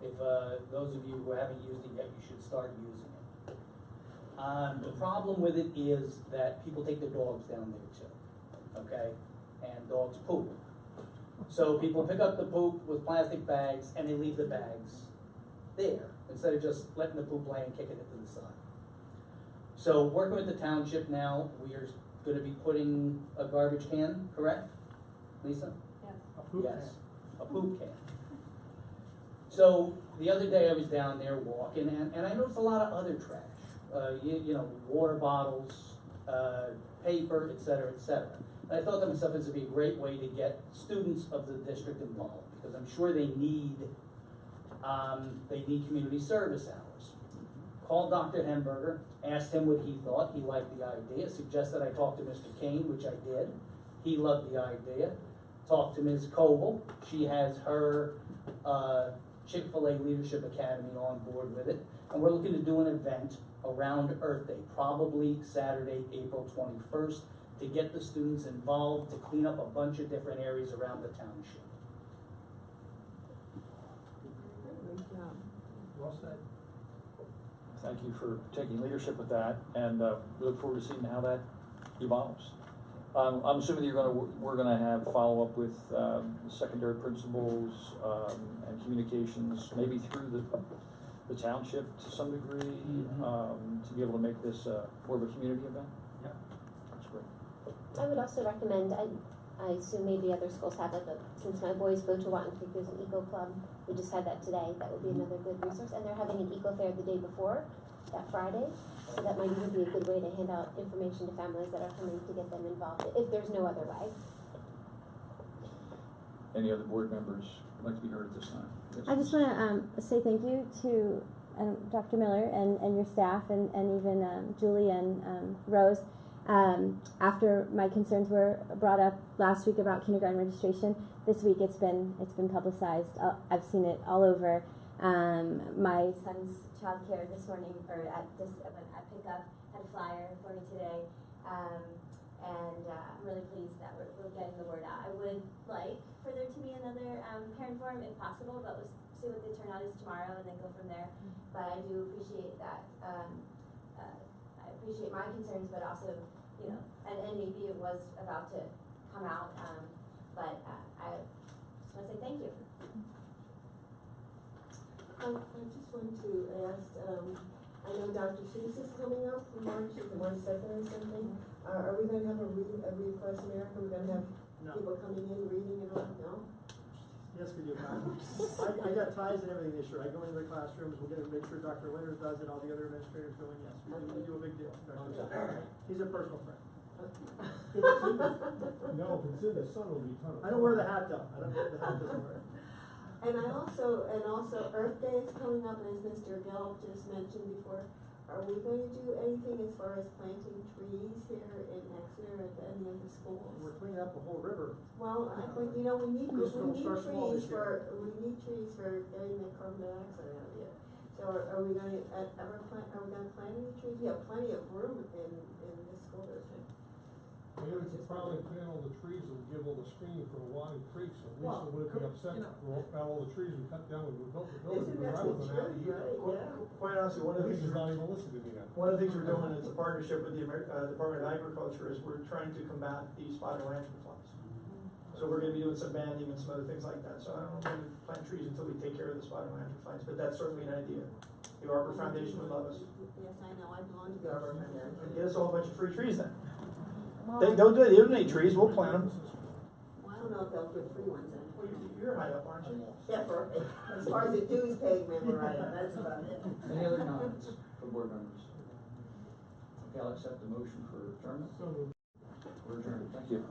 If those of you who haven't used it yet, you should start using it. The problem with it is that people take their dogs down there too, okay? And dogs poop. So people pick up the poop with plastic bags and they leave the bags there instead of just letting the poop lay and kicking it to the side. So working with the township now, we are going to be putting a garbage can, correct, Lisa? Yes. A poop can. A poop can. So the other day I was down there walking, and I noticed a lot of other trash. You know, water bottles, paper, et cetera, et cetera. And I thought to myself, this would be a great way to get students of the district involved, because I'm sure they need community service hours. Called Dr. Hemberger, asked him what he thought. He liked the idea, suggested I talk to Mr. Kane, which I did. He loved the idea. Talked to Ms. Coble. She has her Chick-fil-A Leadership Academy on board with it. And we're looking to do an event around Earth Day, probably Saturday, April 21st, to get the students involved, to clean up a bunch of different areas around the township. Great job. Well said. Thank you for taking leadership with that, and we look forward to seeing how that evolves. I'm assuming we're gonna have follow-up with secondary principals and communications, maybe through the township to some degree, to be able to make this more of a community event. Yeah, that's great. I would also recommend, I assume maybe other schools have it, but since my boys go to Watton Creek, there's an eco club. We just had that today. That would be another good resource. And they're having an eco fair the day before, that Friday. So that might even be a good way to hand out information to families that are coming to get them involved, if there's no other way. Any other board members would like to be heard at this time? Yes. I just want to say thank you to Dr. Miller and your staff and even Julie and Rose. After my concerns were brought up last week about kindergarten registration, this week it's been publicized. I've seen it all over. My son's childcare this morning, or at pickup, had a flyer for me today, and I'm really pleased that we're getting the word out. I would like for there to be another parent forum if possible, but we'll see what the turnout is tomorrow and then go from there. But I do appreciate that. I appreciate my concerns, but also, you know, and maybe it was about to come out, but I just want to say thank you. I just want to ask, I know Dr. Seuss is coming up in March, the 1/2 or something. Are we going to have a Read Across America? Are we going to have people coming in reading and all? No? Yes, we do. I got ties and everything this year. I go into the classrooms. We're going to make sure Dr. Leonard does it. All the other administrators go in. Yes, we do a big deal. He's a personal friend. No, consider the sun will be ton of. I don't wear the hat though. The hat doesn't wear it. And also Earth Day is coming up, and as Mr. Gelb just mentioned before, are we going to do anything as far as planting trees here in Exeter at any of the schools? We're cleaning up the whole river. Well, we need We're trees start for getting the carbon dioxide out of here. So are we going to plant any trees? We have plenty of room in this school district. Maybe we could probably plant all the trees and give all the screening for the Watton Creek, so Lisa wouldn't be upset about all the trees we cut down when we built the building. Isn't that We're out true? Right, yeah. Quite honestly, one of the things Lisa's not even listening to me now. One of the things we're doing is a partnership with the Department of Agriculture is we're trying to combat the spotted lantern flies. So we're gonna be doing some banding and some other things like that, so I don't know if we plant trees until we take care of the spotting lantern fines, but that's certainly an idea. The Arbor Foundation would love us. Yes, I know, I belong to the Arbor Foundation. And get us all a bunch of free trees then. Well, They don't donate trees, we'll plant them. Well, I don't know if they'll put free ones in. Well, you're high up, aren't you? Yeah, perfect. As far as the dues paid, man, we're right, that's about it. Any other comments from board members? Okay, I'll accept the motion for adjournment. We're adjourned, thank you.